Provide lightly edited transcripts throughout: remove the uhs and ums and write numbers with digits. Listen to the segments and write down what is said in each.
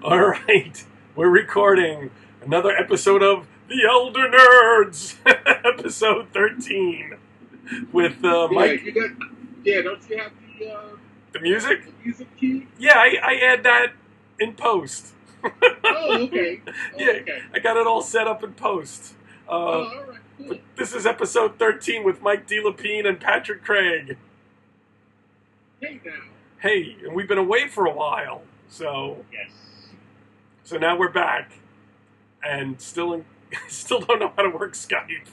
All right, we're recording another episode of The Elder Nerds, episode 13, with Mike. Don't you have The music? the music key? Yeah, I add that in post. Oh, okay. Yeah, I got it all set up in post. All right, cool. But this is episode 13 with Mike DeLapine and Patrick Craig. Hey now. Hey, and we've been away for a while, so Yes. now we're back, and still don't know how to work Skype.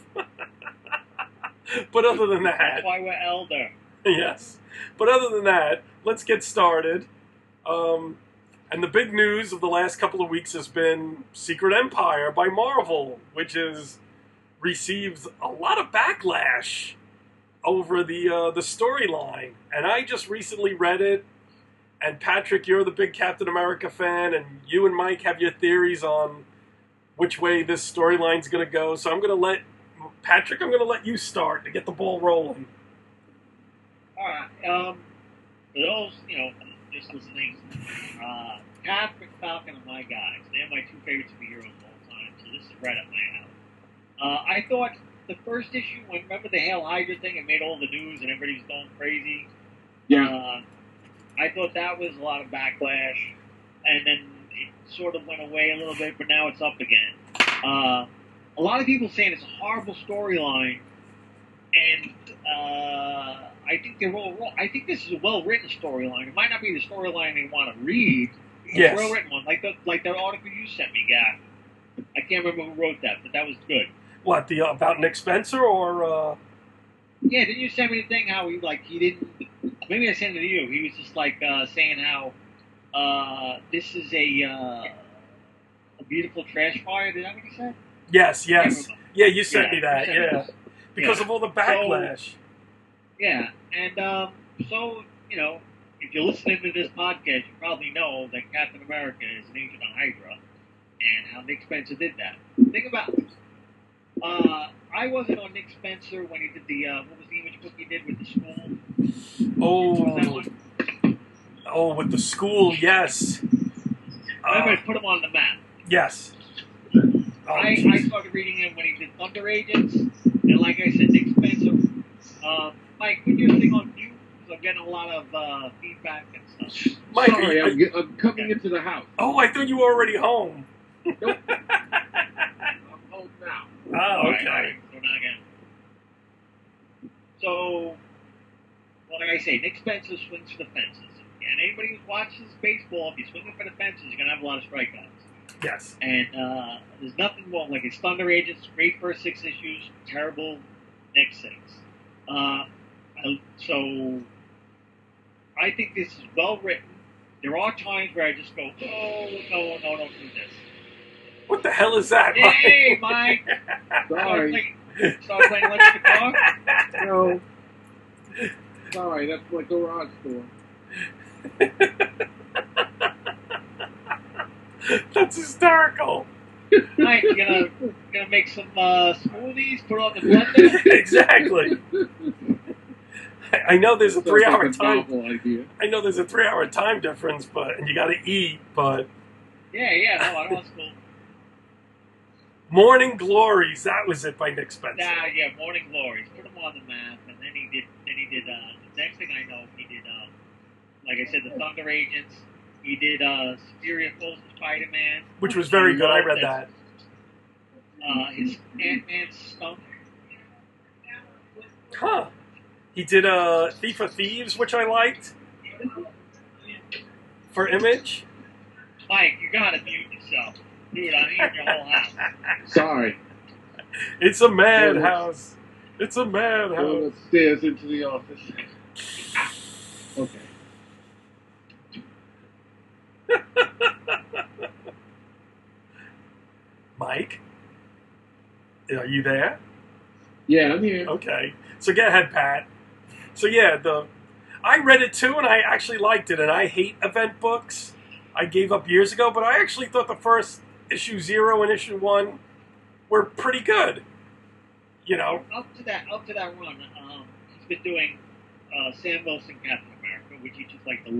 But other than that, That's why we're elder. yes. But other than that, let's get started. And the big news of the last couple of weeks has been Secret Empire by Marvel, which has received a lot of backlash over the storyline. And I just recently read it. And Patrick, you're the big Captain America fan, and you and Mike have your theories on which way this storyline's going to go. So I'm going to let you start to get the ball rolling. All right. For those, just listening, Cap and Falcon are my guys. They're my two favorite superheroes of all time, so this is right up my alley. I thought the first issue, remember the Hail Hydra thing, it made all the news and everybody was going crazy? Yeah. I thought that was a lot of backlash, and then it sort of went away a little bit, but now it's up again. A lot of people saying it's a horrible storyline, and I think they're all wrong. I think this is a well-written storyline. It might not be the storyline they want to read. It's Yes. a well-written one, like the article you sent me, Gav. I can't remember who wrote that, but that was good. What, about Nick Spencer or... Yeah, didn't you send me the thing how he didn't... Maybe I sent it to you. He was just saying how this is a beautiful trash fire. Did that what he said? Yes. Yeah, you sent me that, you sent yeah. me. Because of all the backlash. Yeah, and so, if you're listening to this podcast, you probably know that Captain America is an agent on Hydra, and how Nick Spencer did that. Think about it. I wasn't on Nick Spencer when he did the, what was the image book he did with the school? What was that one? Oh, with the school, yes. I'm going to put him on the map. Yes. I started reading him when he did Thunder Agents, and like I said, Nick Spencer. Mike, put your thing on mute, because I'm getting a lot of feedback and stuff. Mike, Sorry, I'm coming into the house. Oh, I thought you were already home. Nope. I'm home now. Oh, All okay. right, so now again. So, like I say, Nick Spencer swings for the fences. And anybody who watches baseball, if you're swinging for the fences, you're going to have a lot of strikeouts. Yes. And there's nothing wrong. Like, it's Thunder Agents, great first 6 issues, terrible next 6. So, I think this is well written. There are times where I just go, oh, no, don't do this. What the hell is that, Mike? Hey, Mike! Sorry. Start playing Let's Guitar? No. Sorry, that's my garage door. That's hysterical. Mike, you gonna make some smoothies, put on the blender? Exactly. I know there's a 3-hour Sounds like a time. novel idea. I know there's a 3-hour time difference, and you got to eat. But Yeah, no, I know it's cool. Morning Glories, that was it by Nick Spencer. Yeah, Morning Glories. Put him on the map, and then he did. The next thing I know, he did. Like I said, the Thunder Agents. He did Superior Foes of Spider-Man, Which was very good. I read that. His Ant-Man Stump. Huh. He did Thief of Thieves, which I liked. For Image. Mike, you gotta mute yourself, dude. I'm hearing your whole house. Sorry. It's a madhouse. It's a Going madhouse. upstairs into the office. Okay. Mike? Are you there? Yeah, I'm here. Okay. So go ahead, Pat. So yeah, I read it too, and I actually liked it, and I hate event books. I gave up years ago, but I actually thought the first issue 0 and issue 1 were pretty good. Up to that run, he's been doing Sam Wilson Captain America, which is like the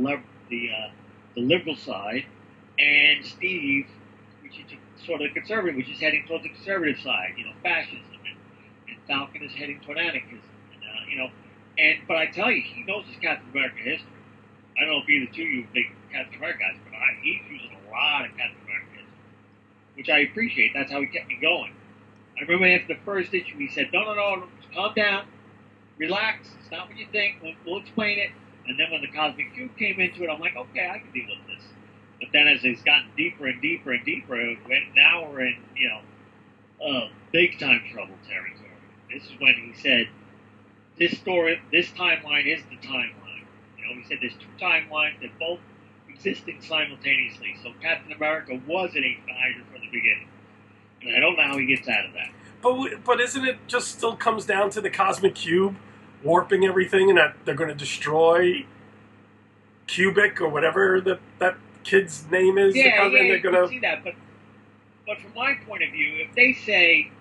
liberal side, and Steve, which is sort of conservative, which is heading towards the conservative side, fascism, and Falcon is heading toward anarchism, but I tell you, he knows his Captain America history. I don't know if either two of you are big Captain America guys, but he's using a lot of Captain America history, which I appreciate. That's how he kept me going. I remember after the first issue, he said, no, calm down, relax, it's not what you think, we'll explain it. And then when the Cosmic Cube came into it, I'm like, okay, I can deal with this. But then as it's gotten deeper and deeper and deeper, now we're in, big time trouble territory. This is when he said, this timeline is the timeline. He said there's two timelines that both existing simultaneously. So Captain America was an Agent Hydra from the beginning. And I don't know how he gets out of that. But isn't it just still comes down to the Cosmic Cube warping everything, and that they're going to destroy Cubic or whatever that kid's name is? Yeah, you can see that. But from my point of view, if they say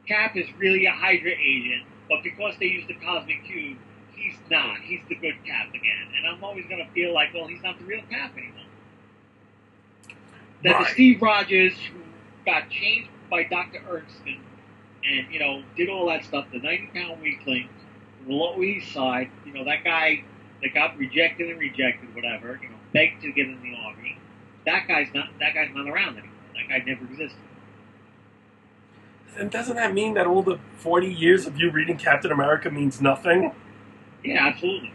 Cap is really a Hydra agent, but because they use the Cosmic Cube, he's not. He's the good Cap again. And I'm always going to feel like, well, he's not the real Cap anymore. That the Steve Rogers, who got changed by Dr. Erskine and, did all that stuff, the 90-pound weakling from the Lower East Side, that guy that got rejected, whatever, begged to get in the Army, that guy's not around anymore. That guy never existed. And doesn't that mean that all the 40 years of you reading Captain America means nothing? Yeah, absolutely.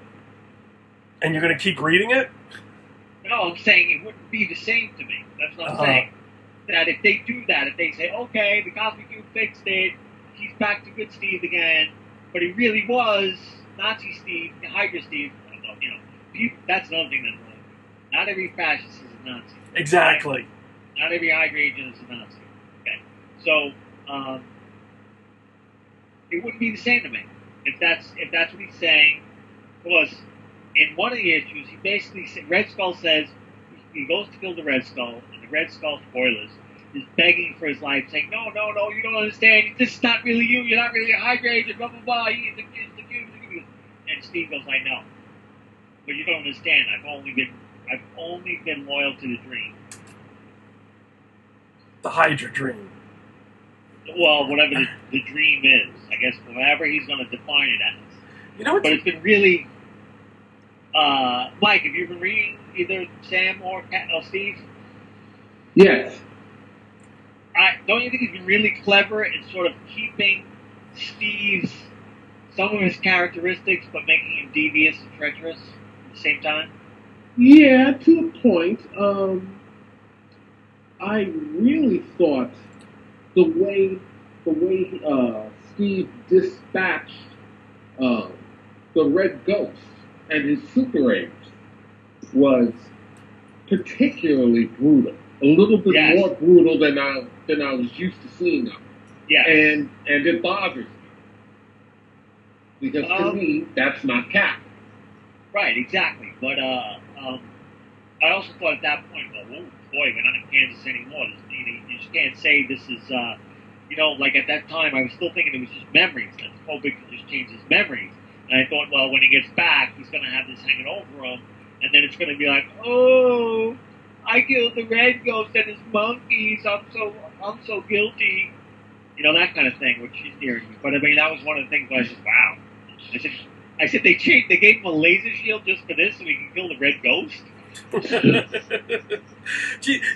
And you're going to keep reading it? No, I'm saying it wouldn't be the same to me. That's what I'm saying. That if they do that, if they say, okay, the Cosmic Cube fixed it, he's back to good Steve again, but he really was Nazi Steve, Hydra Steve, that's another thing that's wrong. Not every fascist is a Nazi. Exactly. Not every Hydra agent is a Nazi. Okay. So, it wouldn't be the same to me if that's what he's saying. Because in one of the issues, he basically said, Red Skull says he goes to kill the Red Skull, and the Red Skull, spoilers, is begging for his life, saying, no, you don't understand. This is not really you. You're not really a Hydra agent. Blah blah blah. He's the cube. And Steve goes, I know, but you don't understand. I've only been loyal to the dream. The Hydra dream. Well, whatever the dream is, I guess, whatever he's going to define it as. But it's been really... Mike, have you been reading either Sam or Steve? Yes. Don't you think he's been really clever in sort of keeping some of his characteristics, but making him devious and treacherous at the same time? Yeah, to a point. I really thought the way Steve dispatched the Red Ghost and his super apes was particularly brutal. A little bit more brutal than I was used to seeing them. Yeah. And it bothers me. Because to me, that's not Cap. Right, exactly. But I also thought at that point, well, oh boy, we're not in Kansas anymore. You just can't say this is, like at that time, I was still thinking it was just memories. That Phobic could just change his memories. And I thought, well, when he gets back, he's going to have this hanging over him. And then it's going to be like, oh, I killed the Red Ghost and his monkeys. I'm so guilty. That kind of thing, which is near you. But I mean, that was one of the things where I said, wow. I said they gave him a laser shield just for this so he can kill the Red Ghost?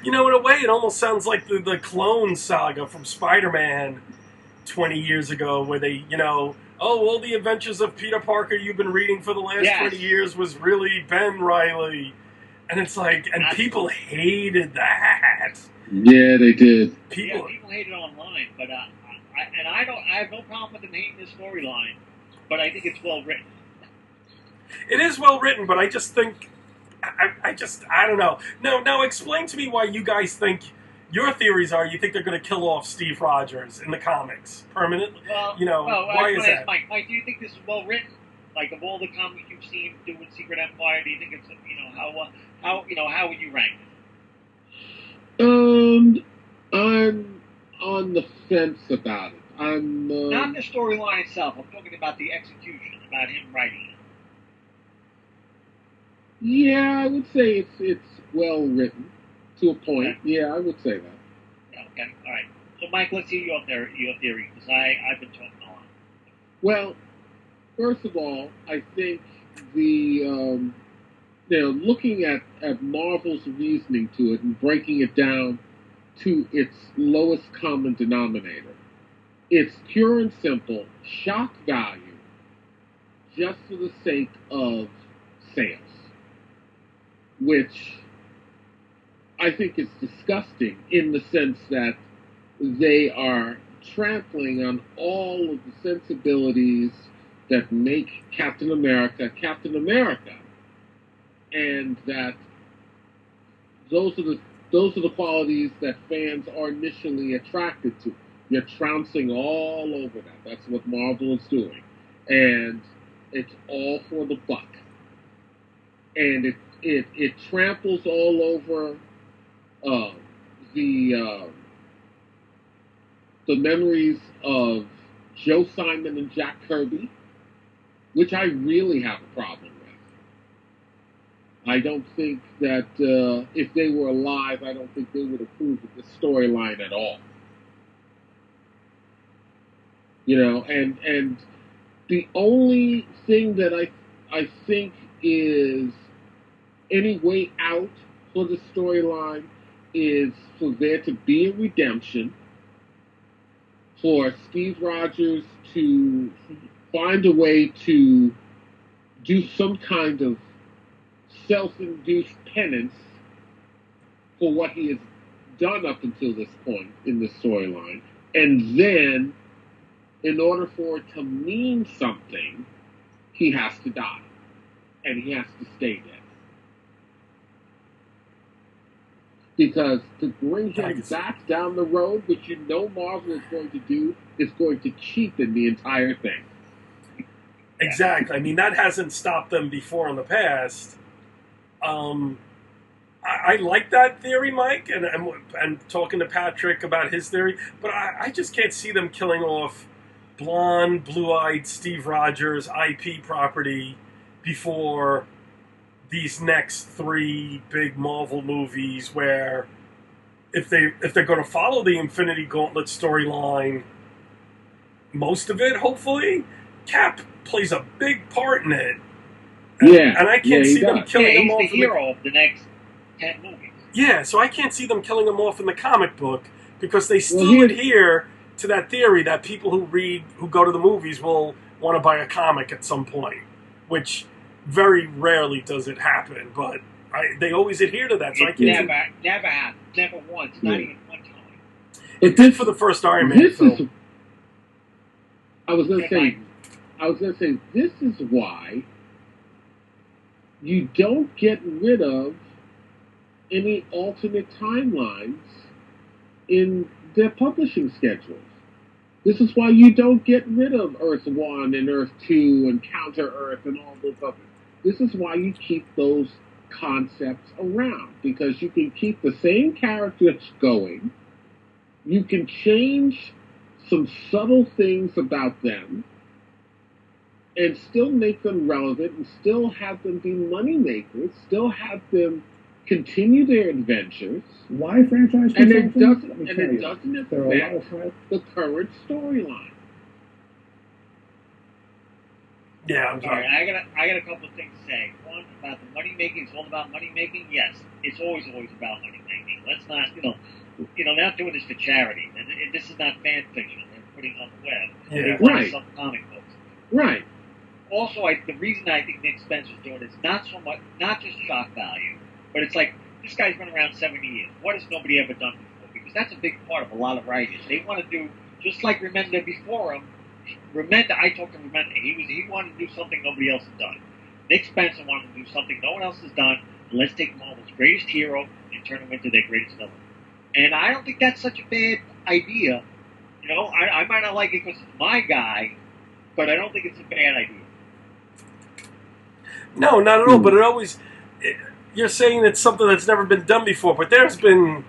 In a way, it almost sounds like the clone saga from Spider-Man 20 years ago, where they, all the adventures of Peter Parker you've been reading for the last 20 years was really Ben Reilly. And it's like, and people hated that. Yeah, they did. People hate it online, but I have no problem with them hating this storyline, but I think it's well written. It is well written, but I just think, I don't know. Now explain to me why you guys think, your theories are you think they're going to kill off Steve Rogers in the comics permanently. Why is that? Mike, do you think this is well written? Like, of all the comics you've seen doing Secret Empire, do you think it's, how would you rank it? I'm on the fence about it. I'm not the storyline itself. I'm talking about the execution, about him writing it. Yeah, I would say it's well written. To a point, yeah, I would say that. Yeah, okay, all right. So, Mike, let's hear your theory, because I've been talking a lot. Well, first of all, I think looking at Marvel's reasoning to it and breaking it down to its lowest common denominator, it's pure and simple shock value just for the sake of sales, which I think is disgusting in the sense that they are trampling on all of the sensibilities that make Captain America, and that those are the qualities that fans are initially attracted to. You're trouncing all over that. That's what Marvel is doing, and it's all for the buck. And it tramples all over the memories of Joe Simon and Jack Kirby, which I really have a problem with. I don't think that if they were alive, I don't think they would approve of this storyline at all. And the only thing that I think is any way out for the storyline is for there to be a redemption, for Steve Rogers to find a way to do some kind of self-induced penance for what he has done up until this point in the storyline. And then, in order for it to mean something, he has to die. And he has to stay dead. Because to bring him back down the road, which Marvel is going to do, is going to cheapen the entire thing. Exactly. I mean, that hasn't stopped them before in the past. I like that theory, Mike, and talking to Patrick about his theory, but I just can't see them killing off blonde, blue-eyed Steve Rogers' IP property before these next 3 big Marvel movies, where if they're going to follow the Infinity Gauntlet storyline, most of it, hopefully, Cap plays a big part in it. And I can't see them killing him off. He's the hero of the next 10 movies. Yeah, so I can't see them killing him off in the comic book, because they still adhere to that theory that people who go to the movies will want to buy a comic at some point, which very rarely does it happen, but they always adhere to that. So I can't never happened. Never once. Not even one time. It did for the first Iron Man film. I was going to say, this is why you don't get rid of any alternate timelines in their publishing schedules. This is why you don't get rid of Earth 1 and Earth 2 and Counter Earth and all those others. This is why you keep those concepts around, because you can keep the same characters going. You can change some subtle things about them and still make them relevant and still have them be money makers, still have them continue their adventures. Why franchise? And it doesn't affect the current storyline. Yeah, I'm sorry. I got a couple of things to say. One, about the money making. It's all about money making. Yes, it's always about money making. Let's not, they're not doing this for charity. And this is not fan fiction. They're putting it on the web. Yeah. They want some comic books. Right. Also, the reason I think Nick Spencer's doing it is not just shock value, but it's like, this guy's been around 70 years. What has nobody ever done before? Because that's a big part of a lot of writers. They want to do, just like Remender before him. I talked to Remender. He wanted to do something nobody else has done. Nick Spencer wanted to do something no one else has done. And let's take Marvel's greatest hero and turn him into their greatest villain. And I don't think that's such a bad idea. I might not like it because it's my guy, but I don't think it's a bad idea. No, not at all. But you're saying it's something that's never been done before. But there's been,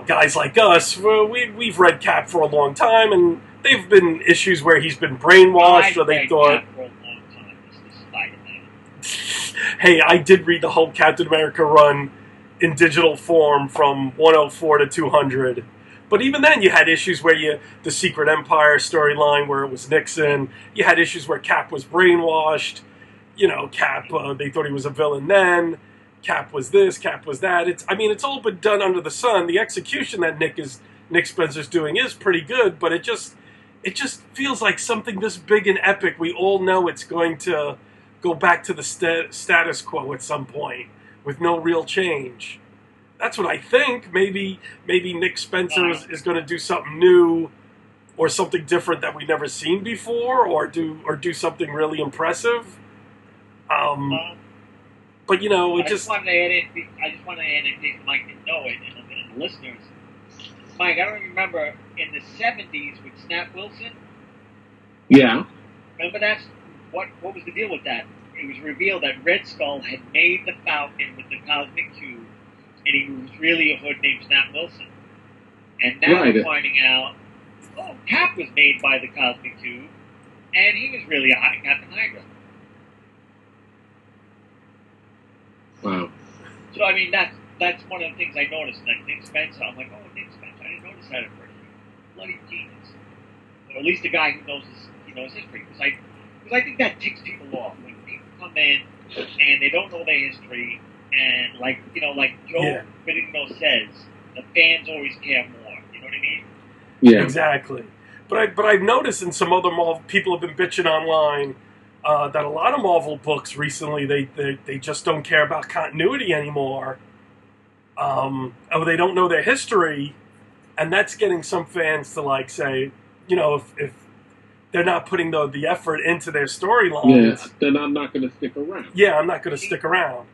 guys like us. We've read Cap for a long time, and they've been issues where he's been brainwashed, or they thought. Cap for a long time. This is Spider-Man. Hey, I did read the whole Captain America run in digital form from 104 to 200. But even then, you had issues where the Secret Empire storyline where it was Nixon. You had issues where Cap was brainwashed. Cap, they thought he was a villain then. Cap was this, Cap was that. It's all been done under the sun. The execution that Nick Spencer's doing is pretty good, but it just feels like something this big and epic. We all know it's going to go back to the status quo at some point with no real change. That's what I think. Maybe Nick Spencer is going to do something new or something different that we've never seen before, or do something really impressive. But I just wanted to add in case Mike didn't know it, and the listeners. Mike, I don't remember in the 70s with Snap Wilson. Yeah. Remember that? What was the deal with that? It was revealed that Red Skull had made the Falcon with the Cosmic Cube, and he was really a hood named Snap Wilson. And now we're finding out, Cap was made by the Cosmic Cube, and he was really a Captain Hydra. Wow. So that's one of the things I noticed. Like Nick Spencer, I'm like, Nick Spencer. I didn't notice that at first. Bloody genius. Or at least a guy who knows history. Because I think that ticks people off when people come in and they don't know their history, and like Joe Benigno says, the fans always care more. You know what I mean? Yeah. Exactly. But I've noticed in some other Marvel, people have been bitching online. That a lot of Marvel books recently, they just don't care about continuity anymore. Or they don't know their history, and that's getting some fans to say, if they're not putting the effort into their storylines, then I'm not going to stick around. Yeah, I'm not going to stick around.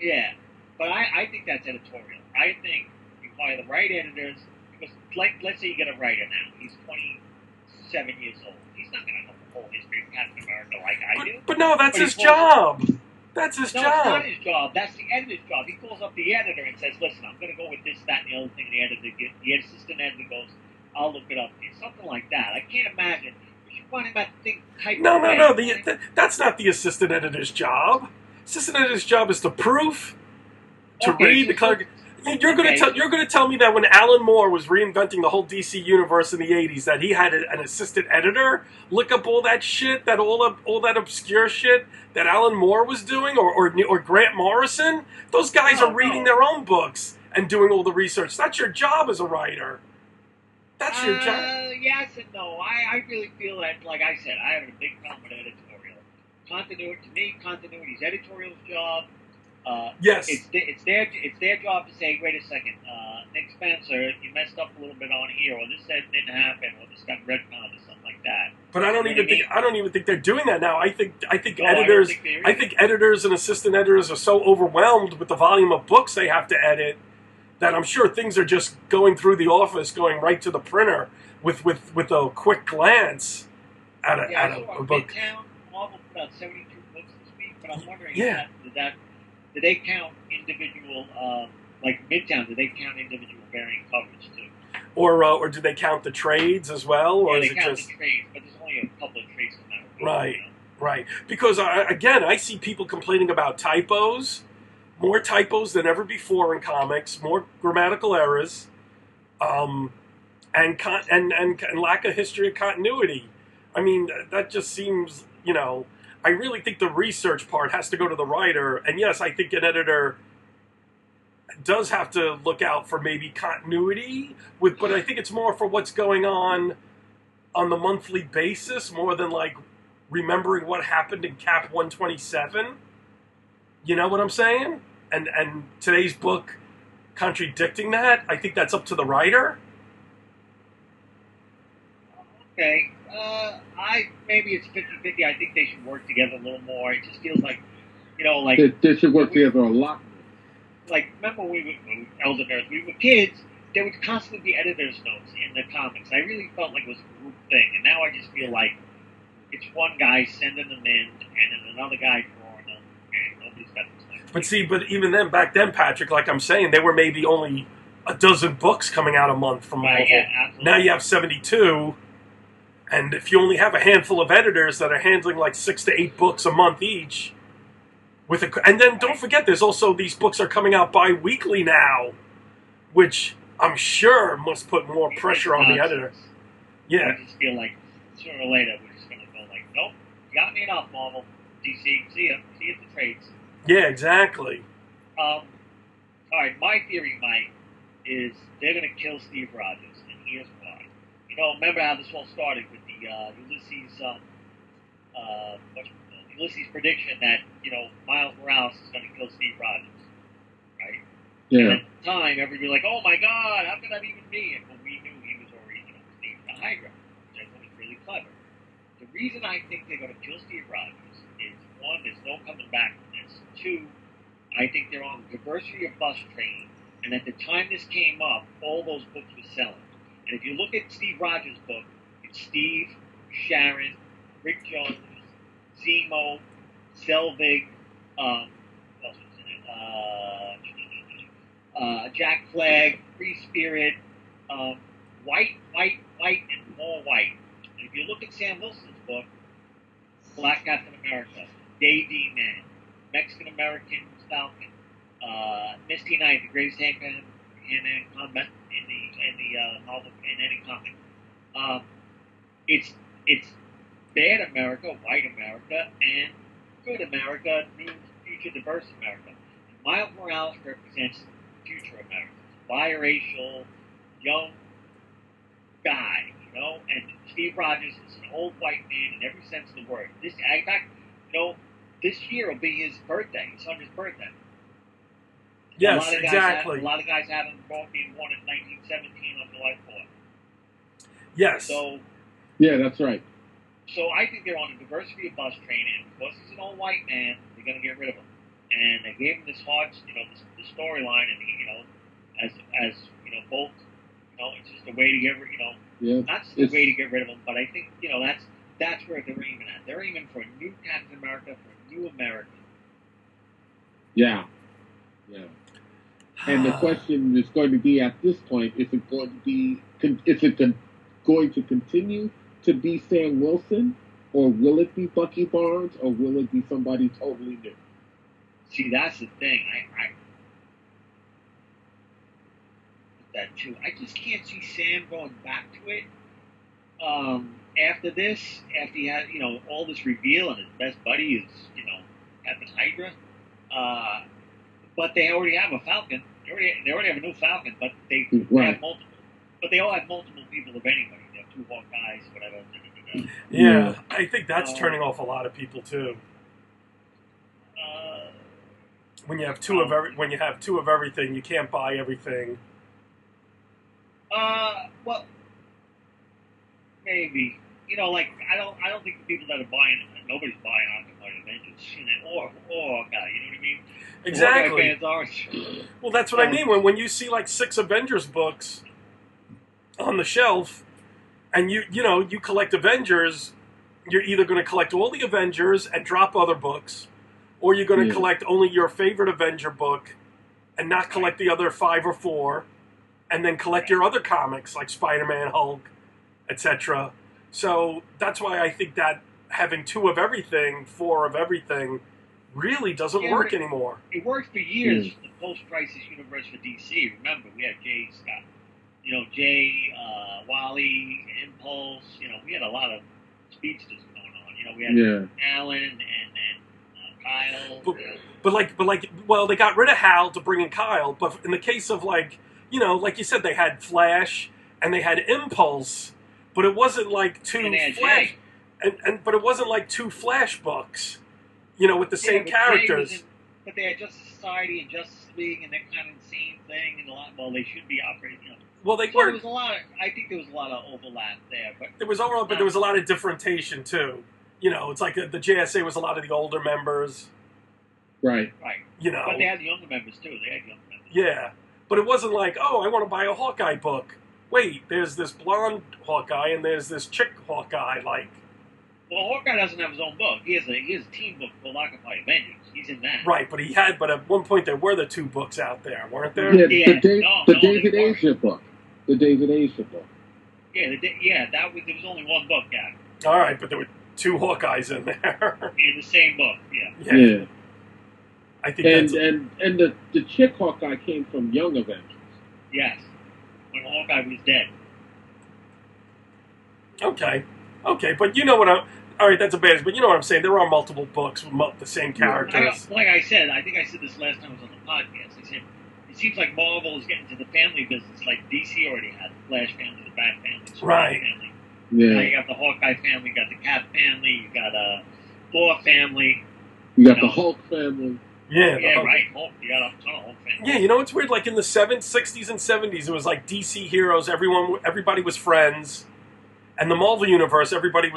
Yeah, but I think that's editorial. I think you hire the right editors, because let's say you get a writer now. He's 27 years old. He's not going to know the whole history of Captain America like I do. But no, that's his job. That's his job. No, it's not his job. That's the editor's job. He calls up the editor and says, listen, I'm going to go with this, that, and the other thing. The assistant editor goes, I'll look it up. It's something like that. I can't imagine. You should want him at the type No. That's not the assistant editor's job. Assistant editor's job is to proof, to read the... You're going to tell me that when Alan Moore was reinventing the whole DC universe in the 80s, that he had an assistant editor look up all that shit, all that obscure shit that Alan Moore was doing, or Grant Morrison? Those guys are reading their own books and doing all the research. That's your job as a writer. That's your job. Yes and no. I really feel that, like I said, I have a big problem with editorial. Continuity is editorial's job. Yes. It's their job to say, wait a second, Nick Spencer, you messed up a little bit on here, or this didn't happen, or this got retconned, or something like that. But I don't even think they're doing that now. I think editors and assistant editors are so overwhelmed with the volume of books they have to edit that I'm sure things are just going through the office, going right to the printer with a quick glance at a book. Midtown, Marvel put out 72 books this week, but I'm wondering did they count individual, like Midtown, did they count individual variant coverage too? Or do they count the trades as well? Or they is it count just... the trades, but there's only a couple of trades coming out. Right, right. Because, I see people complaining about typos, more typos than ever before in comics, more grammatical errors, and lack of history of continuity. I mean, that just seems, I really think the research part has to go to the writer. And yes, I think an editor does have to look out for maybe continuity, but I think it's more for what's going on the monthly basis, more than remembering what happened in Cap 127. You know what I'm saying? And today's book contradicting that. I think that's up to the writer. Okay. Maybe it's 50-50. I think they should work together a little more. It just feels like, They should work together a lot more. Remember when we were Elder Nerds, we were kids, there would constantly be editor's notes in the comics. I really felt like it was a group thing, and now I just feel like it's one guy sending them in, and then another guy drawing them, and nobody's got this. But even then, back then, Patrick, like I'm saying, there were maybe only a dozen books coming out a month from Marvel. Yeah, now you have 72. And if you only have a handful of editors that are handling 6 to 8 books a month each, And then don't forget, there's also these books are coming out bi-weekly now, which I'm sure must put more pressure on the editor. Yeah. I just feel like sooner or later we're just going to go like, nope, you got me enough, Marvel. DC, see ya at the trades. Yeah, exactly. All right, my theory, Mike, is they're going to kill Steve Rogers, and here's why. You know, remember how this all started with the Ulysses prediction that, you know, Miles Morales is going to kill Steve Rogers, right? Yeah. And at the time, everybody was like, oh my God, how could that even be? But we knew he was already, you know, Steve the Hydra, which I thought was really clever. The reason I think they're going to kill Steve Rogers is, one, there's no coming back from this. Two, I think they're on the diversity of bus train, and at the time this came up, all those books were selling. And if you look at Steve Rogers' book, it's Steve, Sharon, Rick Jones, Zemo, Selvig, what else was in it? Jack Flag, Free Spirit, white, and more white. And if you look at Sam Wilson's book, Black Captain America, Day D Man, Mexican American Falcon, Misty Knight, the greatest hand in combat in any comic. It's bad America, white America, and good America, new, future, diverse America. And Miles Morales represents future America. Biracial, young guy, you know, and Steve Rogers is an old white man in every sense of the word. In fact, you know, this year will be his birthday, his son's birthday. Yes, exactly. A lot of guys have him being born in 1917 on July 4th. Yes. So, yeah, that's right. So I think they're on a diversity of bus train, and because he's an old white man, they're going to get rid of him. And they gave him this hard, you know, this storyline, and he, you know, as you know, both, you know, it's just a way to get, you know, not just a way to get rid of him, but I think, you know, that's where they're aiming at. They're aiming for a new Captain America, for a new America. Yeah. And the question is going to be at this point: is it going to be? Is it going to continue to be Sam Wilson, or will it be Bucky Barnes, or will it be somebody totally new? See, that's the thing. I that too. I just can't see Sam going back to it. After this, after he had, you know, all this reveal and his best buddy is, you know, Captain Hydra. But they already have a Falcon. They already have a new Falcon, but they have multiple. But they all have multiple people of anybody. They have 2 Hawkeyes, whatever. Yeah, I think that's turning off a lot of people too. When you have two of everything, you can't buy everything. Well, maybe. You know, like I don't think the people that are buying it, nobody's buying Occupied Avengers, or Hawkeye. You know what I mean? Exactly. Fans well, that's what I mean. When you see like 6 Avengers books on the shelf, and you collect Avengers, you're either going to collect all the Avengers and drop other books, or you're going to collect only your favorite Avenger book and not collect the other 5 or 4, and then collect your other comics like Spider-Man, Hulk, etc. So that's why I think that having 2 of everything, 4 of everything, really doesn't work anymore. It worked for years, the post-crisis universe for DC. Remember, we had Jay, Wally, Impulse. You know, we had a lot of speedsters going on. You know, we had Alan and Kyle. Well, they got rid of Hal to bring in Kyle. But in the case of like you said, they had Flash and they had Impulse, but it wasn't like 2 Flash. But it wasn't like 2 Flash books. You know, with the same characters. But they had Justice Society and Justice League, and they're kind of the same thing. And they should be operating. You know. Well, they were. There was a lot. I think there was a lot of overlap there. But there was overlap, but there was a lot of differentiation too. You know, it's like the JSA was a lot of the older members. Right. You know, but they had the younger members too. They had younger members. Yeah, but it wasn't like, oh, I want to buy a Hawkeye book. Wait, there's this blonde Hawkeye and there's this chick Hawkeye. Like. Well, Hawkeye doesn't have his own book. He has a team book called Occupied Avengers. He's in that. Right, but at one point there were the 2 books out there, weren't there? Yeah, the David Asia book. The David Asia book. Yeah, there was only one book, yeah. All right, but there were 2 Hawkeyes in there. In the same book, yeah. I think And that's and the chick Hawkeye came from Young Avengers. Yes. When Hawkeye was dead. okay. Okay, but you know what I'm. All right, that's a bad. But you know what I'm saying. There are multiple books with the same characters. Like I said, I think I said this last time I was on the podcast. I said, it seems like Marvel is getting to the family business like DC already had. The Flash family, the Bat family, the Right. family. Yeah. Now you got the Hawkeye family, you got the Cap family, you got Thor family. You got the Hulk family. Yeah. Yeah, right. Hulk. You got a ton of Hulk family. Yeah, you know what's weird? Like in the 60s and 70s, it was like DC heroes. Everybody was friends, and the Marvel universe, everybody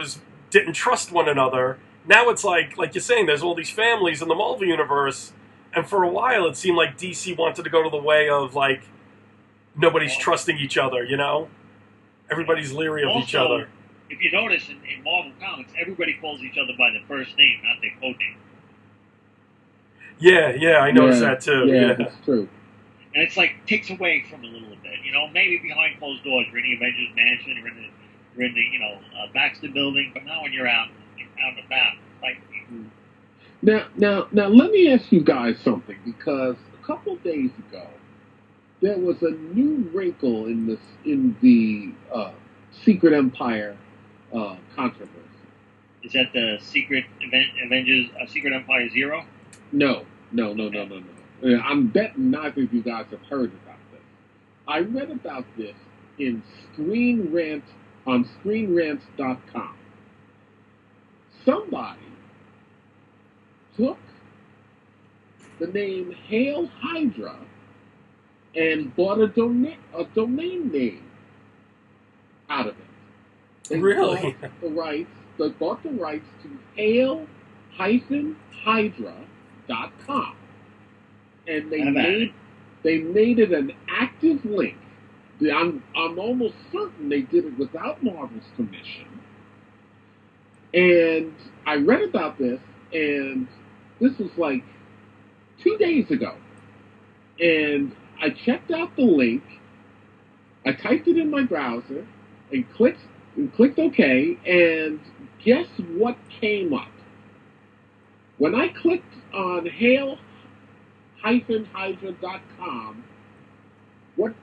didn't trust one another. Now it's like you're saying, there's all these families in the Marvel universe, and for a while it seemed like DC wanted to go to the way of like nobody's trusting each other. You know, everybody's leery of each other. If you notice in Marvel Comics, everybody calls each other by their first name, not their code name. Yeah, I noticed that too. Yeah, that's true. And it's like takes away from it a little bit. You know, maybe behind closed doors, you're in the Avengers Mansion, you're in the Baxter Building, but now when you're out and about, like. Now, let me ask you guys something, because a couple of days ago there was a new wrinkle in the Secret Empire controversy. Is that the Secret Avengers Secret Empire Zero? No. I'm betting neither of you guys have heard about this. I read about this in Screen Rant on ScreenRant.com. Somebody took the name Hail Hydra and bought a domain name out of it. They Really? They bought the rights to hail-hydra.com. And they made it an active link. I'm almost certain they did it without Marvel's permission. And I read about this, and this was like 2 days ago. And I checked out the link. I typed it in my browser and clicked OK. And guess what came up? When I clicked on hail-hydra.com, what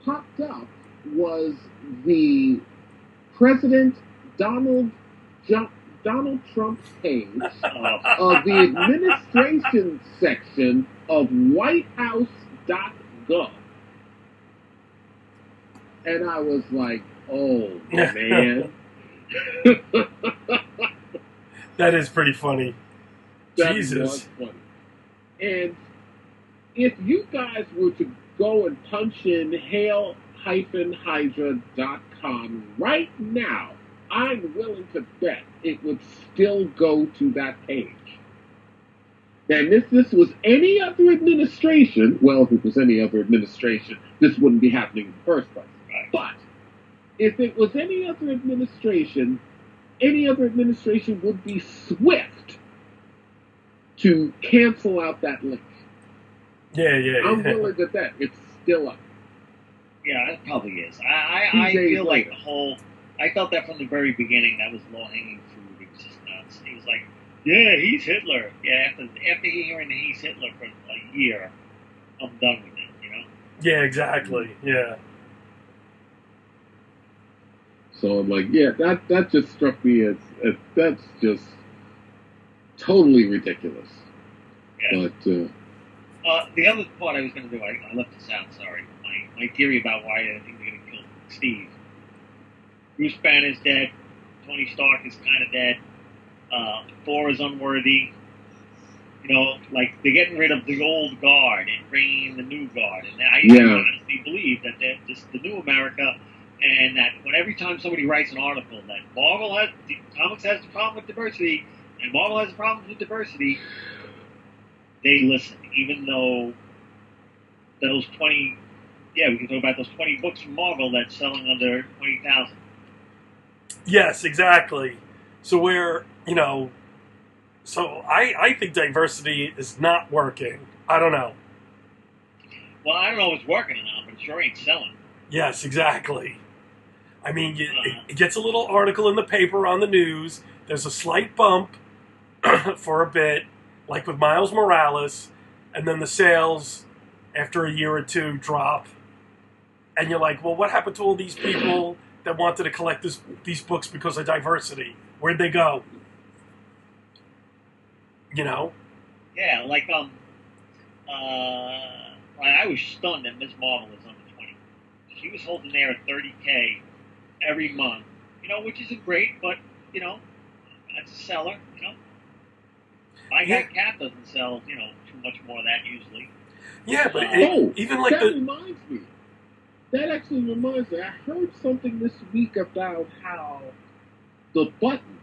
popped up was the President Donald Trump's page of the administration section of whitehouse.gov. And I was like, oh, man. That is pretty funny. That Jesus. was funny. And if you guys were to go and punch in hail-hydra.com right now, I'm willing to bet it would still go to that page. And if this was any other administration, well, if it was any other administration, this wouldn't be happening in the first place. Right. But if it was any other administration would be swift to cancel out that link. Yeah. I'm willing to bet it's still up. Yeah, it probably is. I feel like the whole. I felt that from the very beginning. That was low hanging fruit. It was just nuts. He was like, "Yeah, he's Hitler." Yeah, after hearing that he's Hitler for a year, I'm done with it. You know. Yeah, exactly. Yeah. So I'm like, yeah, that just struck me as that's just totally ridiculous. Yeah. But the other part I was going to do, I left this out. Sorry, my theory about why I think they're going to kill Steve. Bruce Banner's dead. Tony Stark is kind of dead. Thor is unworthy. You know, like they're getting rid of the old guard and bringing in the new guard. And I honestly believe that they're just the new America. And that every time somebody writes an article that comics has a problem with diversity, and Marvel has a problem with diversity, they listen. Even though those 20, we can talk about those 20 books from Marvel that's selling under 20,000. Yes, exactly. So I think diversity is not working. I don't know. Well, I don't know if it's working or not, but it sure ain't selling. Yes, exactly. I mean, it gets a little article in the paper on the news. There's a slight bump for a bit, like with Miles Morales. and then the sales after a year or two drop, and you're like, well, what happened to all these people that wanted to collect these books because of diversity? Where'd they go? You know? Yeah, like I was stunned that Miss Marvel is under 20. She was holding there at $30K every month, which isn't great, but that's a seller, My guy Cap doesn't sell, too much more of that usually. Yeah, but even like that reminds me. That actually reminds me. I heard something this week about how the button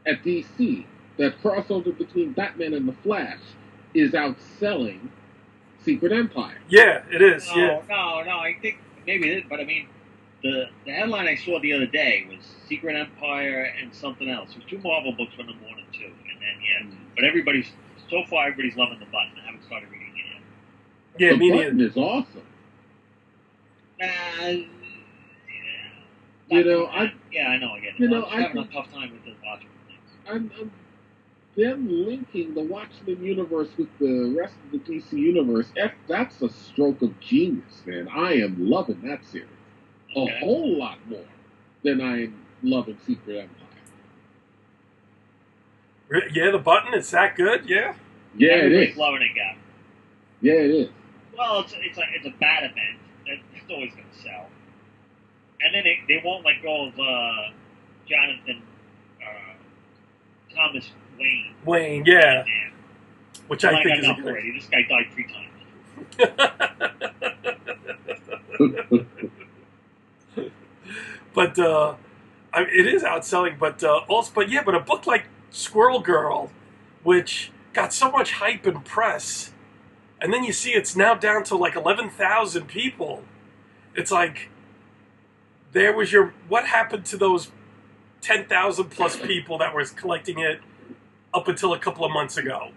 at DC, that crossover between Batman and the Flash, is outselling Secret Empire. Yeah, it is. No, I think maybe it is, but I mean, the headline I saw the other day was Secret Empire and something else. There's 2 Marvel books from the morning too, and then but everybody's loving the button. I haven't started reading it yet. Yeah, the button is awesome. Yeah. I know. I get it. I'm having a tough time with the Watchmen things. Them linking the Watchmen universe with the rest of the DC universe, that's a stroke of genius, man. I am loving that series. Okay. A whole lot more than I am loving Secret Empire. Yeah, the button, it's that good? Yeah. Yeah, everybody's it is. Loving it, Gavin. Yeah, it is. Well, it's a bad event. It's always going to sell. And then they won't let go of Jonathan Thomas Wayne. Wayne, yeah. Which I think is enough already. This guy died 3 times. But it is outselling. But but a book like Squirrel Girl, which got so much hype and press, and then you see it's now down to like 11,000 people. It's like, there was what happened to those 10,000 plus people that were collecting it up until a couple of months ago?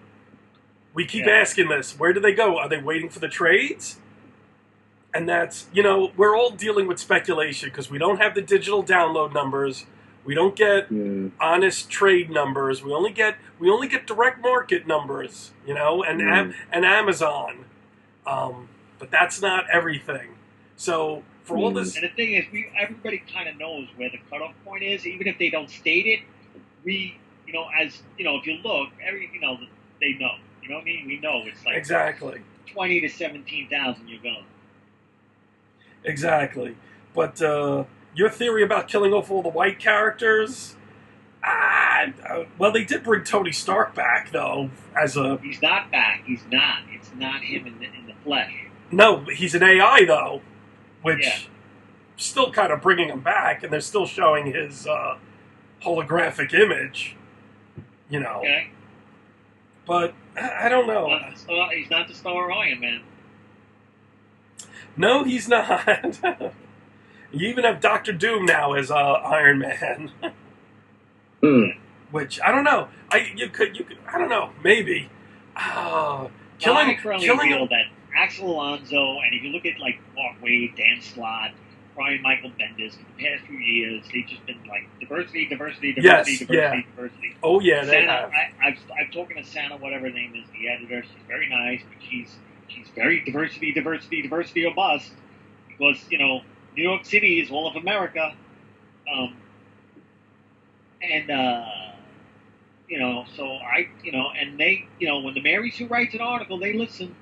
We keep asking this. Where do they go? Are they waiting for the trades? And that's, we're all dealing with speculation because we don't have the digital download numbers. We don't get honest trade numbers. We only get direct market numbers, and Amazon. But that's not everything. So for all this, and the thing is, everybody kind of knows where the cutoff point is, even if they don't state it. We, if you look, they know. You know what I mean? We know it's like exactly 20 to 17,000. You're going. Exactly, but your theory about killing off all the white characters. Well, they did bring Tony Stark back though as a. He's not back. He's not. It's not him in the flesh. No, he's an AI though, which still kind of bringing him back, and they're still showing his holographic image. Okay. But I don't know. He's not the Star Iron Man. No, he's not. You even have Doctor Doom now as Iron Man. Which I don't know. You could. I don't know. Maybe. I currently feel that Axel Alonso, and if you look at like Mark Waid, Dan Slott, Brian Michael Bendis, for the past few years, they've just been like diversity. Oh yeah, they Santa, have. I've talking to Santa, whatever her name is, the editor. She's very nice, but she's very diversity or bust, because New York City is all of America, so and they, when the Mary Sue writes an article, they listen.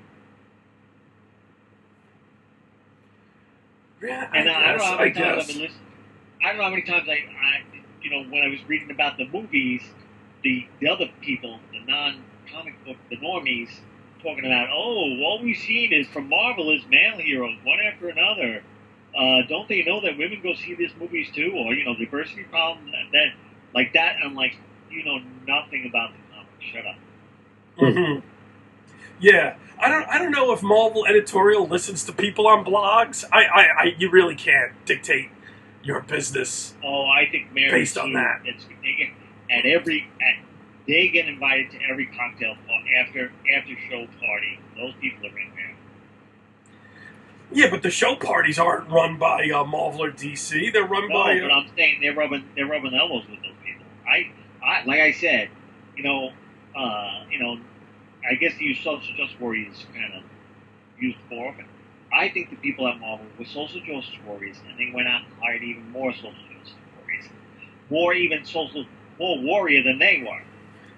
Yeah, and I don't know how many times I've been listening. I don't know how many times when I was reading about the movies, the other people, the non-comic book, the normies, talking about, all we've seen is from Marvel is male heroes, one after another. Don't they know that women go see these movies too? Or, diversity problem, that like that. I'm like, you know nothing about the comics. Shut up. Mm-hmm. Yeah. I don't know if Marvel editorial listens to people on blogs. You really can't dictate your business. Oh, I think Mary based on that. They get invited to every cocktail after show party. Those people are in there. Yeah, but the show parties aren't run by Marvel or DC. They're run by. No, but I'm saying they're rubbing elbows with those people. I like I said, I guess you use social justice warriors kind of used more often. I think the people at Marvel were social justice warriors, and they went out and hired even more social justice warriors, more warrior than they were.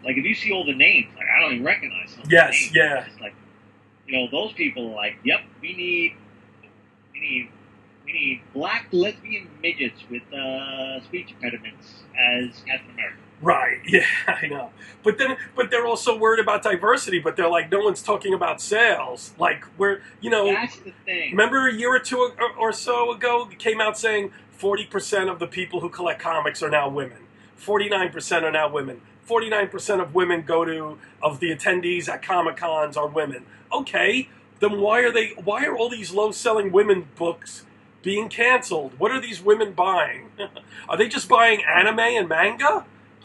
Like if you see all the names, like I don't even recognize some of the names. Yeah. It's like, those people are like, yep, we need black lesbian midgets with speech impediments as Captain America. Right, yeah, I know. But they're also worried about diversity, but they're like, no one's talking about sales. Like, That's the thing. Remember a year or two or so ago, it came out saying 40% of the people who collect comics are now women. 49% are now women. 49% of women of the attendees at Comic-Cons are women. Okay, then why are all these low-selling women books being canceled? What are these women buying? Are they just buying anime and manga?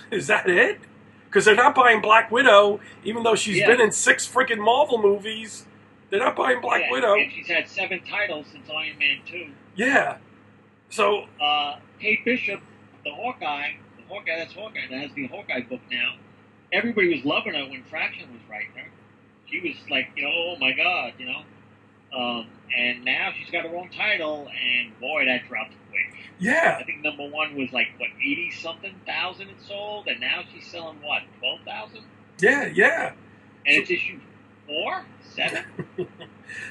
Is that it? Because they're not buying Black Widow, even though she's been in 6 freaking Marvel movies. They're not buying Black Widow. And she's had 7 titles since Iron Man 2. Yeah. So... Kate Bishop, the Hawkeye that has the Hawkeye book now, everybody was loving her when Fraction was writing her. She was like, oh my God, and now she's got her own title, and boy, that dropped quick. Yeah. I think number 1 was like, 80-something thousand it sold, and now she's selling, 12,000? Yeah. And it's issue 4? 7?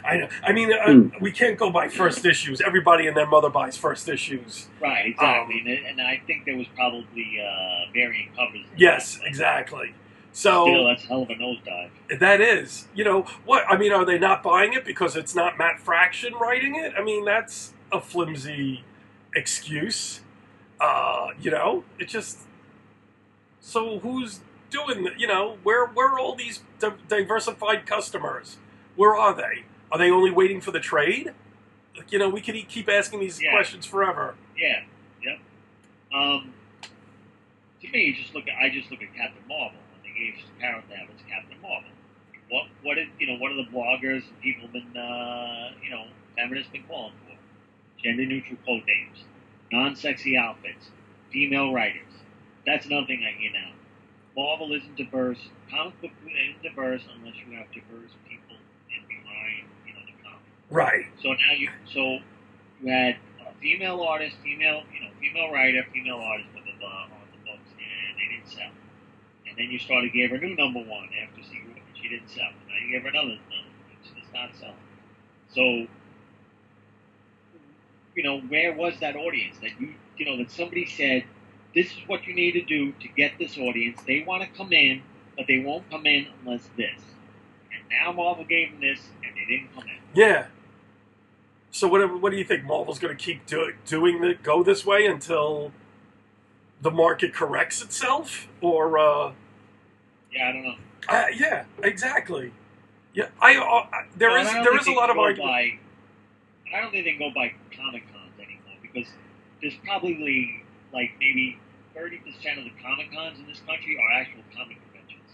I know. I mean, we can't go by first issues. Everybody and their mother buys first issues. Right, exactly. And I think there was probably variant covers. Yes, exactly. So still, that's a hell of a nosedive. That is. What? I mean, are they not buying it because it's not Matt Fraction writing it? I mean, that's a flimsy excuse. It just... So who's doing that? Where are all these diversified customers? Where are they? Are they only waiting for the trade? We could keep asking these questions forever. Yeah. Yep. To me, I just look at Captain Marvel, and they gave Karen that as Captain Marvel. What are the bloggers and people been feminists been calling for? Gender neutral code names, non-sexy outfits, female writers. That's another thing I hear now. Marvel isn't diverse. Comic book isn't diverse unless you have diverse people behind the comic. Right. So now you had a female artist, female writer, female artist on the books, and they didn't sell. And then you gave her a new number 1 after Secret, and she didn't sell. And now you gave her another number 1, she does not sell. So where was that audience that that somebody said, this is what you need to do to get this audience. They want to come in, but they won't come in unless this. And now Marvel gave them this, and they didn't come in. Yeah. So what do you think? Marvel's going to keep go this way until the market corrects itself, or? Yeah, I don't know. Yeah, exactly. Yeah, there is a lot of argument. I don't think they can go by Comic-Cons anymore, because there's probably like maybe 30% of the Comic-Cons in this country are actual comic conventions.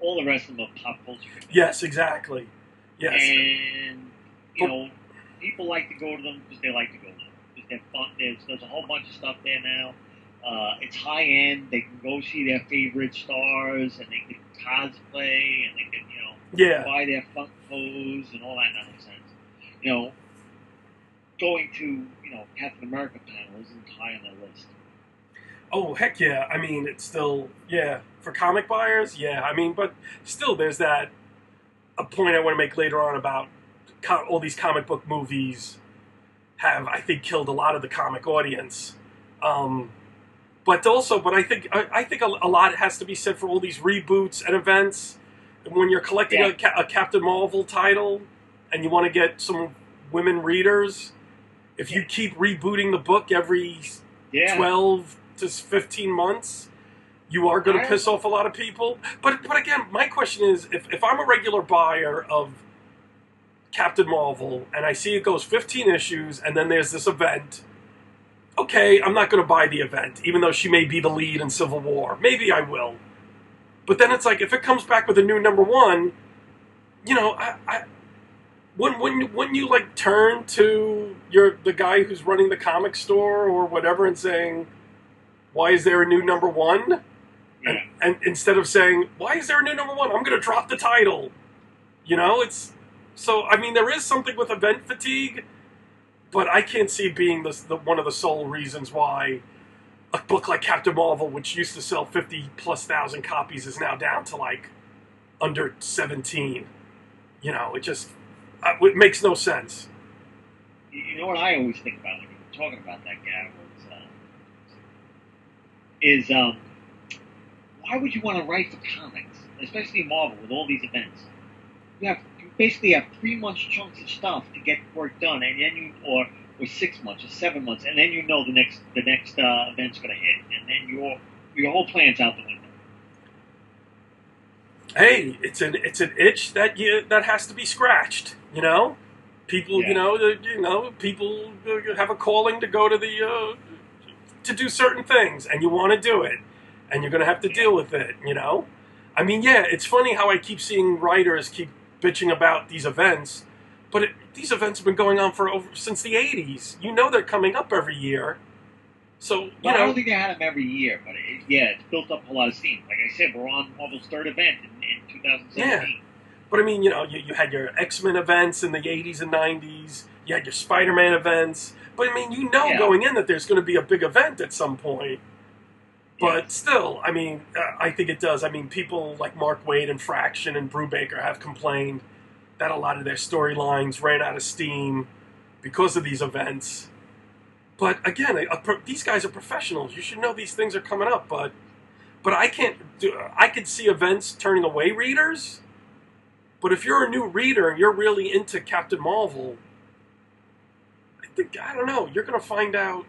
All the rest of them are pop culture conventions. Yes, exactly. Yes. And, people like to go to them because they like to go to them. Because they're fun. There's a whole bunch of stuff there now. It's high-end. They can go see their favorite stars, and they can cosplay, and they can, buy their Funkos and all that nonsense. Going to, Captain America panel isn't high on their list. Oh, heck yeah. I mean, it's still, for comic buyers, I mean, but still there's a point I want to make later on about all these comic book movies have, I think, killed a lot of the comic audience. But I think a lot has to be said for all these reboots and events. And when you're collecting a Captain Marvel title and you want to get some women readers, if you keep rebooting the book every 12 to 15 months, you are going to piss off a lot of people. But again, my question is, if I'm a regular buyer of Captain Marvel and I see it goes 15 issues and then there's this event, okay, I'm not going to buy the event, even though she may be the lead in Civil War. Maybe I will. But then it's like, if it comes back with a new number 1, Wouldn't you like turn to the guy who's running the comic store or whatever and saying, why is there a new number 1? And instead of saying, why is there a new number one? I'm going to drop the title. You know, it's... So, I mean, there is something with event fatigue, but I can't see it being the one of the sole reasons why a book like Captain Marvel, which used to sell 50,000+ copies, is now down to, like, under 17. You know, it just... it makes no sense. You know what I always think about when you're talking about that, Gary, is why would you want to write for comics, especially Marvel, with all these events? You basically have 3 months chunks of stuff to get work done, and then or 6 months or 7 months, and then you know the next event's going to hit, and then your whole plan's out the window. Hey, it's an itch that has to be scratched. You know, people. Yeah. People have a calling to go to to do certain things, and you want to do it, and you're going to have to deal with it. You know, I mean, yeah, it's funny how I keep seeing writers keep bitching about these events, but these events have been going on since the 80s. You know, they're coming up every year. So, I don't think they had them every year, but it's built up a lot of steam. Like I said, we're on Marvel's third event in 2017. Yeah. But I mean, you know, you had your X-Men events in the 80s and 90s. You had your Spider-Man events. But I mean, you know going in that there's going to be a big event at some point. But still, I mean, I think it does. I mean, people like Mark Waid and Fraction and Brubaker have complained that a lot of their storylines ran out of steam because of these events. But again, these guys are professionals. You should know these things are coming up. But I can't do. I could see events turning away readers. But if you're a new reader and you're really into Captain Marvel, I don't know. You're going to find out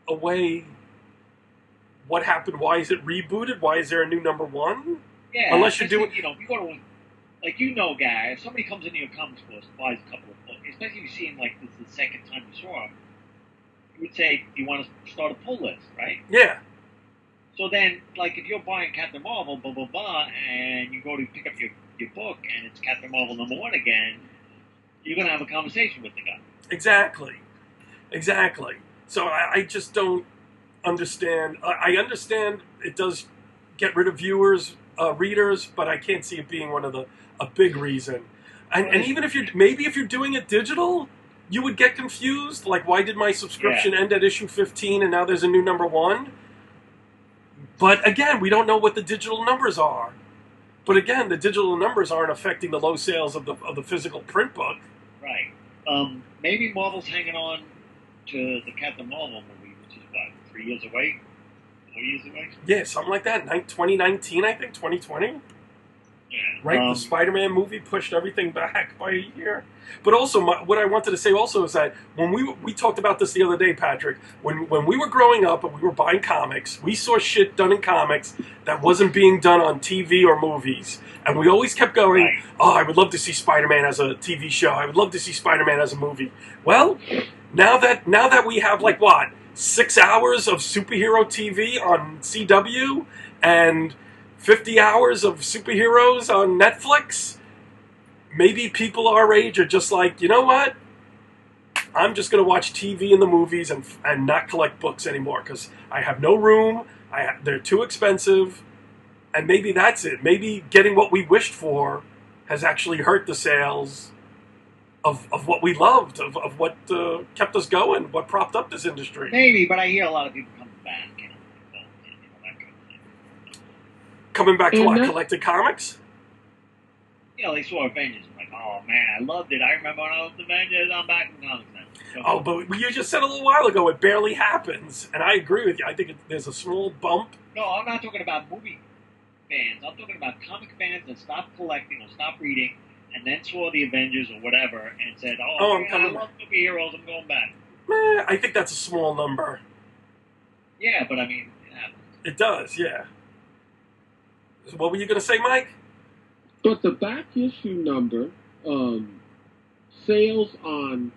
a way. What happened? Why is it rebooted? Why is there a new number one? Yeah, unless you're doing. You know, you go to guy. If somebody comes into your comics store and buys a couple of books, especially if you see him like this is the second time you saw him, you would say, "Do you want to start a pull list?" Right? Yeah. So then, like, if you're buying Captain Marvel, blah, blah, blah, and you go to pick up your book, and it's Captain Marvel #1 again, you're going to have a conversation with the guy. Exactly. So I just don't understand. I understand it does get rid of readers, but I can't see it being a big reason. And even if you're doing it digital, you would get confused. Like, why did my subscription end at issue 15 and now there's a new number 1? But again, we don't know what the digital numbers are. But again, the digital numbers aren't affecting the low sales of the physical print book. Right. Maybe Marvel's hanging on to the Captain Marvel movie, which is what, 3 years away? 4 years away? Yeah, something like that. 2019, I think, 2020. Yeah. Right, the Spider-Man movie pushed everything back by a year. But also, what I wanted to say also is that when we talked about this the other day, Patrick, when we were growing up and we were buying comics, we saw shit done in comics that wasn't being done on TV or movies. And we always kept going, right. Oh, I would love to see Spider-Man as a TV show. I would love to see Spider-Man as a movie. Well, now that we have, 6 hours of superhero TV on CW and 50 hours of superheroes on Netflix, maybe people our age are just like, you know what? I'm just going to watch TV and the movies and not collect books anymore because I have no room, they're too expensive, and maybe that's it. Maybe getting what we wished for has actually hurt the sales of what we loved, of what kept us going, what propped up this industry. Maybe, but I hear a lot of people coming back. Coming back to what? Collected comics? They saw Avengers. Like, oh man, I loved it. I remember when I loved Avengers. I'm back in comics now. But you just said a little while ago it barely happens, and I agree with you. I think there's a small bump. No, I'm not talking about movie fans. I'm talking about comic fans that stopped collecting or stopped reading, and then saw the Avengers or whatever, and said, "Oh, man, I love superheroes. I'm going back." I think that's a small number. Yeah, but I mean, it happens. It does, yeah. What were you going to say, Mike? But the back issue number, sales on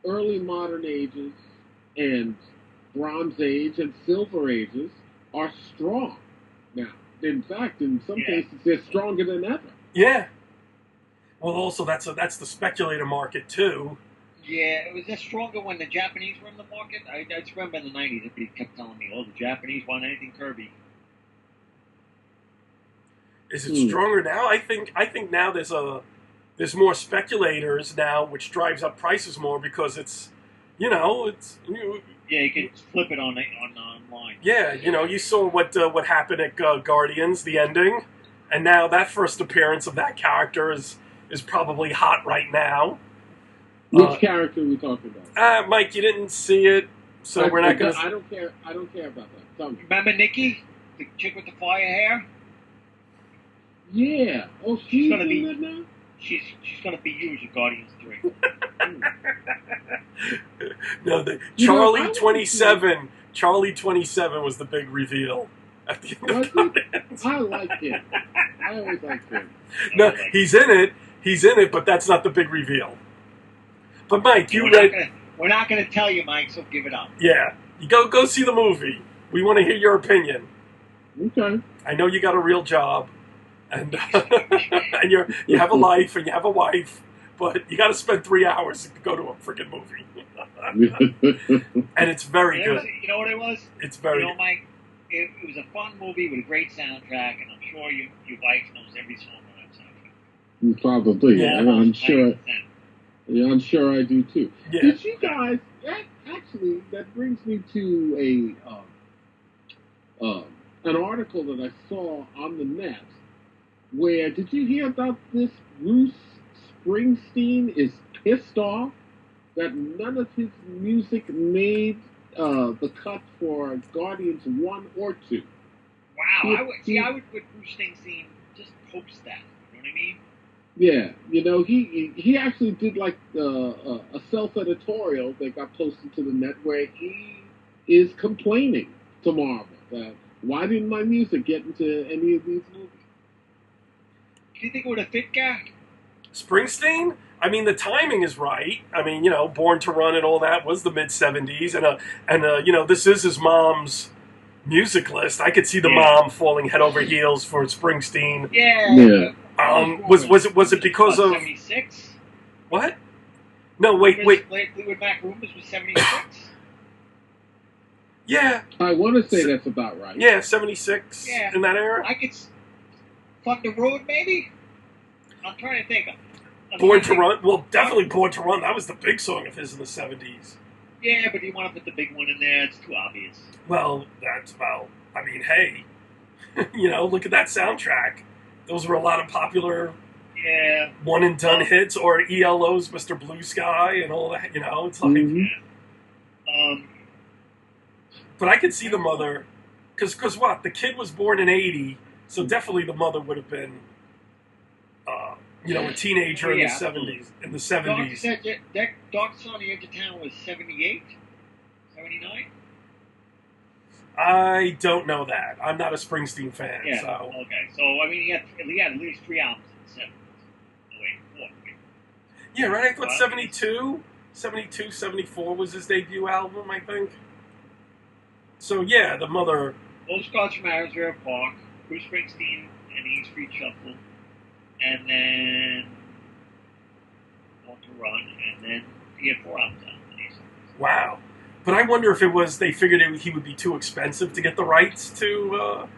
early modern ages and Bronze Age and Silver Ages are strong now. In fact, in some cases, they're stronger than ever. Yeah. Well, also that's the speculator market too. Yeah, it was just stronger when the Japanese were in the market. I just remember in the 90s, everybody kept telling me, oh, the Japanese want anything Kirby. Is it stronger now? I think now there's more speculators now, which drives up prices more because it's. Yeah, you can flip it on online. Yeah, you saw what happened at Guardians, the ending, and now that first appearance of that character is probably hot right now. Which character are we talking about? Mike, you didn't see it, so we're not going to. I don't care. I don't care about that. Tell me. Remember Nikki, the chick with the fire hair? Yeah. Oh, she's gonna be that now. She's gonna be used in Guardians 3. No, Charlie 27. Charlie 27 was the big reveal at the end of Guardians. I like him. I always liked him. No, he's in it. He's in it, but that's not the big reveal. But Mike, we're not gonna tell you, Mike. So give it up. Yeah, you go see the movie. We want to hear your opinion. Okay. I know you got a real job. And and you have a life and you have a wife, but you got to spend 3 hours to go to a freaking movie. And it's very good. You know what it was? It's very good. Mike, it was a fun movie with a great soundtrack, and I'm sure your wife knows every song on that soundtrack. Probably, yeah. I'm sure. Yeah, I'm sure I do too. Yeah. Did you guys? Actually, that brings me to an article that I saw on the net. Where did you hear about this? Bruce Springsteen is pissed off that none of his music made the cut for Guardians 1 or 2. Wow, I would put Bruce Springsteen just post that. You know what I mean? Yeah, he actually did like a self-editorial that got posted to the net where he is complaining to Marvel that why didn't my music get into any of these movies? Do you think it would have fit, guy? Springsteen? I mean, the timing is right. I mean, Born to Run and all that was the mid-'70s. And this is his mom's music list. I could see the mom falling head over heels for Springsteen. Yeah. Was it because of... 76? What? No, wait. Fleetwood Mac Rumors was 76? Yeah. I want to say that's about right. Yeah, 76 in that era. I could... Fun the Road, maybe? I'm trying to think. Born to Run? Well, definitely Born to Run. That was the big song of his in the 70s. Yeah, but you want to put the big one in there. It's too obvious. Well, I mean, hey. Look at that soundtrack. Those were a lot of popular one-and-done hits, or ELO's Mr. Blue Sky and all that, It's like... Mm-hmm. But I could see the mother... Because what? The kid was born in 80... So definitely the mother would have been, a teenager in the 70s. In the 70s. Darkest on the Edge of Town was 78? 79? I don't know that. I'm not a Springsteen fan. Yeah, so. Okay. So, I mean, he had at least 3 albums in the 70s. Oh, wait, 4. Yeah, right? I thought 72, 74 was his debut album, I think. So, yeah, the mother... Postcards from Arizona Park. Bruce Springsteen and the E Street Shuffle, and then Born to Run, and then he had 4 albums out. Wow. But I wonder if it was they figured he would be too expensive to get the rights to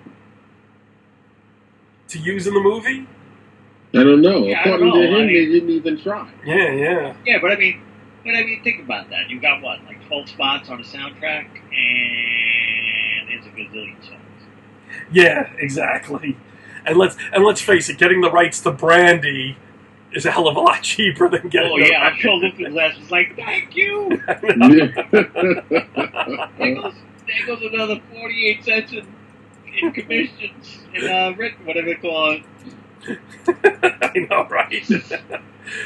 use in the movie? I don't know. According to him, they didn't even try. Yeah. Yeah, but I mean, think about that. You got what, like 12 spots on the soundtrack, and there's a gazillion songs. Yeah, exactly. And let's face it, getting the rights to Brandy is a hell of a lot cheaper than getting. Oh yeah, I'm sure Lucas Les was like, "Thank you." There goes another 48 cents in commissions and rent, whatever they call it. I know, right?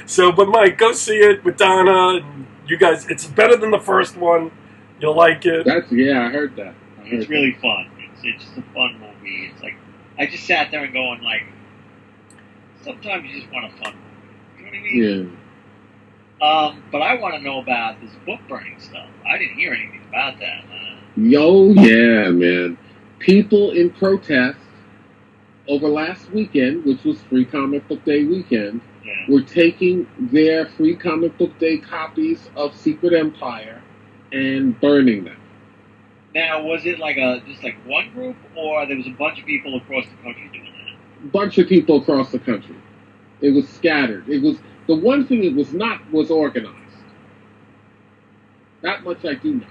So, but Mike, go see it with Donna. And you guys, it's better than the first one. You'll like it. I heard that. It's really fun. It's just a fun movie. It's like I just sat there and going like, sometimes you just want a fun movie. You know what I mean? Yeah. But I want to know about this book burning stuff. I didn't hear anything about that. Yeah, man. People in protest over last weekend, which was Free Comic Book Day weekend, were taking their Free Comic Book Day copies of Secret Empire and burning them. Now, was it like just like one group, or there was a bunch of people across the country doing that? A bunch of people across the country. It was scattered. It was the one thing it was not was organized. That much I do know.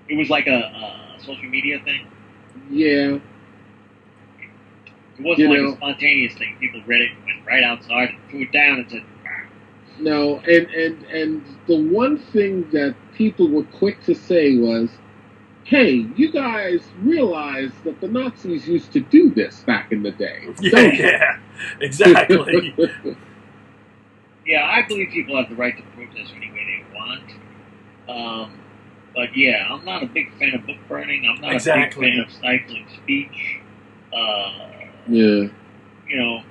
It was like a social media thing? Yeah. It wasn't like a spontaneous thing. People read it, went right outside, and threw it down, and said, "Bah." No, and the one thing that people were quick to say was, hey, you guys realize that the Nazis used to do this back in the day. Yeah, exactly. Yeah, I believe people have the right to protest any way they want. But yeah, I'm not a big fan of book burning. I'm not a big fan of stifling speech. Yeah. You know,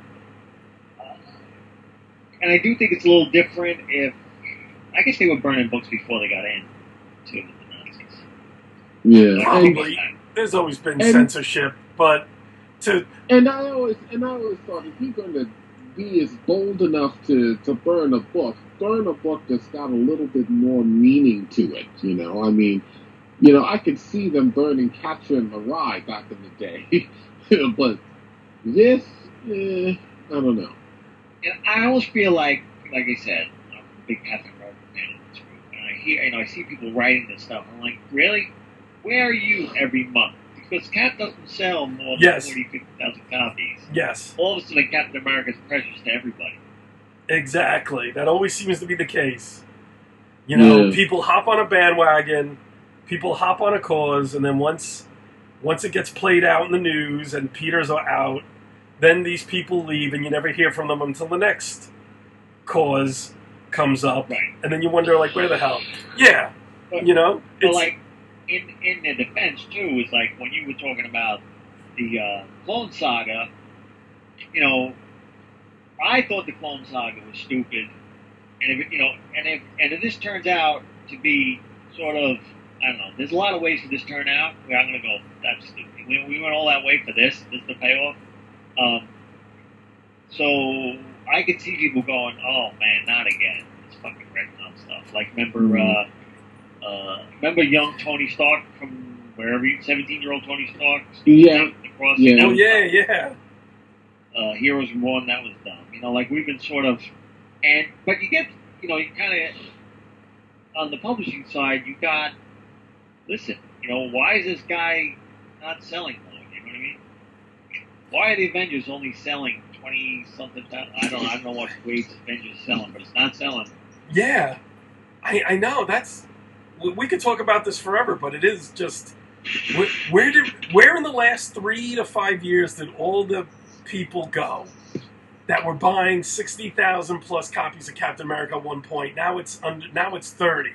and I do think it's a little different if, I guess they were burning books before they got into the Nazis. Yeah. Probably. There's always been censorship, but And I always thought if you're going to be as bold enough to burn a book that's got a little bit more meaning to it, you know? I mean, you know, I could see them burning Catcher in the Rye back in the day. But this, I don't know. And I always feel like I said, I'm a big Captain America fan in this group, and I see people writing this stuff. I'm like, really? Where are you every month? Because Cap doesn't sell more than 40,000, 50,000 copies. Yes. All of a sudden, Captain America is precious to everybody. Exactly. That always seems to be the case. You know, people hop on a bandwagon, people hop on a cause, and then once it gets played out in the news and Peters are out, then these people leave and you never hear from them until the next cause comes up. Right. And then you wonder, like, where the hell? Yeah. But, you know? But, like, in their defense, too, is like when you were talking about the Clone Saga, you know, I thought the Clone Saga was stupid. And if this turns out to be sort of, I don't know, there's a lot of ways for this to turn out where I'm going to go, that's stupid. We went all that way for this to pay off. So I could see people going, oh man, not again. It's fucking retcon stuff. Like, remember young Tony Stark from wherever, 17-year-old Tony Stark? Yeah. Oh, yeah. Heroes Reborn, that was dumb. You know, like, we've been sort of, but you get, you know, you kind of, on the publishing side, you got, listen, you know, why is this guy not selling more? You know what I mean? Why are the Avengers only selling 20-something? I don't know what grades Avengers is selling, but it's not selling. Yeah, I know. We could talk about this forever, but it is just where in the last 3 to 5 years did all the people go that were buying 60,000 plus copies of Captain America at one point? Now it's 30.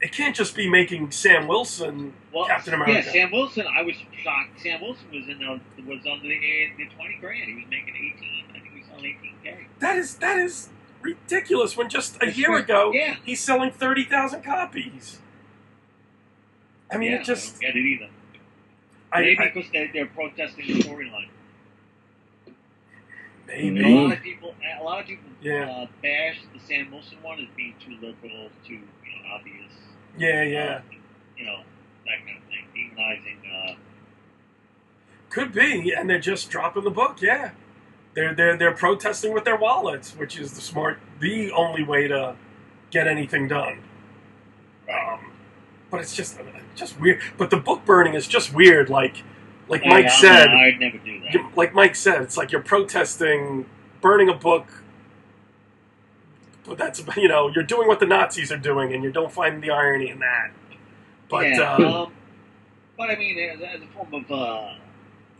It can't just be making Sam Wilson Captain America. Yeah, Sam Wilson. I was shocked. Sam Wilson was under the 20 grand. He was making 18. I think he was selling 18K. That is ridiculous. When just a year ago, he's selling 30,000 copies. I mean, it just. I don't get it either. Maybe because they're protesting the storyline. Maybe. A lot of people bash the Sam Wilson one as being too liberal, too obvious. Yeah. You know, that kind of thing. Demonizing. Could be, and they're just dropping the book. Yeah, they're protesting with their wallets, which is the only way to get anything done. But it's just weird. But the book burning is just weird. Like Mike said, I'd never do that. Like Mike said, it's like you're protesting burning a book. But that's, you know, you're doing what the Nazis are doing, and you don't find the irony in that. But but I mean, as a form of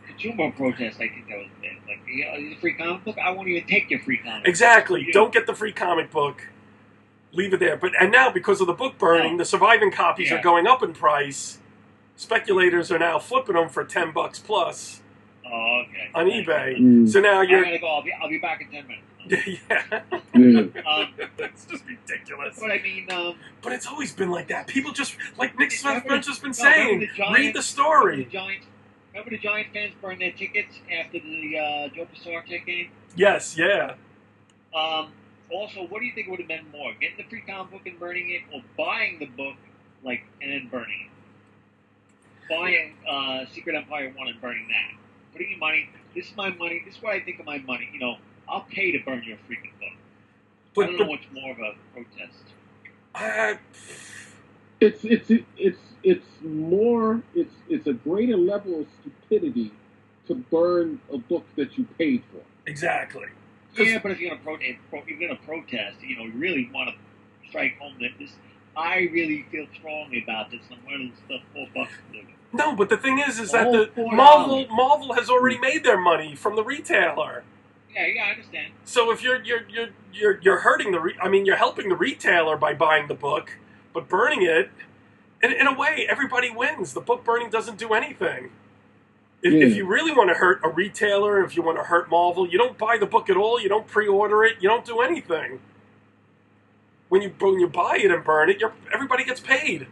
consumer protest, I think that was bad. Like, the free comic book, I won't even take your free comic book. Exactly. Don't get the free comic book. Leave it there. And now, because of the book burning, the surviving copies are going up in price. Speculators are now flipping them for $10 plus. Oh, okay. On eBay. So now you're. I gotta go. I'll be back in 10 minutes. It's just ridiculous. But I mean, but it's always been like that. People just, like Nick Smith's just been saying, read the story. Remember the Giant fans burned their tickets after the Joe Pisarcek game? Yes, yeah. Also, what do you think would have been more, getting the free comic book and burning it, or buying the book, like, and then burning it? Buying Secret Empire 1 and burning that. Putting your money, this is my money, this is what I think of my money, you know, I'll pay to burn your freaking book. I don't know what's more of a protest. It's a greater level of stupidity to burn a book that you paid for. Exactly. Yeah, but if you're gonna protest, you know, you really want to strike home that this. I really feel strongly about this. I'm willing to stuff $4 to do it. No, but the thing is that the Marvel has already made their money from the retailer. Yeah, I understand. So if you're hurting you're helping the retailer by buying the book, but burning it, in a way, everybody wins. The book burning doesn't do anything. If you really want to hurt a retailer, if you want to hurt Marvel, you don't buy the book at all. You don't pre-order it. You don't do anything. When you buy it and burn it, everybody gets paid.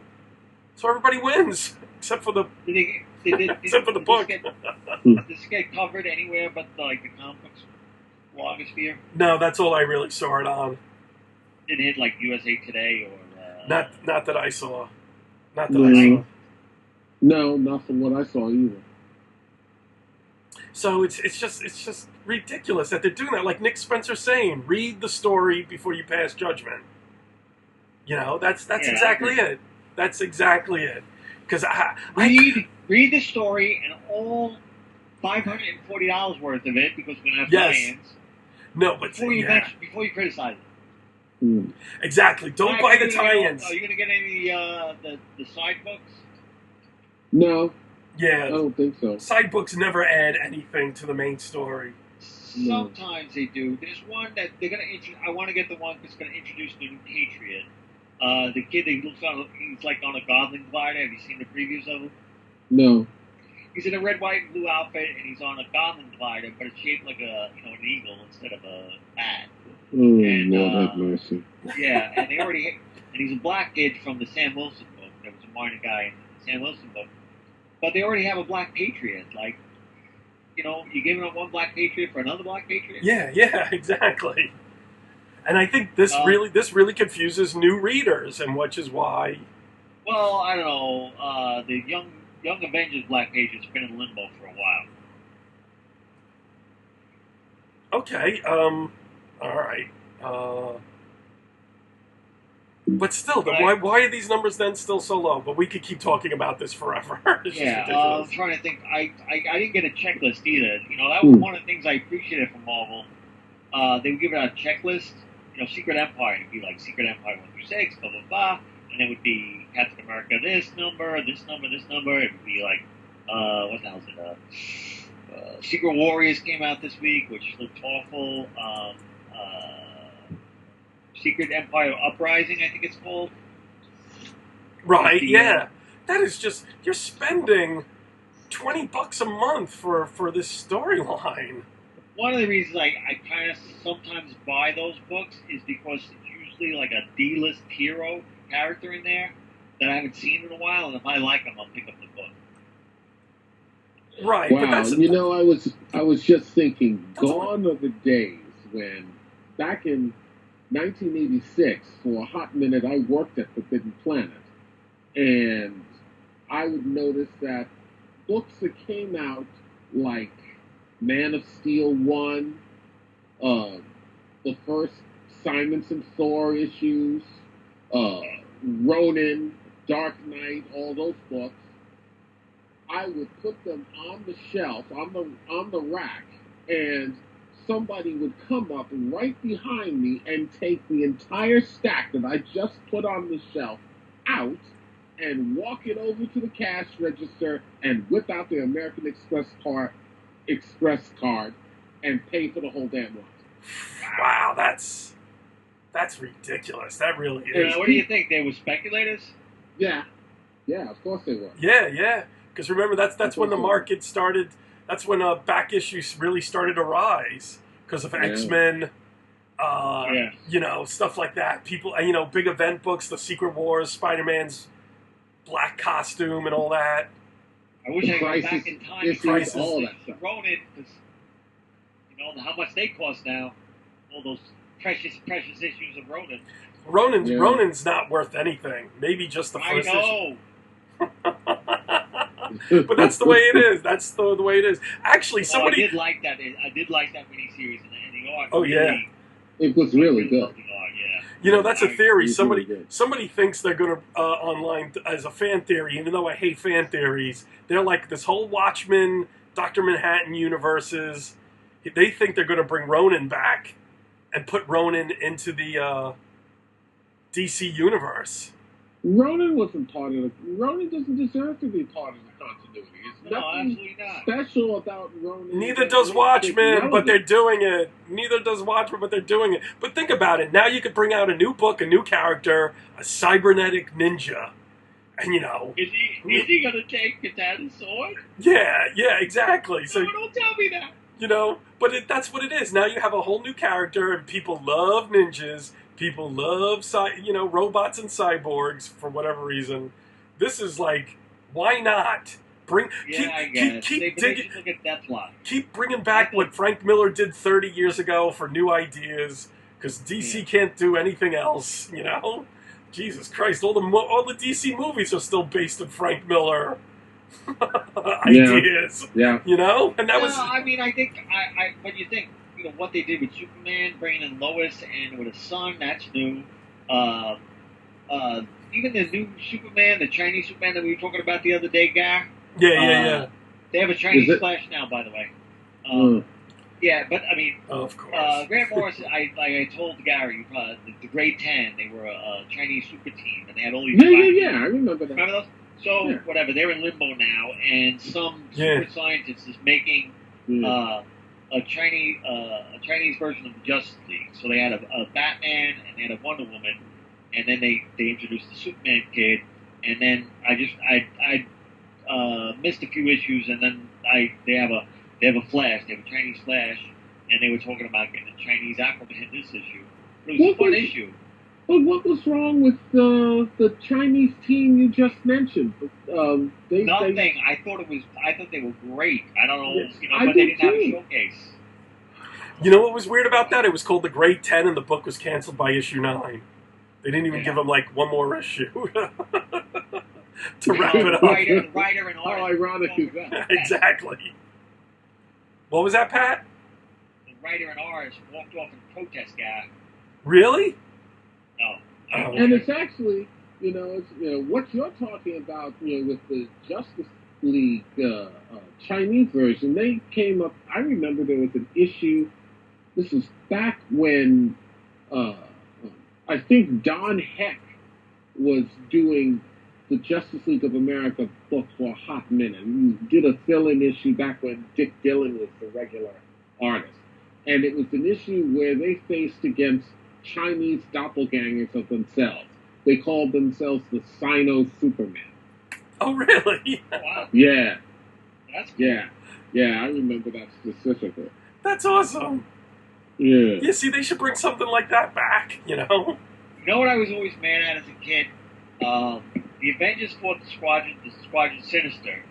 So everybody wins, except for the except for the book. Does this get covered anywhere but the comic books blogosphere? No, that's all I really saw it on. Didn't hit like USA Today or not that I saw. Not that No. I saw. No, not from what I saw either. So it's just ridiculous that they're doing that. Like Nick Spencer saying, read the story before you pass judgment. You know, that's exactly it. That's exactly it. Because read the story and all $540 worth of it, because we're gonna have tie-ins. No, but before you criticize it. Exactly. Don't buy the tie-ins. Are you gonna get any the side books? No. Yeah, I don't think so. Side books never add anything to the main story. Sometimes they do. There's one that they're gonna I want to get the one that's gonna introduce the new Patriot. The kid that he's like on a goblin glider. Have you seen the previews of him? No. He's in a red, white, and blue outfit, and he's on a goblin glider, but it's shaped like an eagle instead of a bat. Lord have mercy. Yeah, and he's a black kid from the Sam Wilson book. There was a minor guy in the Sam Wilson book. But they already have a black patriot. Like, you know, you're giving up one black patriot for another black patriot? Yeah, exactly. And I think this really confuses new readers, and which is why. Well, I don't know. The young Avengers black patriot's been in limbo for a while. Okay. All right. But still, why are these numbers then still so low? But we could keep talking about this forever. I'm trying to think. I didn't get a checklist either. You know, that was one of the things I appreciated from Marvel. They would give out a checklist. You know, Secret Empire. It'd be like Secret Empire 1 through 6, blah blah blah, and it would be Captain America this number, this number, this number. It would be like what the hell is it? Secret Warriors came out this week, which looked awful. Secret Empire Uprising, I think it's called. Right, yeah. That is just, you're spending $20 a month for this storyline. One of the reasons I kind of sometimes buy those books is because it's usually like a D-list hero character in there that I haven't seen in a while, and if I like them, I'll pick up the book. Right. Wow, but that's I was just thinking, gone are the days when, back in 1986, for a hot minute, I worked at Forbidden Planet, and I would notice that books that came out, like Man of Steel 1, the first Simonson Thor issues, Ronin, Dark Knight, all those books, I would put them on the shelf, on the rack, and somebody would come up right behind me and take the entire stack that I just put on the shelf out and walk it over to the cash register and whip out the American Express card and pay for the whole damn lot. Wow, that's ridiculous. That really is. What do you think? They were speculators? Yeah, of course they were. Yeah. Because remember, that's when the market started. That's when back issues really started to rise because of X-Men, you know, stuff like that. People, you know, big event books, the Secret Wars, Spider-Man's black costume, and all that. I wish I could go back in time and Crisis. all that stuff. Ronin, because you know how much they cost now. All those precious issues of Ronin. Ronin's not worth anything. Maybe just the first issue. But that's the way it is. That's the way it is. Actually, somebody... I did like that. I did like that miniseries and the art. Oh, really, yeah. It was really good. Art, yeah. You know, that's a theory. Really Somebody thinks they're going to, online, as a fan theory, even though I hate fan theories, they're like this whole Watchmen, Dr. Manhattan universes. They think they're going to bring Ronin back and put Ronin into the DC universe. Ronin wasn't part of it. Ronin doesn't deserve to be part of the continuity. It's nothing absolutely not. special about Ronin. Neither does Watchmen, but they're doing it. Neither does Watchmen, but they're doing it. But think about it. Now you could bring out a new book, a new character, a cybernetic ninja. And, you know... Is he going to take Katana's sword? Yeah, exactly. So No, don't tell me that. You know, but that's what it is. Now you have a whole new character, and people love ninjas. People love, robots and cyborgs for whatever reason. This is like, why not keep digging? Look at that plot. Keep bringing back what Frank Miller did 30 years ago for new ideas, because DC can't do anything else. You know, Jesus Christ, all the DC movies are still based on Frank Miller. Ideas, you know, and that was. I mean, I think What do you think? You know what they did with Superman, bringing in Lois, and with his son. That's new. Even the new Superman, the Chinese Superman that we were talking about the other day, Gar. Yeah. They have a Chinese Flash now, by the way. Yeah, but I mean, of course. Grant Morrison. I told Gary, the Grade 10. They were a Chinese super team, and they had all these. Yeah. I remember that. Remember those? So whatever, they're in limbo now, and some super scientist is making a Chinese version of the Justice League. So they had a Batman and they had a Wonder Woman, and then they introduced the Superman kid, and then I missed a few issues, and then they have a Flash, they have a Chinese Flash, and they were talking about getting a Chinese Aquaman in this issue. It was a fun issue. But what was wrong with the Chinese team you just mentioned? Nothing. I thought they were great. I don't know, but they didn't have a showcase. You know what was weird about that? It was called the Grade 10, and the book was canceled by issue 9. They didn't even give them like one more issue to wrap it up. Writer and How ironic is that? Exactly. What was that, Pat? The writer and artist walked off in protest, guy. Really? No. And it's actually, what you're talking about, with the Justice League Chinese version, they came up. I remember there was an issue. This was back when I think Don Heck was doing the Justice League of America book for a hot minute. He did a fill-in issue back when Dick Dillon was the regular artist. And it was an issue where they faced against Chinese doppelgangers of themselves. They called themselves the Sino-Superman. Oh, really? Wow. Yeah. That's cool. Yeah, I remember that specifically. That's awesome. Yeah. Yeah, see, they should bring something like that back, You know what I was always mad at as a kid? The Avengers fought the Squadron Sinister,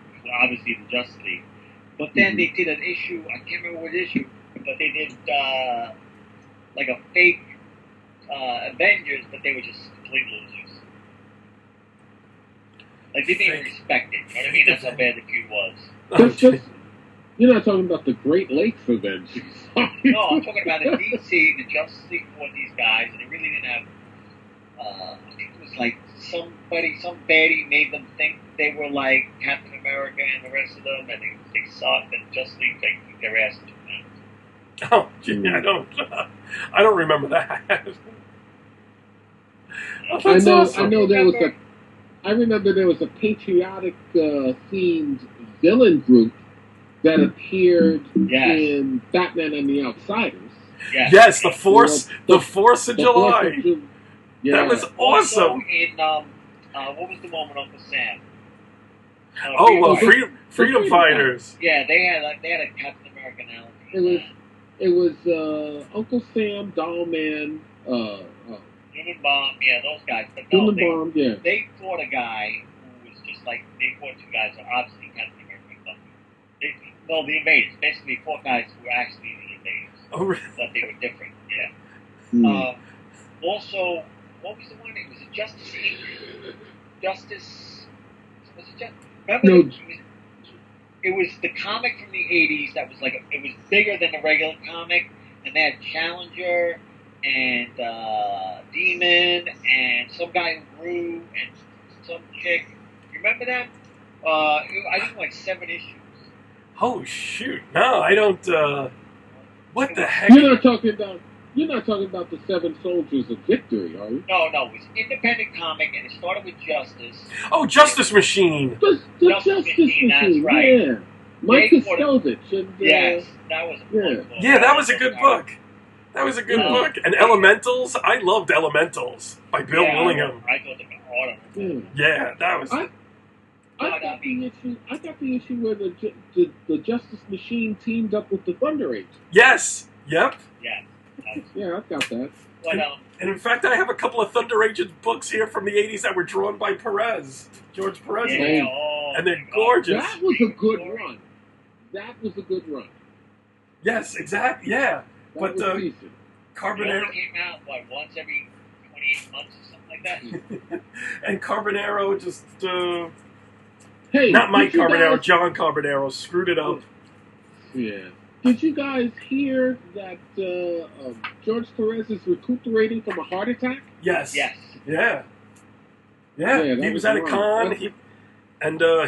obviously the Justice League. But then they did an issue, I can't remember what issue, but they did like a fake Avengers, but they were just complete losers. Like, they didn't even respect it. You know what I mean? That's how bad the feud was. You're not talking about the Great Lakes Avengers. No, I'm talking about in DC, the Justice League fought these guys, and they really didn't have. I think it was like some baddie made them think they were like Captain America and the rest of them, and they sucked, and Justice League, they kicked their ass into them. Oh, gee, I don't remember that. I remember there was a patriotic themed villain group that appeared in Batman and the Outsiders. Yes, the Force of July. That was awesome. Also in what was the one with Uncle Sam? Freedom Fighters. Yeah, they had a Captain America analogy. It was Uncle Sam, Doll Man, Human Bomb, those guys. But no, they fought a guy who was just like, they fought two guys who are obviously Captain America. The invaders. Basically, 4 guys who were actually the invaders. Oh, really? But they were different, Also, what was the one? It was a Justice Inc. Justice. Was it Justice? Remember? No. It was the comic from the 80s that was like, it was bigger than the regular comic, and they had Challenger and Demon and some guy who grew and some chick. You remember that? I think like 7 issues. Oh shoot! No, I don't. What the heck? You're not talking about the 7 Soldiers of Victory, are you? No, it was independent comic, and it started with Justice. Oh, Justice Machine. The Justice Machine, that's right. Yeah. Mike Kostovich. And, yes, that was a good book. Yeah, that was a good book. That was a good book. And Elementals, I loved Elementals by Bill Willingham. I thought they were awesome. Yeah, that was. I got the issue where the Justice Machine teamed up with the Thunder Agent. Yes. Yep. Yeah. Yeah, I've got that. But, and in fact, I have a couple of Thunder Agent books here from the 80s that were drawn by George Perez. Yeah, and they're gorgeous. That was a good run. Yes, exactly. Yeah. But Carbonero Carbonero came out, once every 28 months or something like that? and Carbonero just... hey, not Mike Carbonero, John Carbonero screwed it up. Yeah. Did you guys hear that George Perez is recuperating from a heart attack? Yes. Yes. Yeah. Yeah. He was at a con, he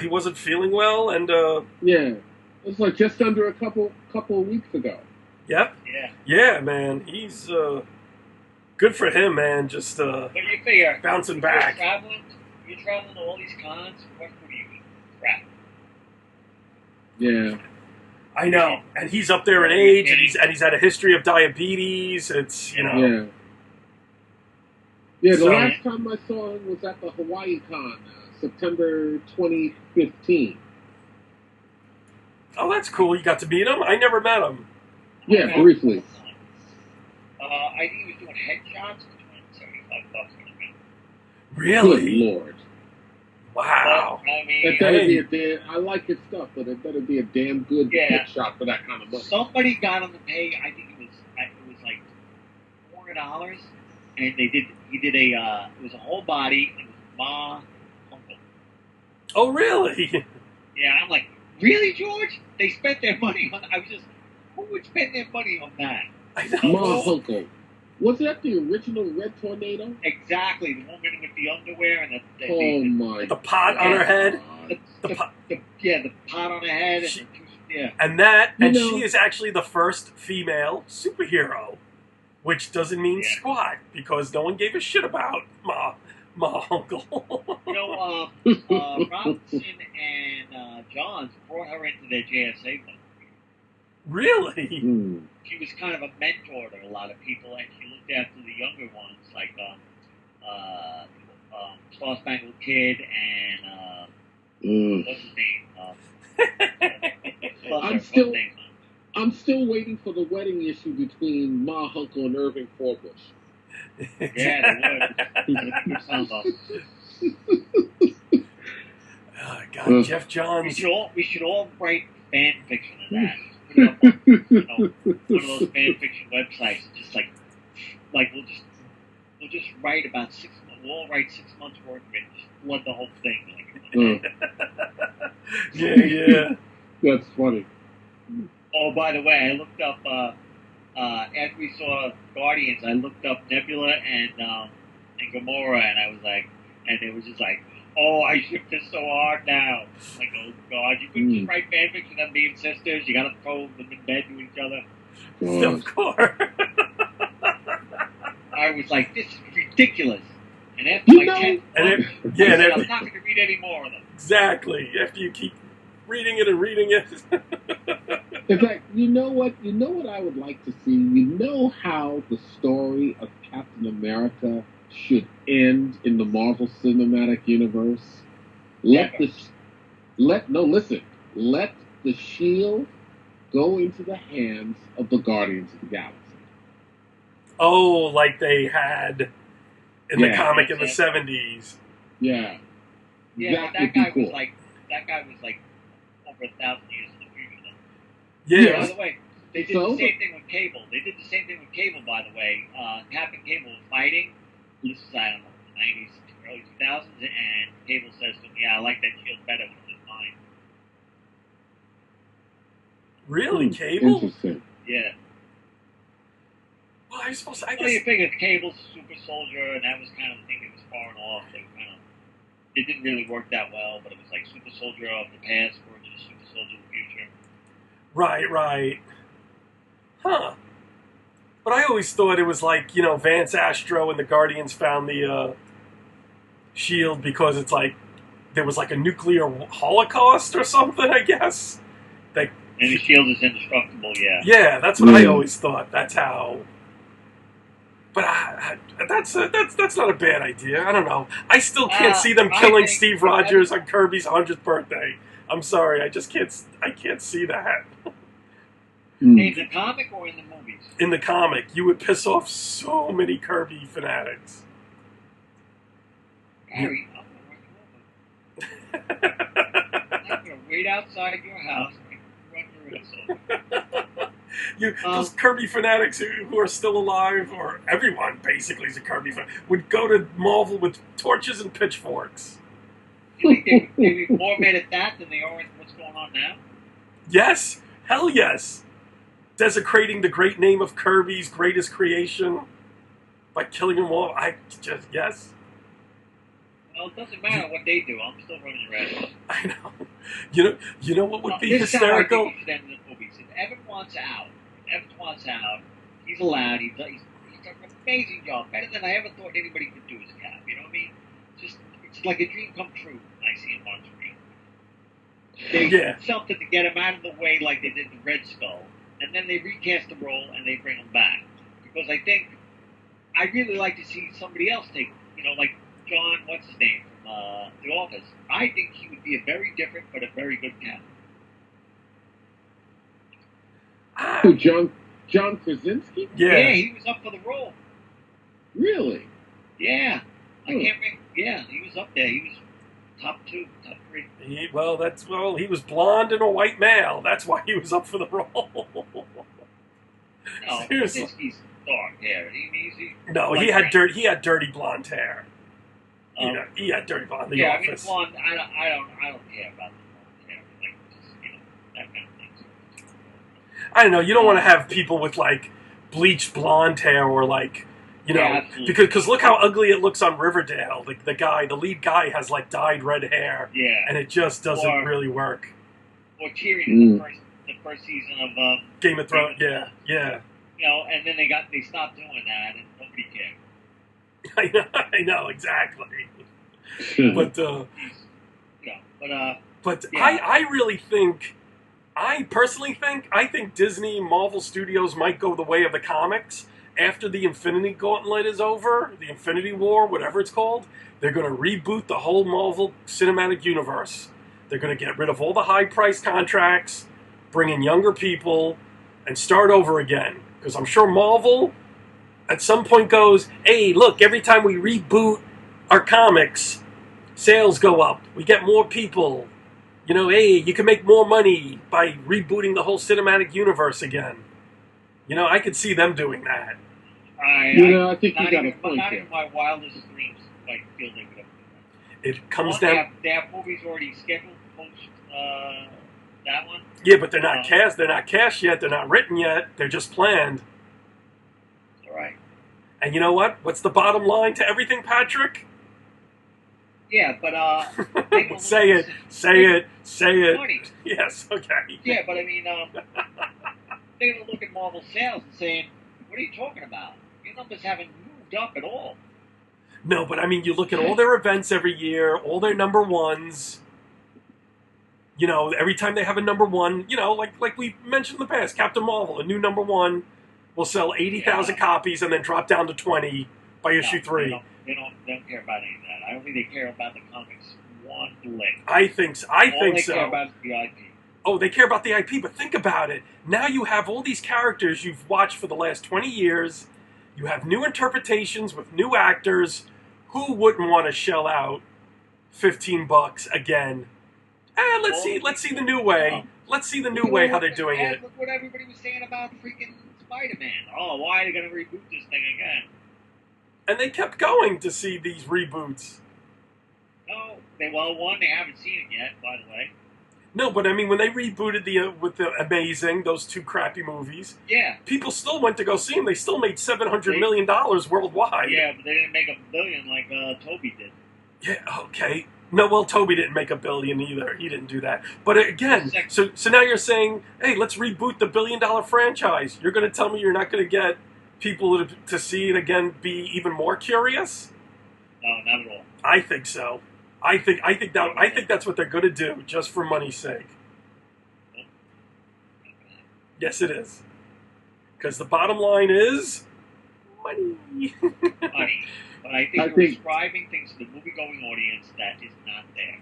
wasn't feeling well, and yeah, it was like just under a couple of weeks ago. Yep. Yeah. Yeah, man. He's good for him, man. Just what do you figure? Bouncing back. You're traveling to all these cons. What do you eat? Crap. Yeah. I know, and he's up there in age, and he's had a history of diabetes. It's Yeah. The last time I saw him was at the Hawaii Con, September 2015. Oh, that's cool. You got to meet him? I never met him. Yeah, briefly. I think he was doing headshots for $75 for the Really? Good Lord. Wow. But, I mean, It better be I like his stuff, but it better be a damn good headshot for that kind of money. Somebody got him to pay. I think it was like $400, and he did it was a whole body. It was Ma Uncle. Oh, really? Yeah, I'm like, really, George? They spent their money on. I was just, who would spend their money on that? I know. Ma Uncle. Was that the original Red Tornado? Exactly, the woman with the underwear and the pot on her head. The pot on her head. And she is actually the first female superhero, which doesn't mean squat because no one gave a shit about Ma Uncle. Robinson and Johns brought her into their JSA book. Really? Mm. She was kind of a mentor to a lot of people, and she looked after the younger ones, like Star Spangled Kid and what's his name? I'm still waiting for the wedding issue between Ma Uncle and Irving Forbush. Yeah, oh, God, Jeff Johns. We should all write fan fiction of that. Put it up on, one of those fan fiction websites. Just like we'll just write about 6 months. We'll all write 6 months worth of it. Just flood the whole thing. Yeah. That's funny. Oh, by the way, I looked up after we saw Guardians. I looked up Nebula and Gamora, and I was like, and it was just like, oh, I ship this so hard now. Like, oh God, you couldn't just write fanfics of them being sisters. You gotta throw them in bed to each other. Of course. I was like, this is ridiculous. And after my 10th I'm not going to read any more of them. Exactly. After you keep reading it and reading it. In fact, you know what I would like to see? You know how the story of Captain America should end in the Marvel Cinematic Universe? Let the shield go into the hands of the Guardians of the Galaxy. Oh, like they had in the comic in the 70s. Yeah. Yeah, that guy was like over 1,000 years in the future. Yeah. By the way, They did the same thing with Cable. They did the same thing with Cable, by the way. Captain Cable was fighting. This is, I don't know, the 90s, early 2000s, and Cable says to him, yeah, I like that shield better when it was mine. Really, Cable? Interesting. Yeah. Well, I suppose, I Well, guess... you figured Cable's a super soldier, and that was kind of the thing that was far and off. It didn't really work that well, but it was like super soldier of the past versus super soldier of the future. Right. Huh. But I always thought it was like, you know, Vance Astro and the Guardians found the shield because it's like there was like a nuclear holocaust or something, I guess. And the shield is indestructible, yeah. Yeah, that's what I always thought. That's how... But that's not a bad idea. I don't know. I still can't see them killing Steve Rogers on Kirby's 100th birthday. I'm sorry, I can't see that. In the comic or in the movies? In the comic, you would piss off so many Kirby fanatics. Harry, I'm going to run you over. I'm going to wait outside your house and run your ass over. Those Kirby fanatics who are still alive, or everyone basically is a Kirby fan, would go to Marvel with torches and pitchforks. You think they'd be more mad at that than they are with what's going on now? Yes, hell yes. Desecrating the great name of Kirby's greatest creation by killing them all. Yes. Well, it doesn't matter what they do. I'm still running your ass. I know. You know what would be hysterical? This is how I think you should end the movie. If Evan wants out, he's allowed. He's done an amazing job. Better than I ever thought anybody could do as Cap. You know what I mean? It's like a dream come true when I see him on screen. They did something to get him out of the way like they did the Red Skull. And then they recast the role and they bring him back. Because I really like to see somebody else take, like John, what's his name, from The Office. I think he would be a very different but a very good Cap. John Krasinski? Yeah, he was up for the role. Really? Yeah. I can't remember. Yeah, he was up there. He was top 2, top 3. He was blonde and a white male. That's why he was up for the role. No, Krasinski's dark hair. He had dirty blonde hair. He had dirty blonde. The Office. Blonde. I don't care about the blonde hair. That kind of thing. I don't know. You don't want to have people with bleached blonde hair or because look how ugly it looks on Riverdale. The lead guy has dyed red hair. Yeah. And it just doesn't really work. Or Tyrion the first season of Game of Thrones. Yeah. And then they stopped doing that and nobody cared. I know exactly. But I really think. I personally think Disney, Marvel Studios might go the way of the comics. After the Infinity Gauntlet is over, the Infinity War, whatever it's called, they're going to reboot the whole Marvel Cinematic Universe. They're going to get rid of all the high-priced contracts, bring in younger people, and start over again. Because I'm sure Marvel, at some point, goes, hey, look, every time we reboot our comics, sales go up. We get more people. Hey, you can make more money by rebooting the whole cinematic universe again. I could see them doing that. I think you got a point not there. Even my wildest dreams feel they could have done that. It comes down. They have movies already scheduled post that one. Yeah, but they're not cast. They're not cast yet. They're not written yet. They're just planned. All right. And you know what? What's the bottom line to everything, Patrick? Yeah, but say it. Money. Yes. Okay. Yeah, but I mean, they're gonna look at Marvel sales and saying, "What are you talking about? Your numbers haven't moved up at all." No, but I mean, you look at all their events every year, all their number ones. Every time they have a number one, like we mentioned in the past, Captain Marvel, a new number one will sell 80,000 copies and then drop down to 20 by issue 3. They don't care about any of that. I don't think they care about the comics one lick. I think so. All they care about is the IP. Oh, they care about the IP, but think about it. Now you have all these characters you've watched for the last 20 years. You have new interpretations with new actors. Who wouldn't want to shell out $15 again? Let's see the new way. Let's see the new way how they're doing it. Look what everybody was saying about freaking Spider-Man. Oh, why are they going to reboot this thing again? And they kept going to see these reboots. No, they haven't seen it yet, by the way. No, but I mean, when they rebooted with the Amazing, those two crappy movies, yeah, people still went to go see them. They still made $700 million worldwide. Yeah, but they didn't make $1 billion like Toby did. Yeah, okay. No, well, Toby didn't make $1 billion either. He didn't do that. But again, so now you're saying, hey, let's reboot the $1 billion franchise. You're going to tell me you're not going to get people to see it again, be even more curious? No, not at all. I think so. I think that's what they're going to do, just for money's sake. Yes, it is. Because the bottom line is money. Money. But I think you're describing things to the movie-going audience that is not there.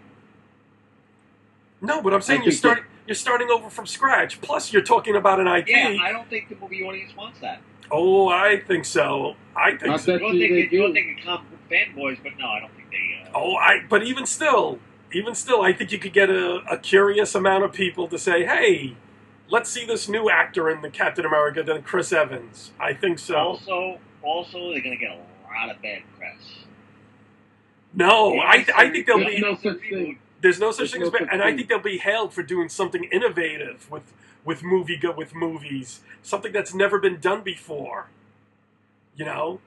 No, but I'm saying you're starting over from scratch. Plus, you're talking about an IP. Yeah, I don't think the movie audience wants that. Oh, I think so. I think so. You're thinking comic book fanboys, but no, I don't think they. But even still, I think you could get a curious amount of people to say, "Hey, let's see this new actor in the Captain America than Chris Evans." I think so. Also, they're going to get a lot of bad press. No, I think there'll be no such thing. There's no such thing as bad, and I think they'll be hailed for doing something innovative with movies, something that's never been done before. You know,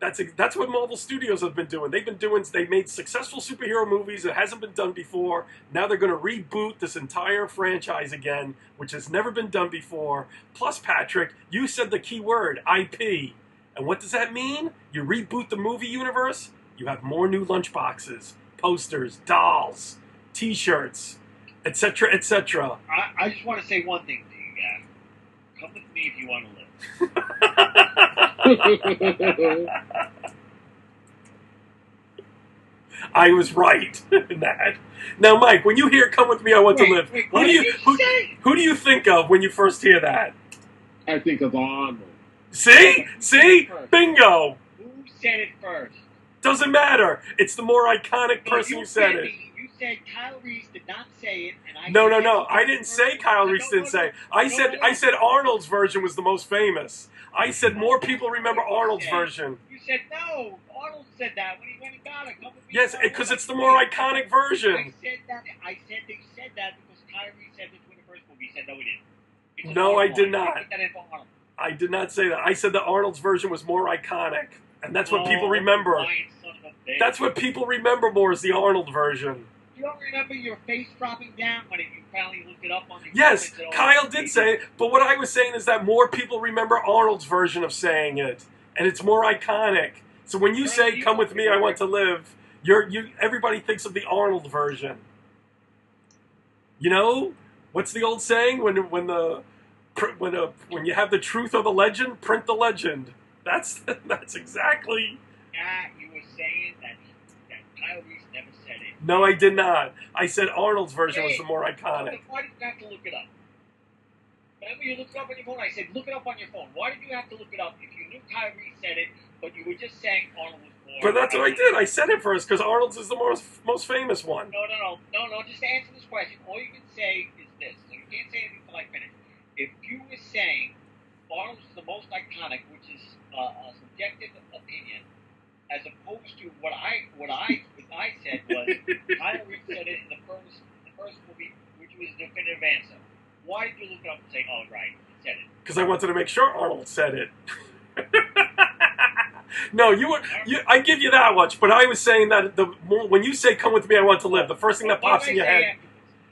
that's what Marvel Studios have been doing. They've made successful superhero movies that hasn't been done before. Now they're going to reboot this entire franchise again, which has never been done before. Plus, Patrick, you said the key word, IP. And what does that mean? You reboot the movie universe, you have more new lunchboxes, posters, dolls, T-shirts, etc., etc. I just want to say one thing to you guys. Come with me if you want to live. I was right in that. Now, Mike, when you hear "Come with me, I want to live," who do you think of when you first hear that? I think of Arnold. See? Bingo! Who said it first? Doesn't matter. It's the more iconic person who said it. You said Kyle Reese did not say it, and I No. I didn't say Kyle Reese didn't say it. I said Arnold's version was the most famous. I said more people remember Arnold's version. You said no. Arnold said that when he went and got it. Yes, because it's the more iconic version. I said they said that because Kyle Reese said this in the first movie. He said no, he didn't. No, I did not. I did not say that. I said that Arnold's version was more iconic, and that's what people remember. That's what people remember more is the Arnold version. You don't remember your face dropping down when you finally looked it up on the Yes, Kyle did say it, but what I was saying is that more people remember Arnold's version of saying it, and it's more iconic. So when you say "Come with me, I want to live," everybody thinks of the Arnold version. You know, what's the old saying when you have the truth or the legend, print the legend. That's exactly. Yeah, you were saying that Kyle Reese never said it. No, I did not. I said Arnold's version was the more iconic. Why did you have to look it up? Remember you looked it up on your phone? I said look it up on your phone. Why did you have to look it up if you knew Kyle Reese said it, but you were just saying Arnold was more? But that's what I did. I said it first because Arnold's is the most famous one. No. Just to answer this question, all you can say is this. So you can't say anything for like minutes. If you were saying Arnold is the most iconic, which is a subjective opinion, as opposed to what I said was Kyle Reese said it in the first movie, which was a definitive answer. Why did you look it up and say, "Oh, right, he said it"? Because I wanted to make sure Arnold said it. No, I give you that much, but I was saying that when you say "Come with me, I want to live," the first thing that pops in your head.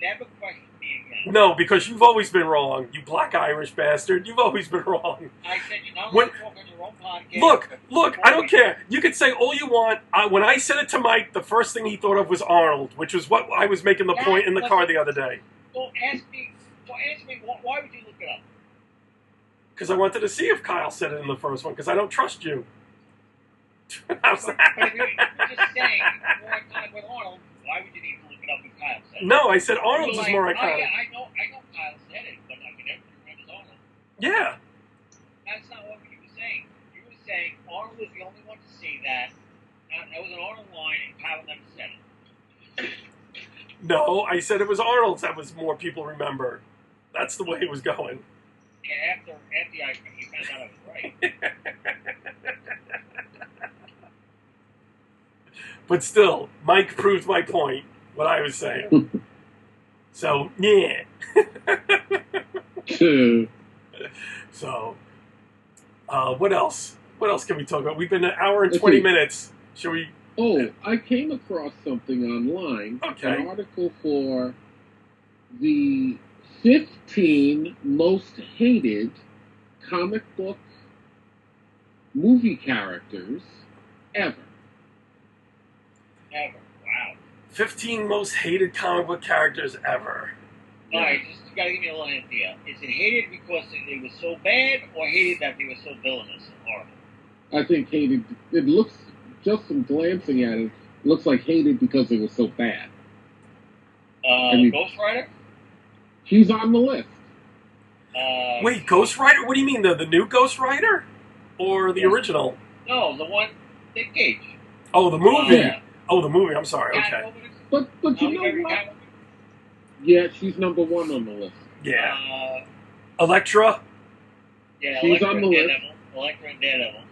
Never question me again. No, because you've always been wrong, you black Irish bastard. You've always been wrong. I said you're not allowed to talk on your own podcast. Look, I don't care. You can say all you want. When I said it to Mike, the first thing he thought of was Arnold, which was what I was making the point in the car the other day. So answer me, why would you look it up? Because I wanted to see if Kyle said it in the first one, because I don't trust you. How's that? But if you're just saying it's more iconic with Arnold, why would you need to look it up if Kyle said it? No, I said Arnold's is more iconic. Oh, yeah, I know Kyle said it, but I mean, everyone remembers Arnold. Yeah. That's not what you were saying. You were saying Arnold was the only one to say that. That was an Arnold line, and Kyle never said it. No, I said it was Arnold's that was more people remember. That's the way it was going. Yeah, after you found out I was right. But still, Mike proved my point, what I was saying. So, yeah. So, what else? What else can we talk about? We've been an hour and 20 minutes. Should we? Oh, I came across something online. Okay. An article for the 15 most hated comic book movie characters ever. Ever. Wow. 15 most hated comic book characters ever. Alright, just you gotta give me a little hint here. Is it hated because they were so bad, or hated that they were so villainous and horrible? I think hated. It looks, just from glancing at it, looks like hated because it was so bad. Ghost Rider? He's on the list. Wait, Ghost Rider? What do you mean, the new Ghost Rider? Or the original? No, the one, Nick Cage. Oh, the movie. Yeah. Oh, the movie. I'm sorry. Okay. But you know what? Yeah, she's number 1 on the list. Yeah. Elektra? Yeah, She's Elektra on the and list. Daredevil. Elektra and Daredevil.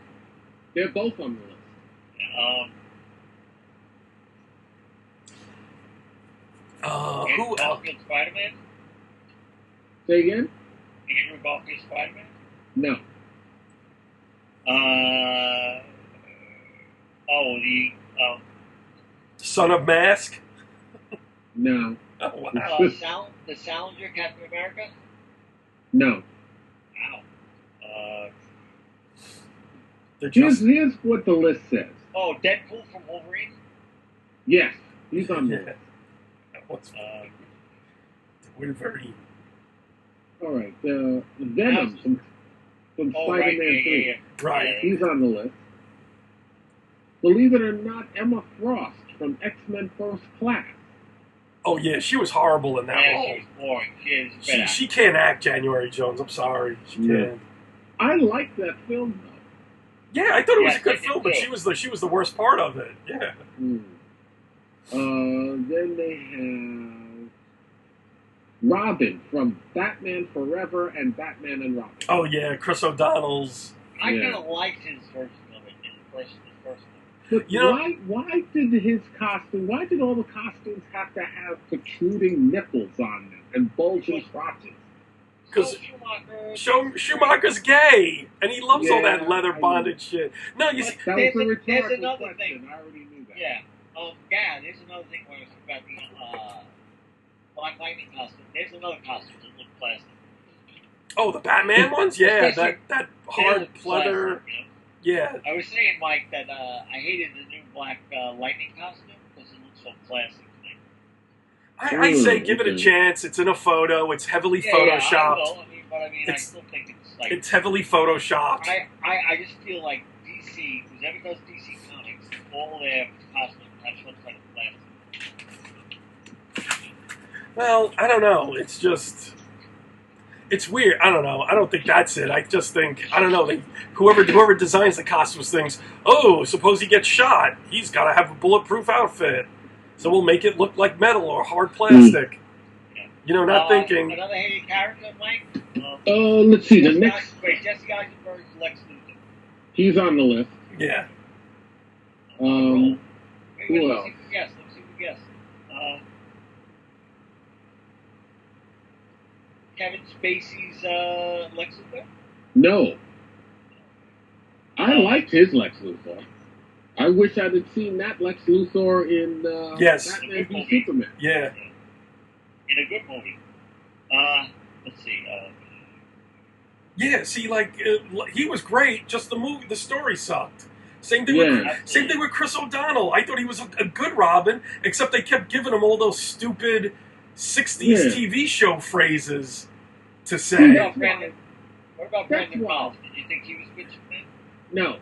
They're both on the list. Who else? Garfield Spider-Man? Say again? Andrew Garfield Spider-Man? No. Son of Mask? No. Oh, wow. The Salinger Captain America? No. Wow. Here's what the list says. Oh, Deadpool from Wolverine? Yes, he's on the list. What's Wolverine? All right, Venom from Spider-Man 3. Yeah. Right. He's on the list. Believe it or not, Emma Frost from X-Men First Class. Oh, yeah, she was horrible in that Yeah, role. she's boring. She can't act, January Jones. I'm sorry. She can't. I like that film, though. Yeah, I thought it was a good I did film, but too. she was the worst part of it. Yeah. Then they have Robin from Batman Forever and Batman and Robin. Oh, yeah, Chris O'Donnell's. I kind of liked his version of it, his first one. But You know, why did all the costumes have to have protruding nipples on them and bulging crotches? because Schumacher's gay, and he loves all that leather I bonded shit. No, you see, That was a There's rhetorical another question. thing. I already knew that. Yeah. There's another thing where it's about the Black Lightning costume. There's another costume that looks plastic. oh, the Batman ones? Yeah, that hard They look leather. plastic, you know? Yeah. I was saying, Mike, that I hated the new Black Lightning costume because it looks so plastic to me. I say give it a chance. It's in a photo. It's heavily photoshopped. I still think it's like... It's heavily photoshopped. I just feel like DC, whoever does DC Comics, all their costumes have some kind of plastic. Well, I don't know. It's just... It's weird. I don't know. I don't think that's it. I just think... I don't know. Whoever designs the costumes thinks, oh, suppose he gets shot. He's got to have a bulletproof outfit. So we'll make it look like metal or hard plastic. You know, not thinking... Another hated character, Mike? Let's see. The next... Jesse Eisenberg's Lex Luthor. He's on the list. Yeah. Who else? Let's see who guessed. Kevin Spacey's Lex Luthor? No. I liked his Lex Luthor. I wish I'd have seen that Lex Luthor in Batman v Superman. Yeah. In a good movie. Let's see. Yeah, see, he was great, just the story sucked. Same thing with Chris O'Donnell. I thought he was a good Robin, except they kept giving him all those stupid 60s TV show phrases to say. What about Brandon Routh? Did you think he was good Superman? No.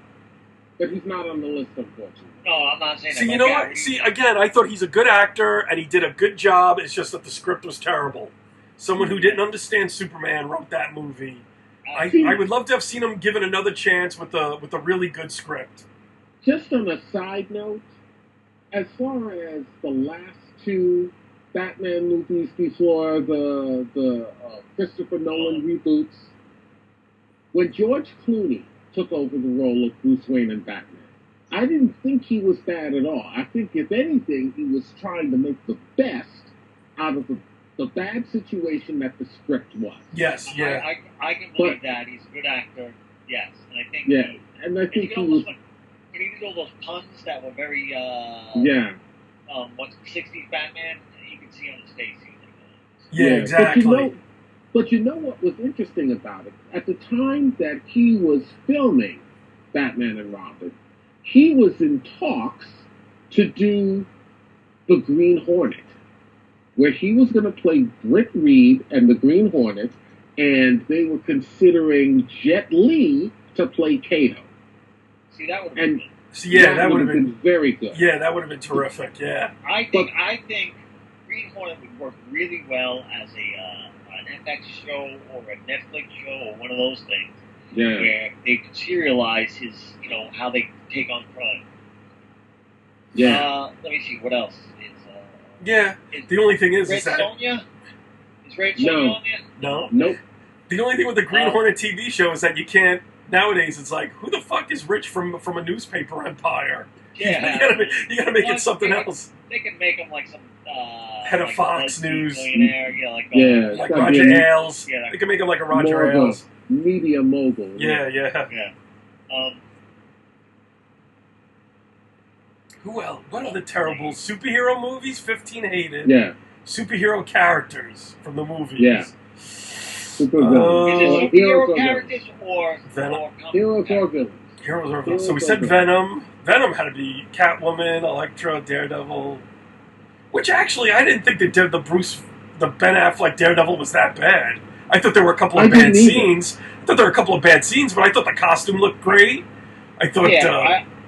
But he's not on the list, unfortunately. No, I'm not saying that. See, you know what? See, again, I thought he's a good actor, and he did a good job. It's just that the script was terrible. Someone who didn't understand Superman wrote that movie. I would love to have seen him given another chance with a really good script. Just on a side note, as far as the last two Batman movies before the Christopher Nolan reboots. When George Clooney took over the role of Bruce Wayne in Batman, I didn't think he was bad at all. I think, if anything, he was trying to make the best out of the bad situation that the script was. Yes, yeah. I can believe that. He's a good actor, yes. And I think and I think he was... When he did all those puns that were very... what's the 60s Batman? You can see on his face. Yeah, exactly. But you know what was interesting about it? At the time that he was filming Batman and Robin, he was in talks to do the Green Hornet, where he was going to play Britt Reed and the Green Hornet, and they were considering Jet Li to play Kato. See, that would have been good. That would have been very good. Yeah, that would have been terrific. Yeah, I think Green Hornet would work really well as an FX show or a Netflix show or one of those things. Yeah, where they could serialize his, how they take on crime. Yeah. Let me see what else is. The only thing is Red that Sonja? Is Red Sonja on there? No. Nope. The only thing with the Green Hornet TV show is that you can't. Nowadays, it's like, who the fuck is Rich from a newspaper empire? Yeah, you gotta make it something else. They could make him like some head of Fox News, millionaire, like Roger Ailes. Yeah, they could make him like a Roger Ailes, media mogul. Yeah. Who else? What are the terrible superhero movies? 15 hated. Yeah. Superhero characters from the movies. Yeah. Is it superhero characters or Venom? Heroes or villains? Heroes or villains. So we said Venom. Venom had to be Catwoman, Elektra, Daredevil. Which actually, I didn't think the Ben Affleck Daredevil was that bad. I thought there were a couple of bad scenes. But I thought the costume looked great. I thought.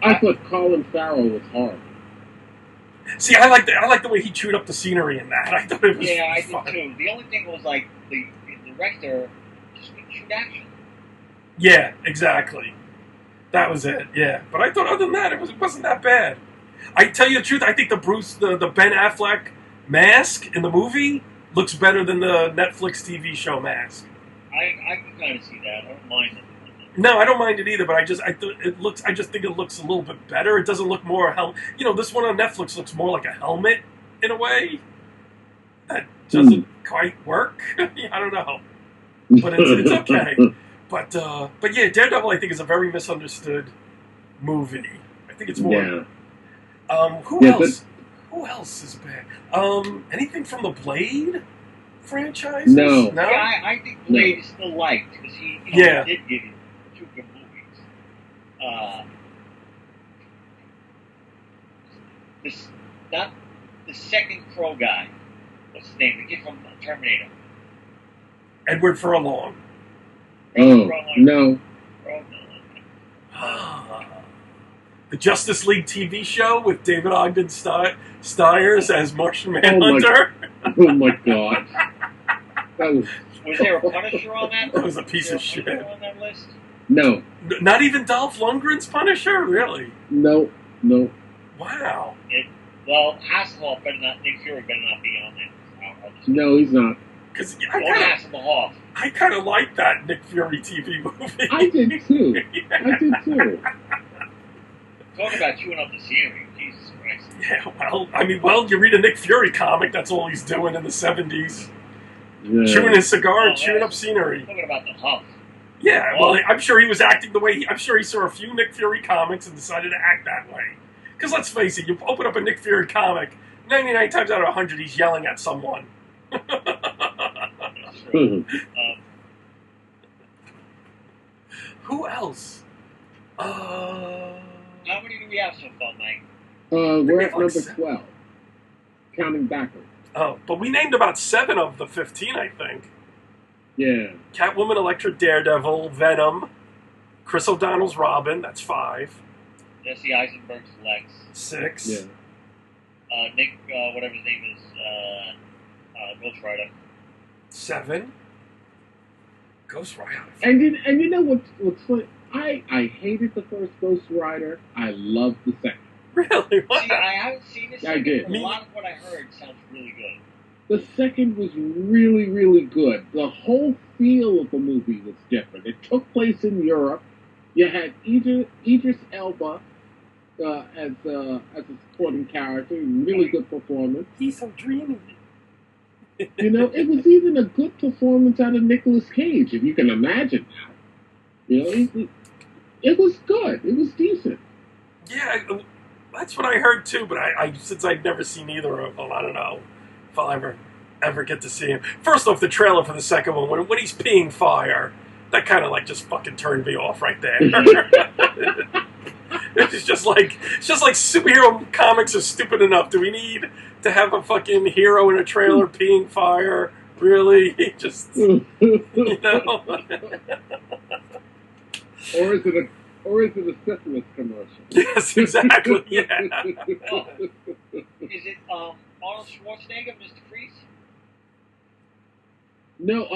I thought Colin Farrell was horrible. See, I like the way he chewed up the scenery in that. I thought it was. Yeah, I fun. did too. The only thing was like the director just couldn't shoot action. Yeah, exactly. That was it. Yeah, but I thought other than that, it wasn't that bad. I tell you the truth, I think the Ben Affleck mask in the movie looks better than the Netflix TV show mask. I can kind of see that. I don't mind it. No, I don't mind it either. But I just think it looks a little bit better. It doesn't look more this one on Netflix looks more like a helmet in a way. That doesn't quite work. I don't know, but it's okay. But yeah, Daredevil I think is a very misunderstood movie. I think it's more. Yeah. Who else? Who else is bad? Anything from the Blade franchise? No. Yeah, I think Blade is still liked because he did give you 2 good movies. Not the second Crow guy. What's his name? The kid from Terminator. Edward Furlong. No. The Justice League TV show with David Ogden Stiers as Martian Manhunter. Oh my god. Was there a Punisher on that? That was a piece of shit. On that list? No. Not even Dolph Lundgren's Punisher? Really? No. Wow. Well, Hasselhoff Nick Fury better not be on there. No, he's not. Because I kind of like that Nick Fury TV movie. I did too. Talk about chewing up the scenery. Jesus Christ. Yeah, you read a Nick Fury comic, that's all he's doing in the 70s. Yeah. Chewing his cigar and chewing up scenery. Talking about the huff. Yeah, well, I'm sure he was acting the way I'm sure he saw a few Nick Fury comics and decided to act that way. Because let's face it, you open up a Nick Fury comic, 99 times out of 100 he's yelling at someone. Who else? How many do we have so far, Mike? We're at number 12. Counting backwards. Oh, but we named about 7 of the 15, I think. Yeah. Catwoman, Elektra, Daredevil, Venom, Chris O'Donnell's Robin, that's 5. Jesse Eisenberg's Lex. 6. Yeah. Nick, whatever his name is, Ghost Rider. 7. Ghost Rider. And you know what's funny? I hated the first Ghost Rider. I loved the second. Really? What? See, I haven't seen this. I did. A lot of what I heard sounds really good. The second was really, really good. The whole feel of the movie was different. It took place in Europe. You had Idris Elba as a supporting character, really good performance. He's so dreamy. You know, it was even a good performance out of Nicolas Cage, if you can imagine that. You know, it was good. It was decent. Yeah, that's what I heard too. But I since I've never seen either of them, I don't know if I'll ever get to see him. First off, the trailer for the second one, when he's peeing fire, that kind of like just fucking turned me off right there. It's just like superhero comics are stupid enough. Do we need to have a fucking hero in a trailer peeing fire? Really? Just you know? Or is it a syphilis commercial? Yes, exactly. Yeah. Is it Arnold Schwarzenegger, Mr. Freeze? No,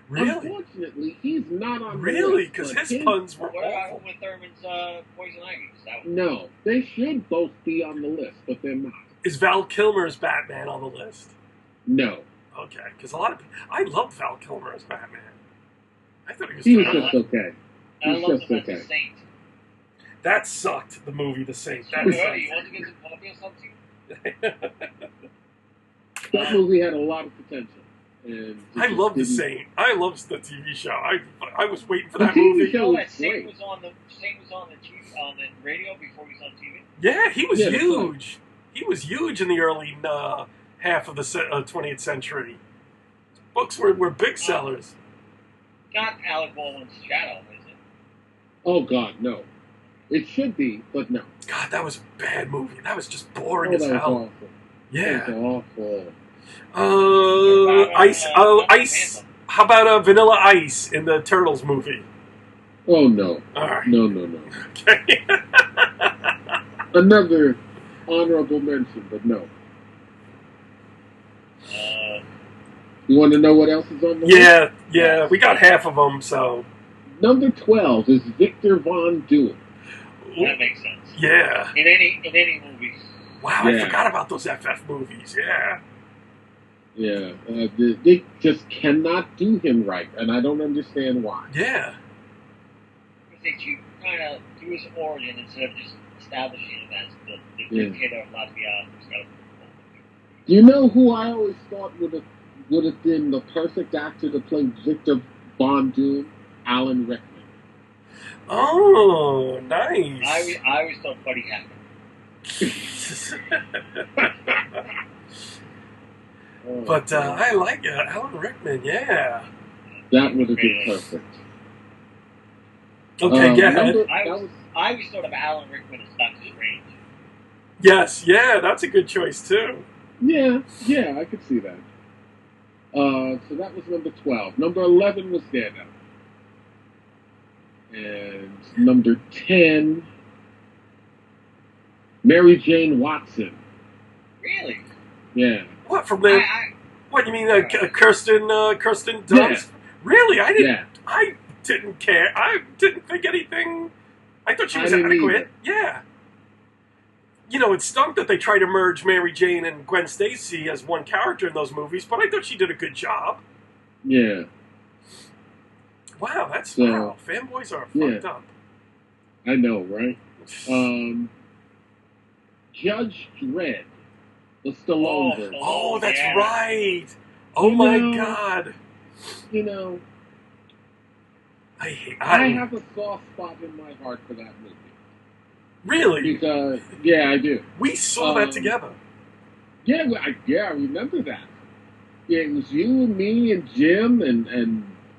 Really? unfortunately, he's not on the Really? list. Because But his puns were What about awful. Uma Thurman's Poison Ivy? Is that one? No, they should both be on the list, but they're not. Is Val Kilmer's Batman on the list? No. Okay, because a lot of people... I loved Val Kilmer as Batman. I thought he was He was good. just okay. I He's love just him as okay. a saint. That sucked, the movie The Saint. That You sucked. want to get some coffee or something? That movie had a lot of potential. And I it love The just Saint. I loved the TV show. I was waiting for The that TV movie. show- You know was that Saint great. was on the radio before he was on TV? Yeah, he was Yeah, that's huge. He was huge in the early half of the 20th century. Books were big sellers. Not Alec Baldwin's Shadow, is it? Oh, God, no. It should be, but no. God, that was a bad movie. That was just boring Oh, as that was hell. awful. Yeah. That was awful. Ice. Black Ice. Panther. How about Vanilla Ice in the Turtles movie? Oh, no. All right. No, no, no. Okay. Another honorable mention, but no. You want to know what else is on the list? yeah. We got half of them, so. Number 12 is Victor Von Doom. That makes sense. Yeah. In any movie. Wow, I Yeah. forgot about those FF movies. Yeah. Yeah, they just cannot do him right, and I don't understand why. Yeah. I think you kind of do his origin instead of just establishing him as the Yeah. dictator of Latvia who's got Do you know who I always thought would have been the perfect actor to play Victor Von Doom? Alan Rickman. Oh, nice. I always thought Buddy Hackett. But I like Alan Rickman, yeah. That would have been perfect. Okay, go ahead. I always thought of Alan Rickman as Doctor Strange. Yes, yeah, that's a good choice too. Yeah, I could see that. So that was number 12. Number 11 was Daredevil. And number 10, Mary Jane Watson. Really? Yeah. What from the? What you mean, Kirsten Dunst? Yeah. Really? I didn't. Yeah. I didn't care. I didn't think anything. I thought she was I didn't adequate. either. Yeah. You know, it stunk that they tried to merge Mary Jane and Gwen Stacy as one character in those movies, but I thought she did a good job. Yeah. Wow, that's So, wow. Fanboys are yeah. fucked up. I know, right? Judge Dredd. The Stallone version. Oh, that's Yeah. right. Oh You my know- God. You know, I I have a soft spot in my heart for that movie. really. Because, yeah, I do. We saw that together. Yeah, I remember that. Yeah, it was you and me and Jim and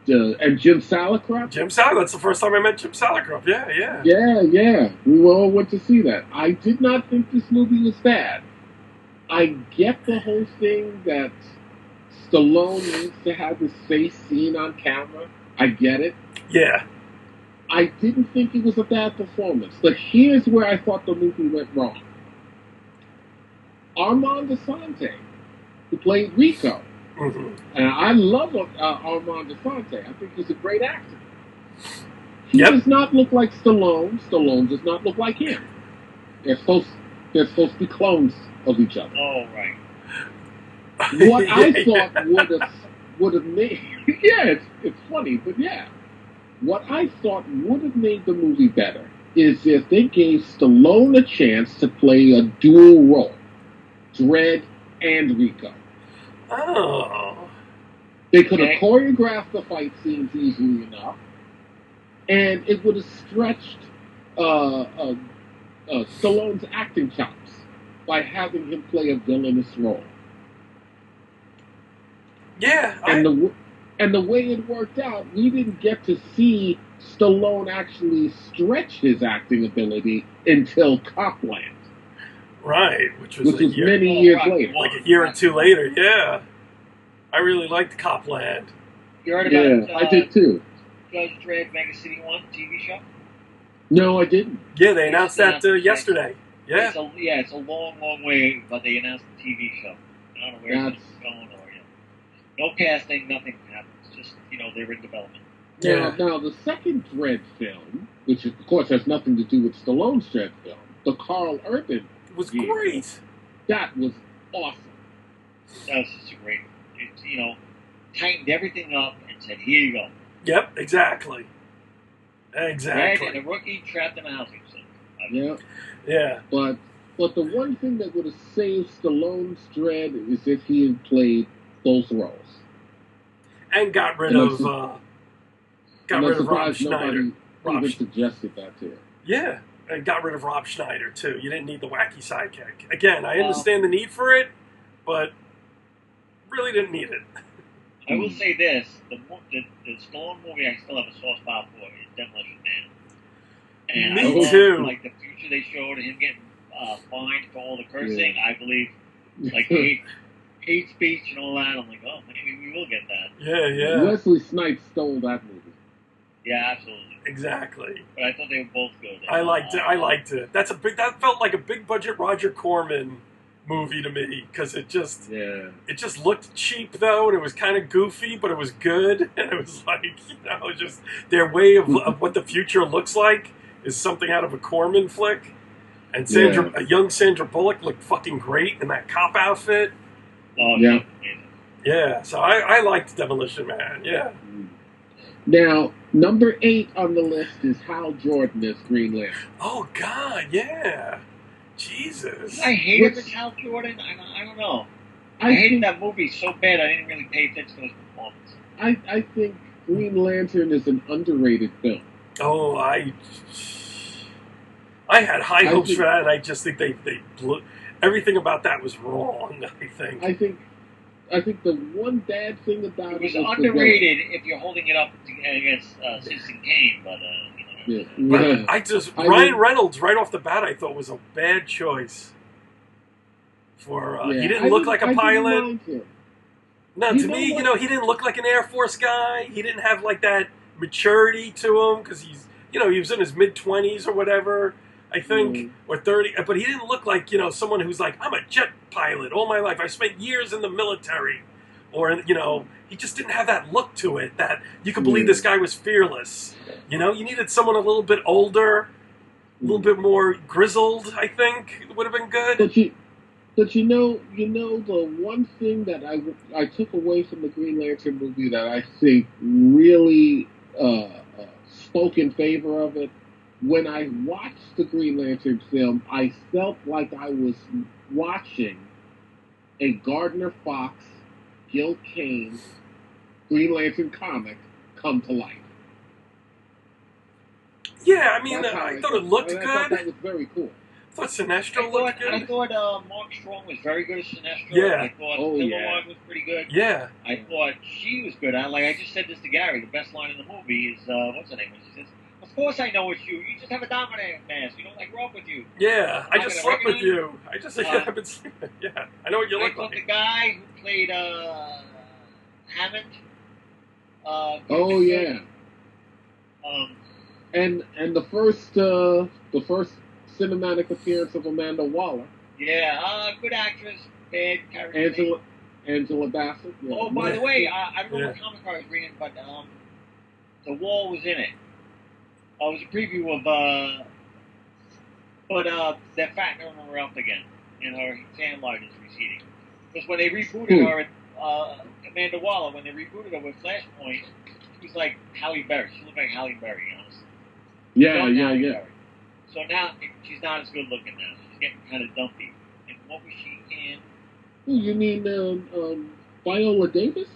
Jim Salicrup. Jim Salicrup. That's the first time I met Jim Salicrup. Yeah. Yeah. We all went to see that. I did not think this movie was bad. I get the whole thing that Stallone needs to have his face seen on camera. I get it. Yeah. I didn't think it was a bad performance. But here's where I thought the movie went wrong. Armand Assante, who played Rico. Mm-hmm. And I love Armand Assante. I think he's a great actor. He Yep. does not look like Stallone. Stallone does not look like him. They're supposed to be clones of each other. Oh, right. What I Yeah. thought would have made yeah, it's funny, but yeah. What I thought would have made the movie better is if they gave Stallone a chance to play a dual role, Dredd and Rico. Oh. They could have choreographed the fight scenes easily enough, and it would have stretched Stallone's acting chops by having him play a villainous role. Yeah. And the way it worked out, we didn't get to see Stallone actually stretch his acting ability until Copland. Right, which was many years later. Like a year or two later, yeah. I really liked Copland. You heard about I did too. Judge Dredd Mega City 1 TV show? No, I didn't. Yeah, they announced that yesterday. Yeah. It's a long, long way, but they announced the TV show. I don't know where it's going or no casting, nothing happens. Just, they're in development. Now, the second Dredd film, which of course has nothing to do with Stallone's Dredd film, the Carl Urban was great. That was awesome. That was just a great, tightened everything up and said, here you go. Yep, exactly. Exactly. Dredd and a rookie trapped in a housing Yeah. Yeah. But the one thing that would have saved Stallone's Dredd is if he had played those roles. And got rid of Rob Schneider. Even suggested that to him. Yeah, and got rid of Rob Schneider too. You didn't need the wacky sidekick. Again, I understand the need for it, but really didn't need it. I will say this: the Stallone movie I still have a soft spot for is Demolition Man. And Me too. Like the future they showed him getting fined for all the cursing. I believe, like hate speech and all that. I'm like, oh, maybe we will get that. Yeah. Wesley Snipes stole that movie. Yeah, absolutely. Exactly. But I thought they were both good. I liked it. That felt like a big budget Roger Corman movie to me because it just looked cheap though, and it was kind of goofy, but it was good, and it was like just their way of what the future looks like is something out of a Corman flick. And a young Sandra Bullock looked fucking great in that cop outfit. Oh yeah. Yeah. So I liked Demolition Man. Yeah. Now, number 8 on the list is Hal Jordan as Green Lantern. Oh, God, yeah. Jesus. I hated this Hal Jordan. I don't know. I hated that movie so bad I didn't really pay attention to his performance. I think Green Lantern is an underrated film. Oh, I had high hopes for that, and I just think they blew... Everything about that was wrong, I think. I think the one bad thing about it was underrated if you're holding it up against Citizen Kane, but Ryan Reynolds right off the bat I thought was a bad choice. He didn't look like a pilot. No, to me, he ddidn't look like an Air Force guy. He didn't have like that maturity to him because he was in his mid-20s or whatever. I think, or 30, but he didn't look like, someone who's like, I'm a jet pilot all my life. I spent years in the military. Or, he just didn't have that look to it that you could believe this guy was fearless. You needed someone a little bit older, a little bit more grizzled, I think, would have been good. But the one thing that I took away from the Green Lantern movie that I think really spoke in favor of it, when I watched the Green Lantern film, I felt like I was watching a Gardner Fox, Gil Kane, Green Lantern comic come to life. Yeah, I thought it looked good. I thought that was very cool. I thought Sinestro looked good. I thought Mark Strong was very good as Sinestro. Yeah. I thought Kilowog was pretty good. Yeah. I thought she was good. I just said this to Gary. The best line in the movie is, what's her name? She says, of course I know it's you. You just have a dominant mask. I grew up with you. Yeah, I just slept with you. I've been sleeping. Yeah, I know what you look like. I thought the guy who played Hammond. Oh yeah. And the first cinematic appearance of Amanda Waller. Yeah, good actress, bad character. Angela Bassett. Yeah. Oh, by the way, I don't know what comic I was reading, but The Wall was in it. It was a preview of, they're fattening her up again, and her tan line is receding. Because when they rebooted her, Amanda Waller, when they rebooted her with Flashpoint, she was like Halle Berry. She looked like Halle Berry, honestly. Yeah. So now she's not as good looking now. She's getting kind of dumpy. And what was she in? Ooh, you mean Viola Davis?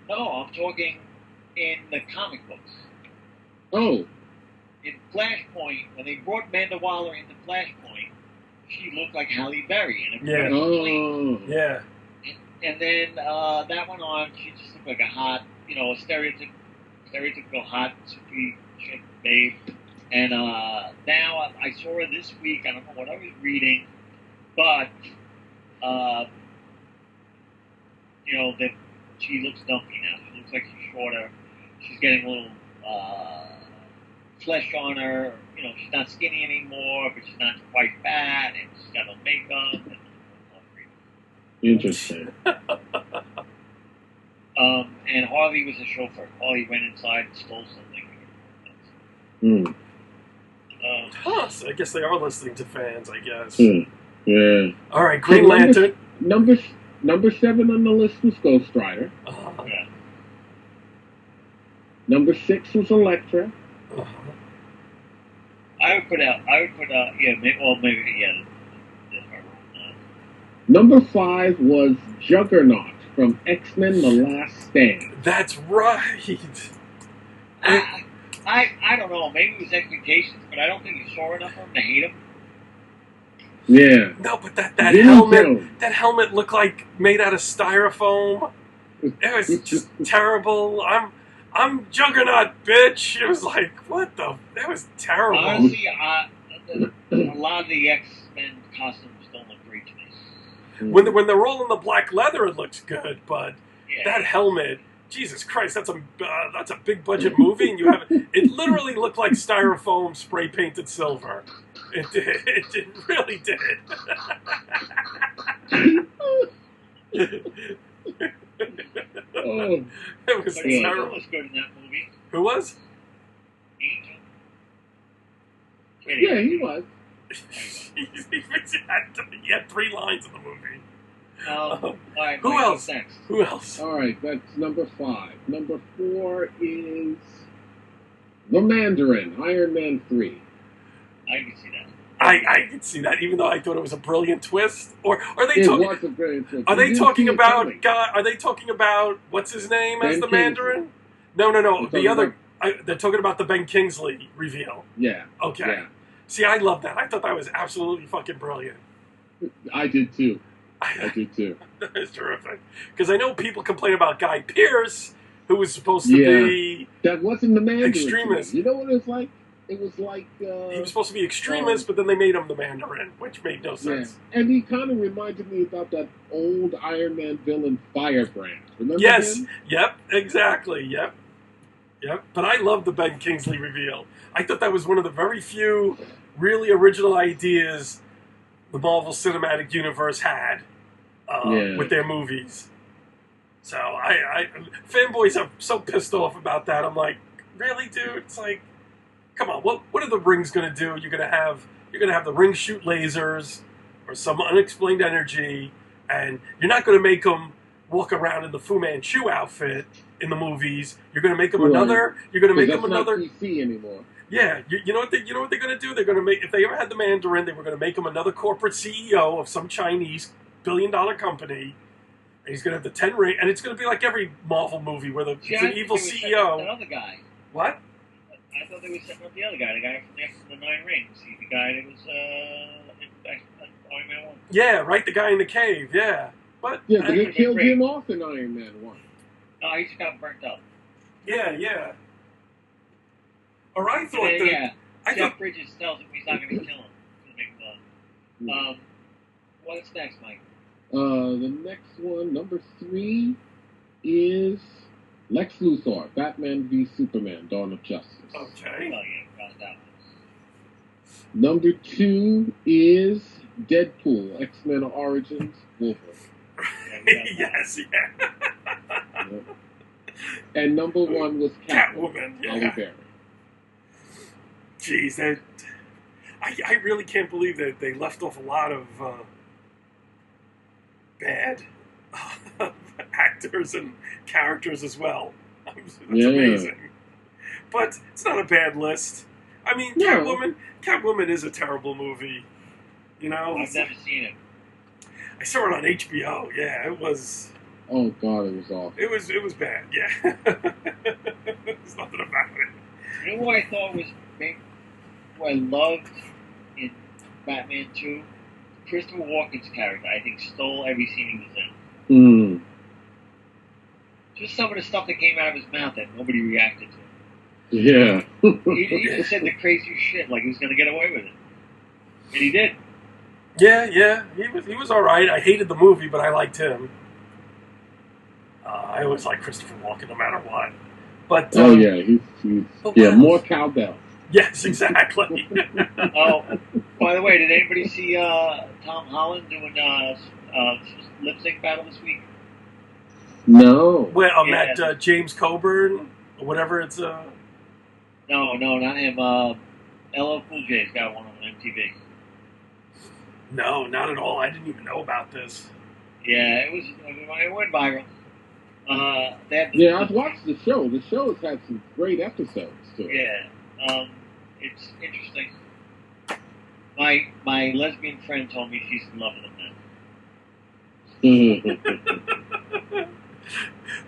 No, I'm talking in the comic books. Oh. In Flashpoint, when they brought Amanda Waller into Flashpoint, she looked like Halle Berry. And Yeah. And then that went on. She just looked like a hot, a stereotypical hot, super chick babe. And now I saw her this week. I don't know what I was reading, but that she looks dumpy now. She looks like she's shorter. She's getting a little flesh on her. She's not skinny anymore, but she's not quite fat, and she's got no makeup. Interesting. And Harley was a chauffeur. Harley went inside and stole something. So I guess they are listening to fans, I guess. Yeah. All right, Green Lantern. Number 7 on the list was Ghost Rider. Yeah. Number 6 was Elektra. I would put maybe. Number 5 was Juggernaut from X-Men: The Last Stand. That's right. I don't know. Maybe it was expectations, but I don't think you saw enough of him to hate him. Yeah. No, but that helmet looked like made out of styrofoam. It was just terrible. I'm Juggernaut, bitch. It was like, what the? That was terrible. Honestly, a lot of the X-Men costumes don't look great to me. When they're all in the black leather, it looks good, but that helmet, Jesus Christ, that's a big budget movie, and it literally looked like styrofoam spray painted silver. It did. It really did. It was terrible. Was good in that movie. Who was? Angel. Yeah, he was. He had 3 lines in the movie. All right, Who else? Next? Who else? All right, that's number 5. Number 4 is The Mandarin, Iron Man 3. I can see that. I can see that, even though I thought it was a brilliant twist. Or are they It talking? was a brilliant twist. Are they talking about? Are they talking about what's his name as the Mandarin? No. The other. They're talking about the Ben Kingsley reveal. Yeah. Okay. Yeah. See, I love that. I thought that was absolutely fucking brilliant. I did too. That was terrific. Because I know people complain about Guy Pearce, who was supposed to be that wasn't the Mandarin. Extremist. You know what it was like? It was like he was supposed to be extremist, but then they made him the Mandarin, which made no sense. Yeah. And he kind of reminded me about that old Iron Man villain Firebrand. Remember him? Yep, exactly. Yep. But I love the Ben Kingsley reveal. I thought that was one of the very few really original ideas the Marvel Cinematic Universe had with their movies. So fanboys are so pissed off about that. I'm like, really, dude? It's like, come on, what are the rings going to do? You're going to have the rings shoot lasers or some unexplained energy, and you're not going to make them walk around in the Fu Manchu outfit in the movies. You're going to make them another. You're going to make them another. Not PC anymore. Yeah, you know what they're going to do? They're going to make, if they ever had the Mandarin, they were going to make him another corporate CEO of some Chinese billion-dollar company. And he's going to have the 10 ring, and it's going to be like every Marvel movie where it's an evil CEO. The other guy. What? I thought they were setting up the other guy, the guy from the 9 Rings. The guy that was in Iron Man 1. Yeah, right, the guy in the cave, yeah. But they killed him off in Iron Man 1. No, he just got burnt up. Yeah. Or I thought Jeff Bridges tells him he's not going to kill him. What's next, Mike? The next one, number 3, is Lex Luthor, Batman v Superman, Dawn of Justice. Okay. Oh, yeah, got that one. Number 2 is Deadpool, X-Men Origins, Wolverine. Yes. And number 1 was Catwoman. Halle Berry. Jeez, I really can't believe that they left off a lot of bad actors and characters as well. That's Yeah. amazing. But it's not a bad list. I mean, No. Catwoman is a terrible movie. You know? I've never seen it. I saw it on HBO. Yeah, it was... Oh, God, it was awful. It was bad, yeah. There's nothing about it. You know what I thought was what I loved in Batman 2? Christopher Walken's character, I think, stole every scene he was in. Mm. Just some of the stuff that came out of his mouth that nobody reacted to. Yeah. He just said the craziest shit like he was going to get away with it. And he did. Yeah, he was all right. I hated the movie, but I liked him. I always like Christopher Walken, no matter what. But he's more cowbell. Yes, exactly. Oh, by the way, did anybody see Tom Holland doing lip sync battle this week? No. Well, on that James Coburn, or whatever it's. No, not him. LL Cool J's got one on MTV. No, not at all. I didn't even know about this. Yeah, it went viral. I've watched the show. The show has had some great episodes too. Yeah, it's interesting. My lesbian friend told me she's in love with him now.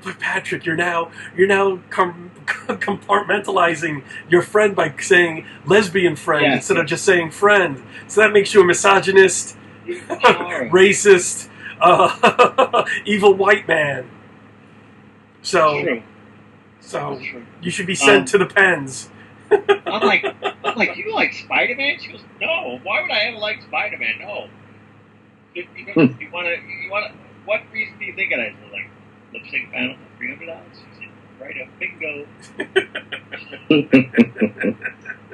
But Patrick, you're now compartmentalizing your friend by saying lesbian friend instead of just saying friend. So that makes you a misogynist, racist, evil white man. So you should be sent to the pens. I'm like, you like Spider-Man? She goes, no. Why would I ever like Spider-Man? No. You want to? What reason do you think it is? Like lip sync panel for $300? She said, right up, bingo.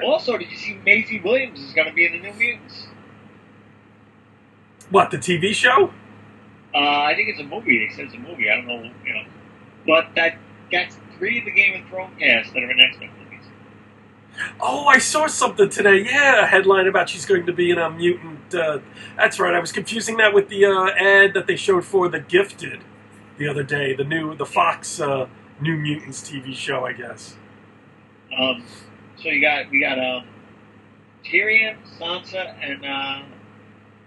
Also, did you see Maisie Williams is going to be in the New Mutants? What, the TV show? I think it's a movie. They said it's a movie. I don't know, But that's 3 of the Game of Thrones cast that are in X-Men movies. Oh, I saw something today. Yeah, a headline about she's going to be in a mutant. That's right. I was confusing that with the ad that they showed for The Gifted the other day. The Fox New Mutants TV show, I guess. So we got Tyrion, Sansa, and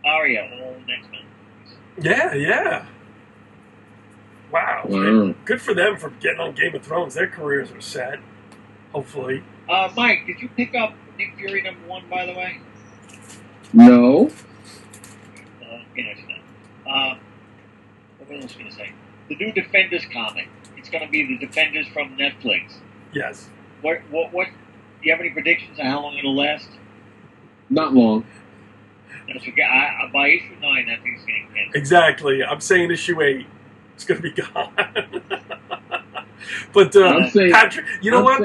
Arya all in X-Men movies. Yeah. Wow. Good for them for getting on Game of Thrones. Their careers are set. Hopefully. Mike, did you pick up Nick Fury #1, by the way? No. What else was I going to say? The new Defenders comic. It's going to be the Defenders from Netflix. Yes. What? Do you have any predictions on how long it'll last? Not long. By issue 9, that thing's getting canceled. Exactly. I'm saying issue 8. It's going to be gone. But Patrick,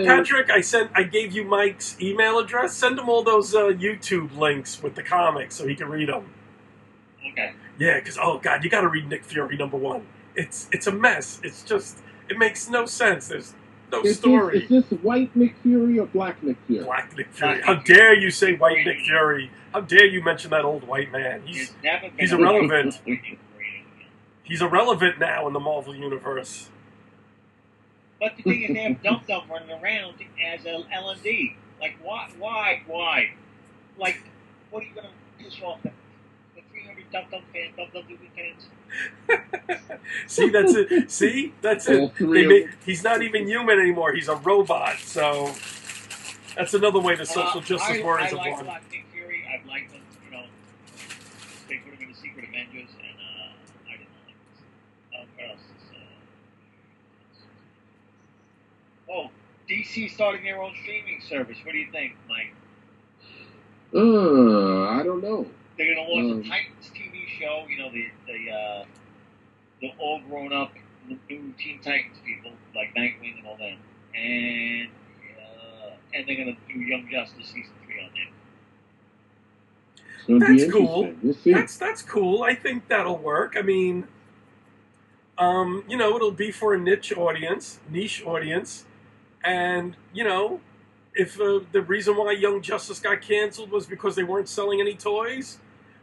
Patrick? I gave you Mike's email address. Send him all those YouTube links with the comics so he can read them. Okay. Yeah, because oh god, you got to read Nick Fury #1. It's a mess. It's just it makes no sense. There's no story. Is this white Nick Fury or black Nick Fury? Black Nick Fury. How dare you say white Nick Fury? How dare you mention that old white man? He's irrelevant. He's irrelevant now in the Marvel universe. But the thing is, they have Dum Dum running around as an L&D. Like, why? Like, what are you going to piss off the 300 Dum Dum fans? See, that's it. He's not even human anymore. He's a robot. So that's another way the social justice warriors have won. I like Nick Fury. I've liked him. They put him in the Secret Avengers, and I didn't like this. What else? DC starting their own streaming service. What do you think, Mike? I don't know. They're going to launch a Titans TV show. The all grown up new Teen Titans people like Nightwing and all that, and they're going to do Young Justice season 3 on there. That's cool. We'll see. That's cool. I think that'll work. I mean, it'll be for a niche audience, and if the reason why Young Justice got canceled was because they weren't selling any toys,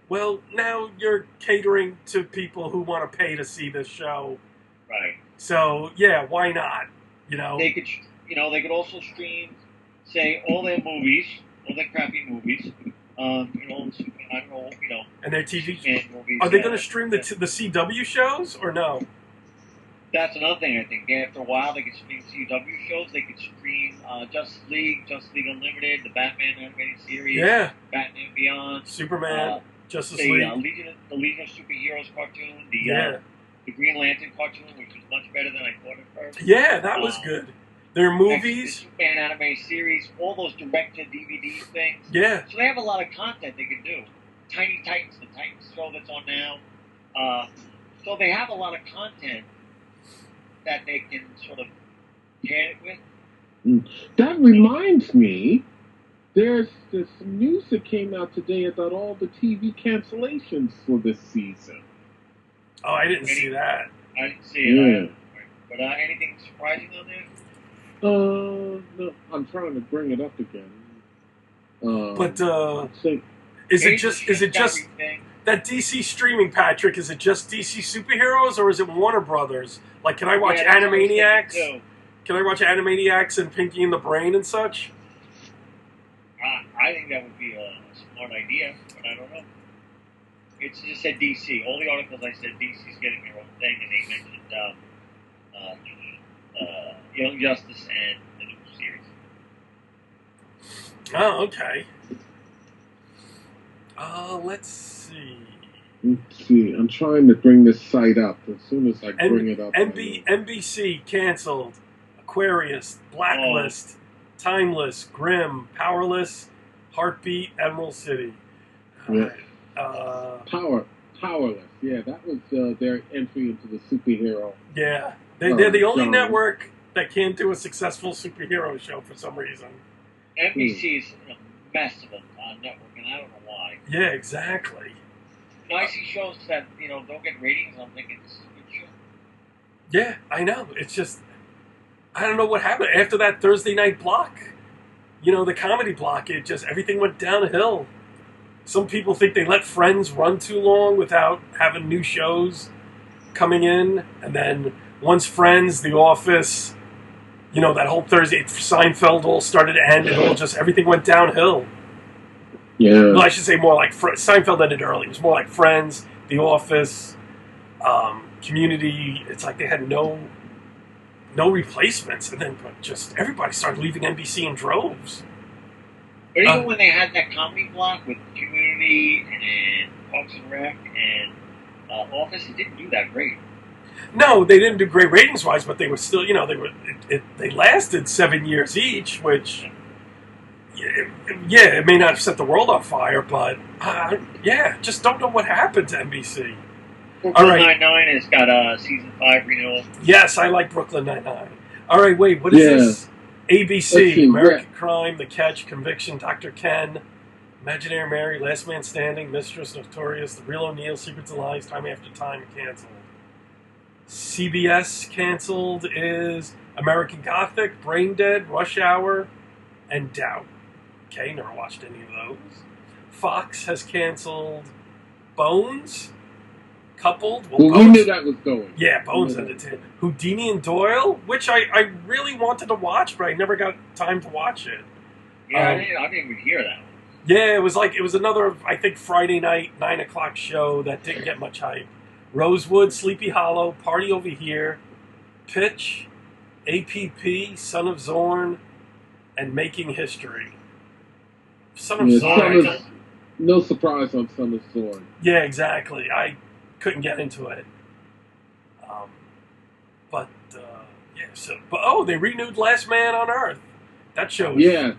Well, now you're catering to people who want to pay to see this show. Right. So, yeah, why not? You know? They could, they could also stream, say, all their movies, all their crappy movies. I don't know, And their TV movies. Are they going to stream the CW shows or no? That's another thing, I think. After a while, they could stream CW shows. They could stream Justice League Unlimited, the Batman animated series, yeah, Batman Beyond, Superman, Justice the League, the Legion of Superheroes cartoon, the Green Lantern cartoon, which was much better than I thought at first. Yeah, that was good. Their movies, the Superman animated series, all those direct-to-DVD things. Yeah. So they have a lot of content they can do. Tiny Titans, the Titans show that's on now. So they have a lot of content that they can sort of pair it with. That reminds me, there's some news that came out today about all the TV cancellations for this season. Oh, I didn't see that. I didn't see it. But anything surprising on there? No, I'm trying to bring it up again. Is it just that DC streaming, Patrick? Is it just DC superheroes or is it Warner Brothers? Like, can I watch Animaniacs? Can I watch Animaniacs and Pinky and the Brain and such? I think that would be a smart idea, but I don't know. It just said DC. All the articles I said DC's getting their own thing, and they mentioned Young Justice and the new series. Oh, okay. Let's see. Let's see. I'm trying to bring this site up. As soon as I bring it up. NBC canceled. Aquarius, Blacklist, Timeless, Grimm, Powerless, Heartbeat, Emerald City. Yeah. Powerless. Yeah, that was their entry into the superhero. Yeah. They're the only network that can't do a successful superhero show for some reason. NBC is a mess of a network, and I don't know why. Yeah, exactly. I see shows that, don't get ratings, I'm thinking this is a good show. Yeah, I know. It's just, I don't know what happened. After that Thursday night block, the comedy block, everything went downhill. Some people think they let Friends run too long without having new shows coming in. And then once Friends, The Office, that whole Thursday, Seinfeld all started to end. Everything went downhill. Yeah. Well, I should say more like Seinfeld ended early. It was more like Friends, The Office, Community. It's like they had no replacements, and then just everybody started leaving NBC in droves. But even when they had that comedy block with Community and Parks and Rec and Office, it didn't do that great. No, they didn't do great ratings-wise, but they were still, they lasted 7 years each, which, it may not have set the world on fire, but, just don't know what happened to NBC. Brooklyn Nine-Nine has got a season 5 renewal. Yes, I like Brooklyn Nine-Nine. All right, wait, what is this? ABC, American Crime, The Catch, Conviction, Dr. Ken, Imaginary Mary, Last Man Standing, Mistress, Notorious, The Real O'Neill, Secrets and Lies, Time After Time, canceled. CBS canceled is American Gothic, Brain Dead, Rush Hour, and Doubt. Okay, never watched any of those. Fox has canceled Bones, Coupled. Well, we knew that was going. Yeah, Bones ended it. Houdini and Doyle, which I really wanted to watch, but I never got time to watch it. Yeah, I didn't even hear that one. Yeah, it was another, I think, Friday night, 9 o'clock show that didn't get much hype. Rosewood, Sleepy Hollow, Party Over Here, Pitch, APP, Son of Zorn, and Making History. Son of Zorn. No surprise on Son of Zorn. Yeah, exactly. I couldn't get into it. They renewed Last Man on Earth. That show is...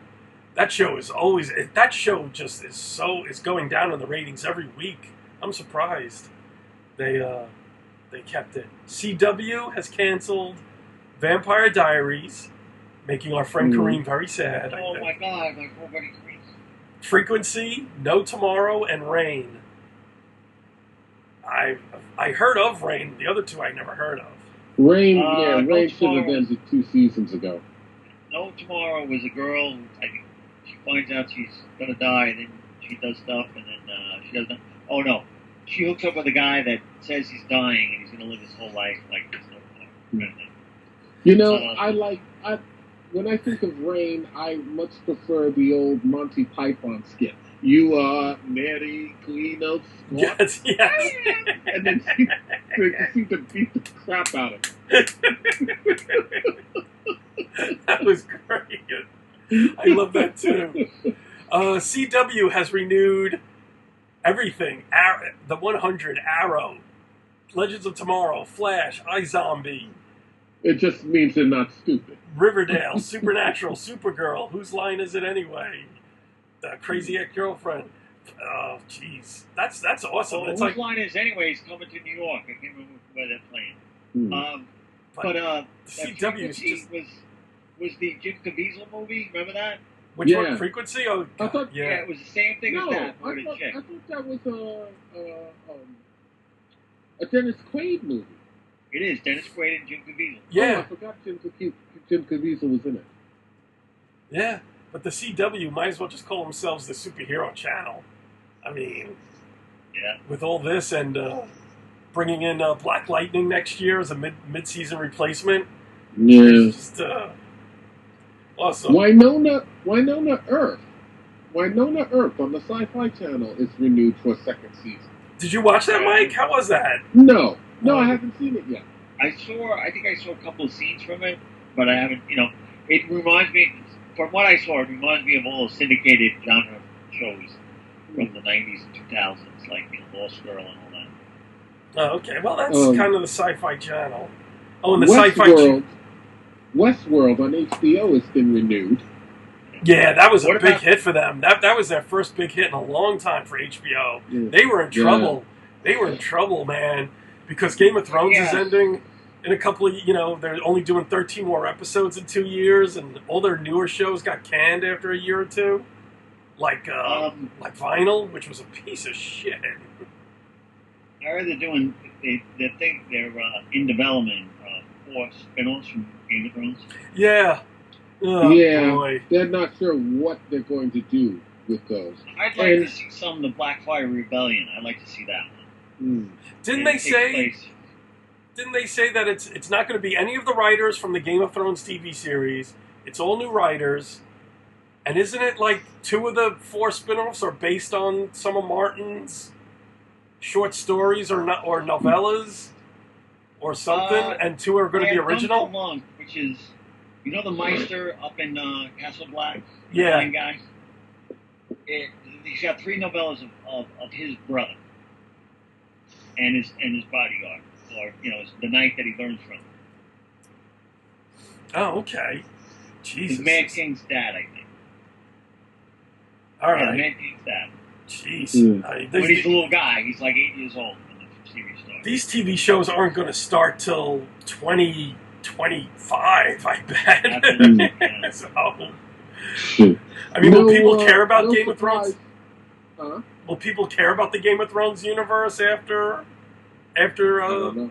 That show is always... That show just is going down in the ratings every week. I'm surprised. They kept it. CW has canceled Vampire Diaries, making our friend Kareem very sad. Oh my God, my poor buddy Kareem. Frequency, No Tomorrow, and Rain. I heard of Rain. The other two I never heard of. Rain should have ended 2 seasons ago. No Tomorrow was a girl. She finds out she's gonna die, and then she does stuff, and then she does nothing. Oh no, she hooks up with a guy that says he's dying and he's going to live his whole life like this. You know, when I think of Rain, I much prefer the old Monty Python skit. You are Mary Queen of Scots. Yes. And then she seemed to beat the crap out of him. That was great. I love that too. CW has renewed everything. The 100, Arrow, Legends of Tomorrow, Flash, iZombie. It just means they're not stupid. Riverdale, Supernatural, Supergirl. Whose line is it anyway? The Crazy Ex-Girlfriend. Oh, jeez. That's awesome. Well, it's whose line is anyways coming to New York? I can't remember where they're playing. But CW is just... was the Jim Caviezel movie. Remember that? Which one? Frequency? Oh, God. I thought, yeah, it was the same thing as that. I thought that was a Dennis Quaid movie. It is Dennis Quaid and Jim Caviezel. Yeah. Oh, I forgot Jim Caviezel was in it. Yeah, but the CW might as well just call themselves the superhero channel. I mean, yeah, with all this and bringing in Black Lightning next year as a mid-season replacement. Yeah. It's just awesome. Winona Earth on the Sci-Fi Channel is renewed for a second season. Did you watch that, Mike? How was that? No, I haven't seen it yet. I think I saw a couple of scenes from it, but I haven't. It reminds me, from what I saw, it reminds me of all those syndicated genre shows from the 90s and 2000s, like Lost Girl and all that. Oh, okay. Well, that's kind of the Sci-Fi Channel. Oh, and the Westworld on HBO has been renewed. Yeah, that was a big hit for them. That was their first big hit in a long time for HBO. Yeah. They were in trouble. Yeah. They were in trouble, man, because Game of Thrones is ending in a couple of, they're only doing 13 more episodes in 2 years, and all their newer shows got canned after a year or two, like Vinyl, which was a piece of shit. I heard they're in development 4 spin-offs from Game of Thrones. Yeah. Oh, yeah, boy. They're not sure what they're going to do with those. I'd like to see some of the Blackfire Rebellion. I'd like to see that one. Didn't they say that it's not going to be any of the writers from the Game of Thrones TV series? It's all new writers. And isn't it like 2 of the 4 spin-offs are based on some of Martin's short stories or novellas or something, and 2 are going to be original? Monk, which is... You know the Meister up in Castle Black? Yeah. The guy? He's got 3 novellas of his brother and his bodyguard, or the knight that he learns from. Oh, okay. Jesus. His Mad King's dad, I think. All right. Yeah, the Mad King's dad. Jeez. When he's a little guy, he's like 8 years old when the series starts. These TV shows aren't going to start till 2025, I bet. So, I mean, will people care about Game of Thrones? Will people care about the Game of Thrones universe after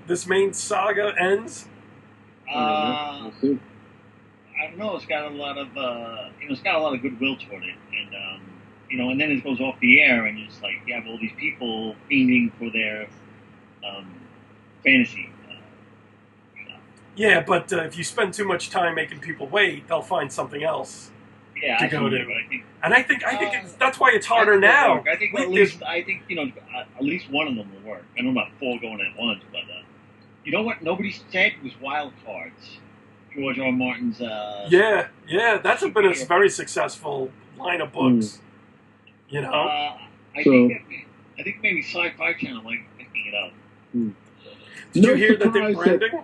this main saga ends? I don't know. It's got a lot of goodwill toward it, and then it goes off the air, and it's like you have all these people aiming for their fantasy. Yeah, but if you spend too much time making people wait, they'll find something else to go to. I think that's why it's harder now. I think at least one of them will work. I don't know about 4 going at once, but you know what? Nobody said was Wild Cards. George R. Martin's. Yeah, that's been a very successful line of books. I think maybe Sci-Fi Channel might be picking it up. Did you hear that they're branding?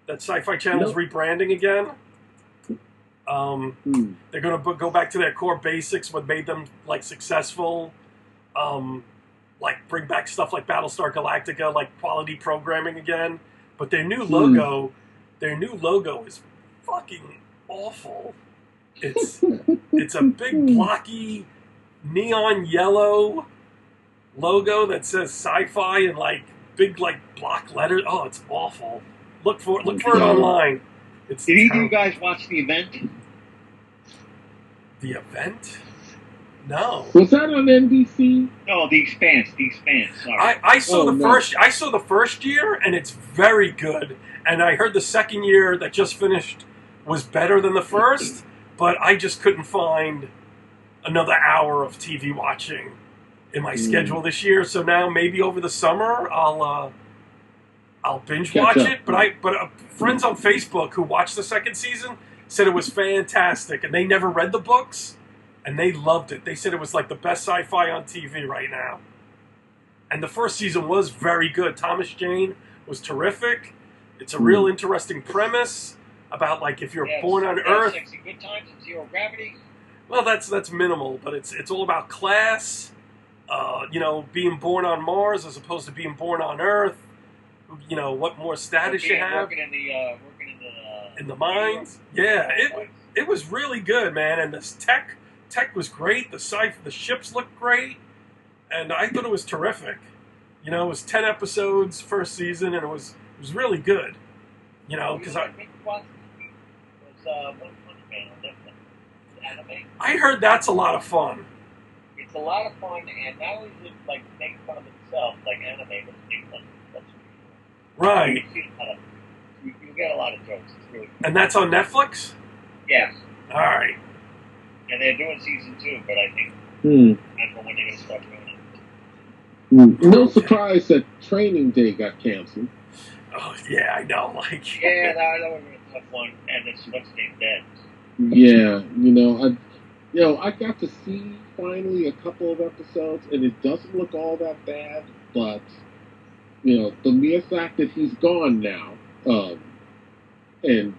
That Sci-Fi Channel's rebranding again. They're going to go back to their core basics, what made them successful. Bring back stuff like Battlestar Galactica, quality programming again. But their new logo is fucking awful. It's a big blocky neon yellow logo that says sci-fi in big block letters. Oh, it's awful. Look for it online. Did either of you guys watch The Event? The Event? No. Was that on NBC? No, The Expanse. The Expanse. Sorry. I saw Oh, the no. first. I saw the first year, and it's very good. And I heard the second year that just finished was better than the first, but I just couldn't find another hour of TV watching in my schedule this year. So now maybe over the summer I'll binge watch it. But friends on Facebook who watched the second season said it was fantastic, and they never read the books, and they loved it. They said it was like the best sci-fi on TV right now. And the first season was very good. Thomas Jane was terrific. It's a real interesting premise about like if you're born on Earth. Sexy Good Times and Zero Gravity. Well, that's minimal, but it's all about class. Being born on Mars as opposed to being born on Earth. What more status you have Working in the mines. Yeah, it was really good, man. And this tech was great. The ships looked great, and I thought it was terrific. It was 10 episodes first season, and it was really good. Because I heard that's a lot of fun. It's a lot of fun, and not only does it like make fun of itself like anime, but it's making fun of itself. Right. You get a lot of jokes. It's really cool. And that's on Netflix? Yes. All right. And they're doing season 2, but I think I don't know when they're going to start doing it. No surprise that Training Day got canceled. Oh, yeah, I know. Yeah, that would be a tough one, and it's what's name dead. Yeah, I got to see finally a couple of episodes, and it doesn't look all that bad, but the mere fact that he's gone now, and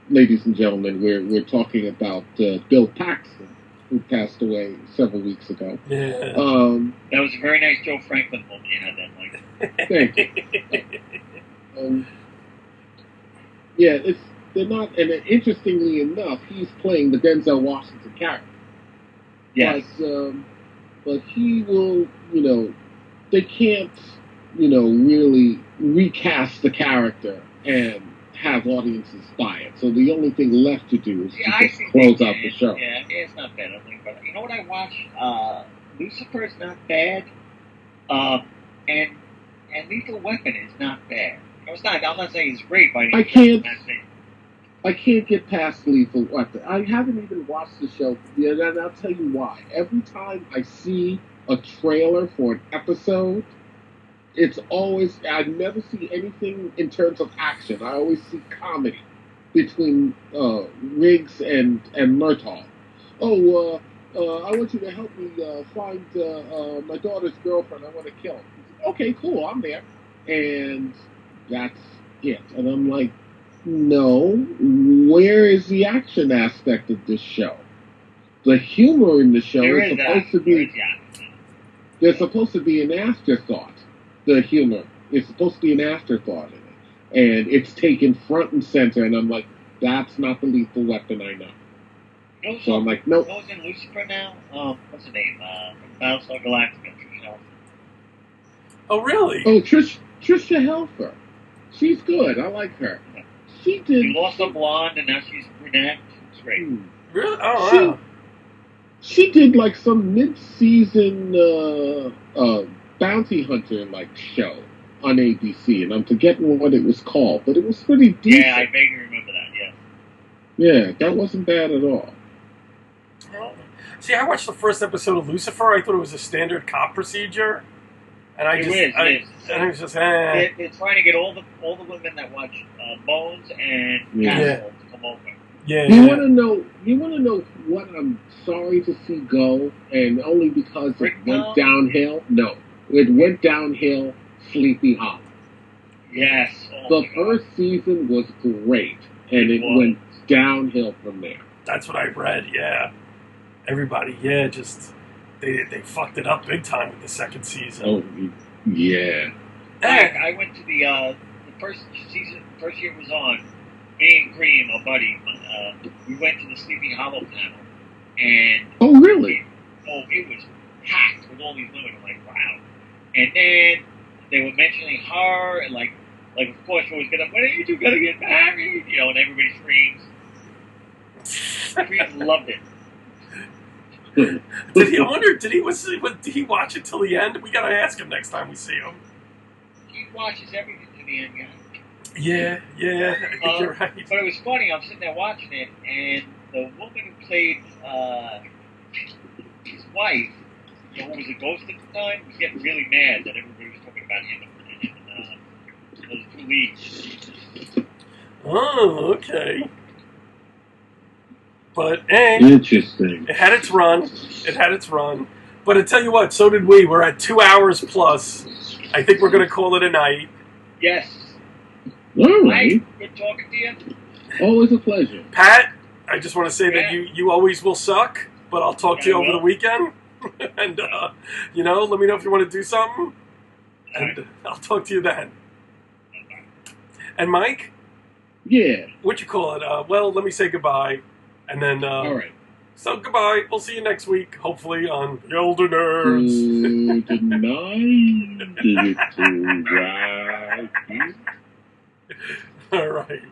ladies and gentlemen, we're talking about Bill Paxton, who passed away several weeks ago. Yeah. That was a very nice Joe Franklin moment you had that night. Thank you. They're not, and interestingly enough, he's playing the Denzel Washington character. Yes. But he will, they can't, really recast the character and have audiences buy it. So the only thing left to do is to just close out the show. Yeah, it's not bad. I think, but you know what I watched? Lucifer's not bad, and Lethal Weapon is not bad. It's not. I'm not saying it's great, but I can't get past Lethal Weapon. I haven't even watched the show yet, and I'll tell you why. Every time I see a trailer for an episode, it's always, I never see anything in terms of action. I always see comedy between Riggs and Murtaugh. I want you to help me find my daughter's girlfriend. I want to kill him. Okay, cool, I'm there. And that's it. And I'm like, no, where is the action aspect of this show? The humor in the show is supposed to be... There's supposed to be an afterthought. The humor is supposed to be an afterthought in it. And it's taken front and center, and I'm like, that's not the Lethal Weapon I know. So I'm like, nope. Who's in Lucifer now? What's her name? From Battlestar Galactica, Trisha Helfer. Oh, really? Oh, Trisha Helfer. She's good. I like her. She lost her blonde, and now she's brunette. It's great. Really? Oh, wow. She did like some mid-season bounty hunter like show on ABC, and I'm forgetting what it was called, but it was pretty decent. Yeah, I vaguely remember that. Yeah. Yeah, that wasn't bad at all. See, I watched the first episode of Lucifer. I thought it was a standard cop procedure, and I was just, They're trying to get all the women that watch Bones and Castle to come over. Yeah. You want to know what I'm sorry to see go, and only because it went downhill? No, it went downhill. Sleepy Hollow. Yes. The first season was great, and it went downhill from there. That's what I read. Yeah. Everybody, just they fucked it up big time with the second season. Oh, yeah. I went to the first season. First year was on. Me and Cream, a buddy, we went to the Sleepy Hollow panel, and oh, really? It was packed with all these women. I'm like, wow. And then they were mentioning her, and like of course, she was gonna. When are you two gonna get married? And everybody screams. Cream loved it. Did he? I wonder. Did he watch it till the end? We gotta ask him next time we see him. He watches everything to the end, guys. Yeah, I think you're right. But it was funny. I'm sitting there watching it, and the woman who played his wife, who was a ghost at the time, was getting really mad that everybody was talking about him and those two leads. Oh, okay. But interesting. It had its run. But I tell you what, so did we. We're at 2 hours plus. I think we're going to call it a night. Yes. All right. Good talking to you. Always a pleasure. Pat, I just want to say that you always will suck, but I'll talk to you over the weekend. And, let me know if you want to do something. And I'll talk to you then. And Mike? Yeah. What you call it? Let me say goodbye. And then, all right. So goodbye. We'll see you next week, hopefully on the Elder Nerds. Good night. All right.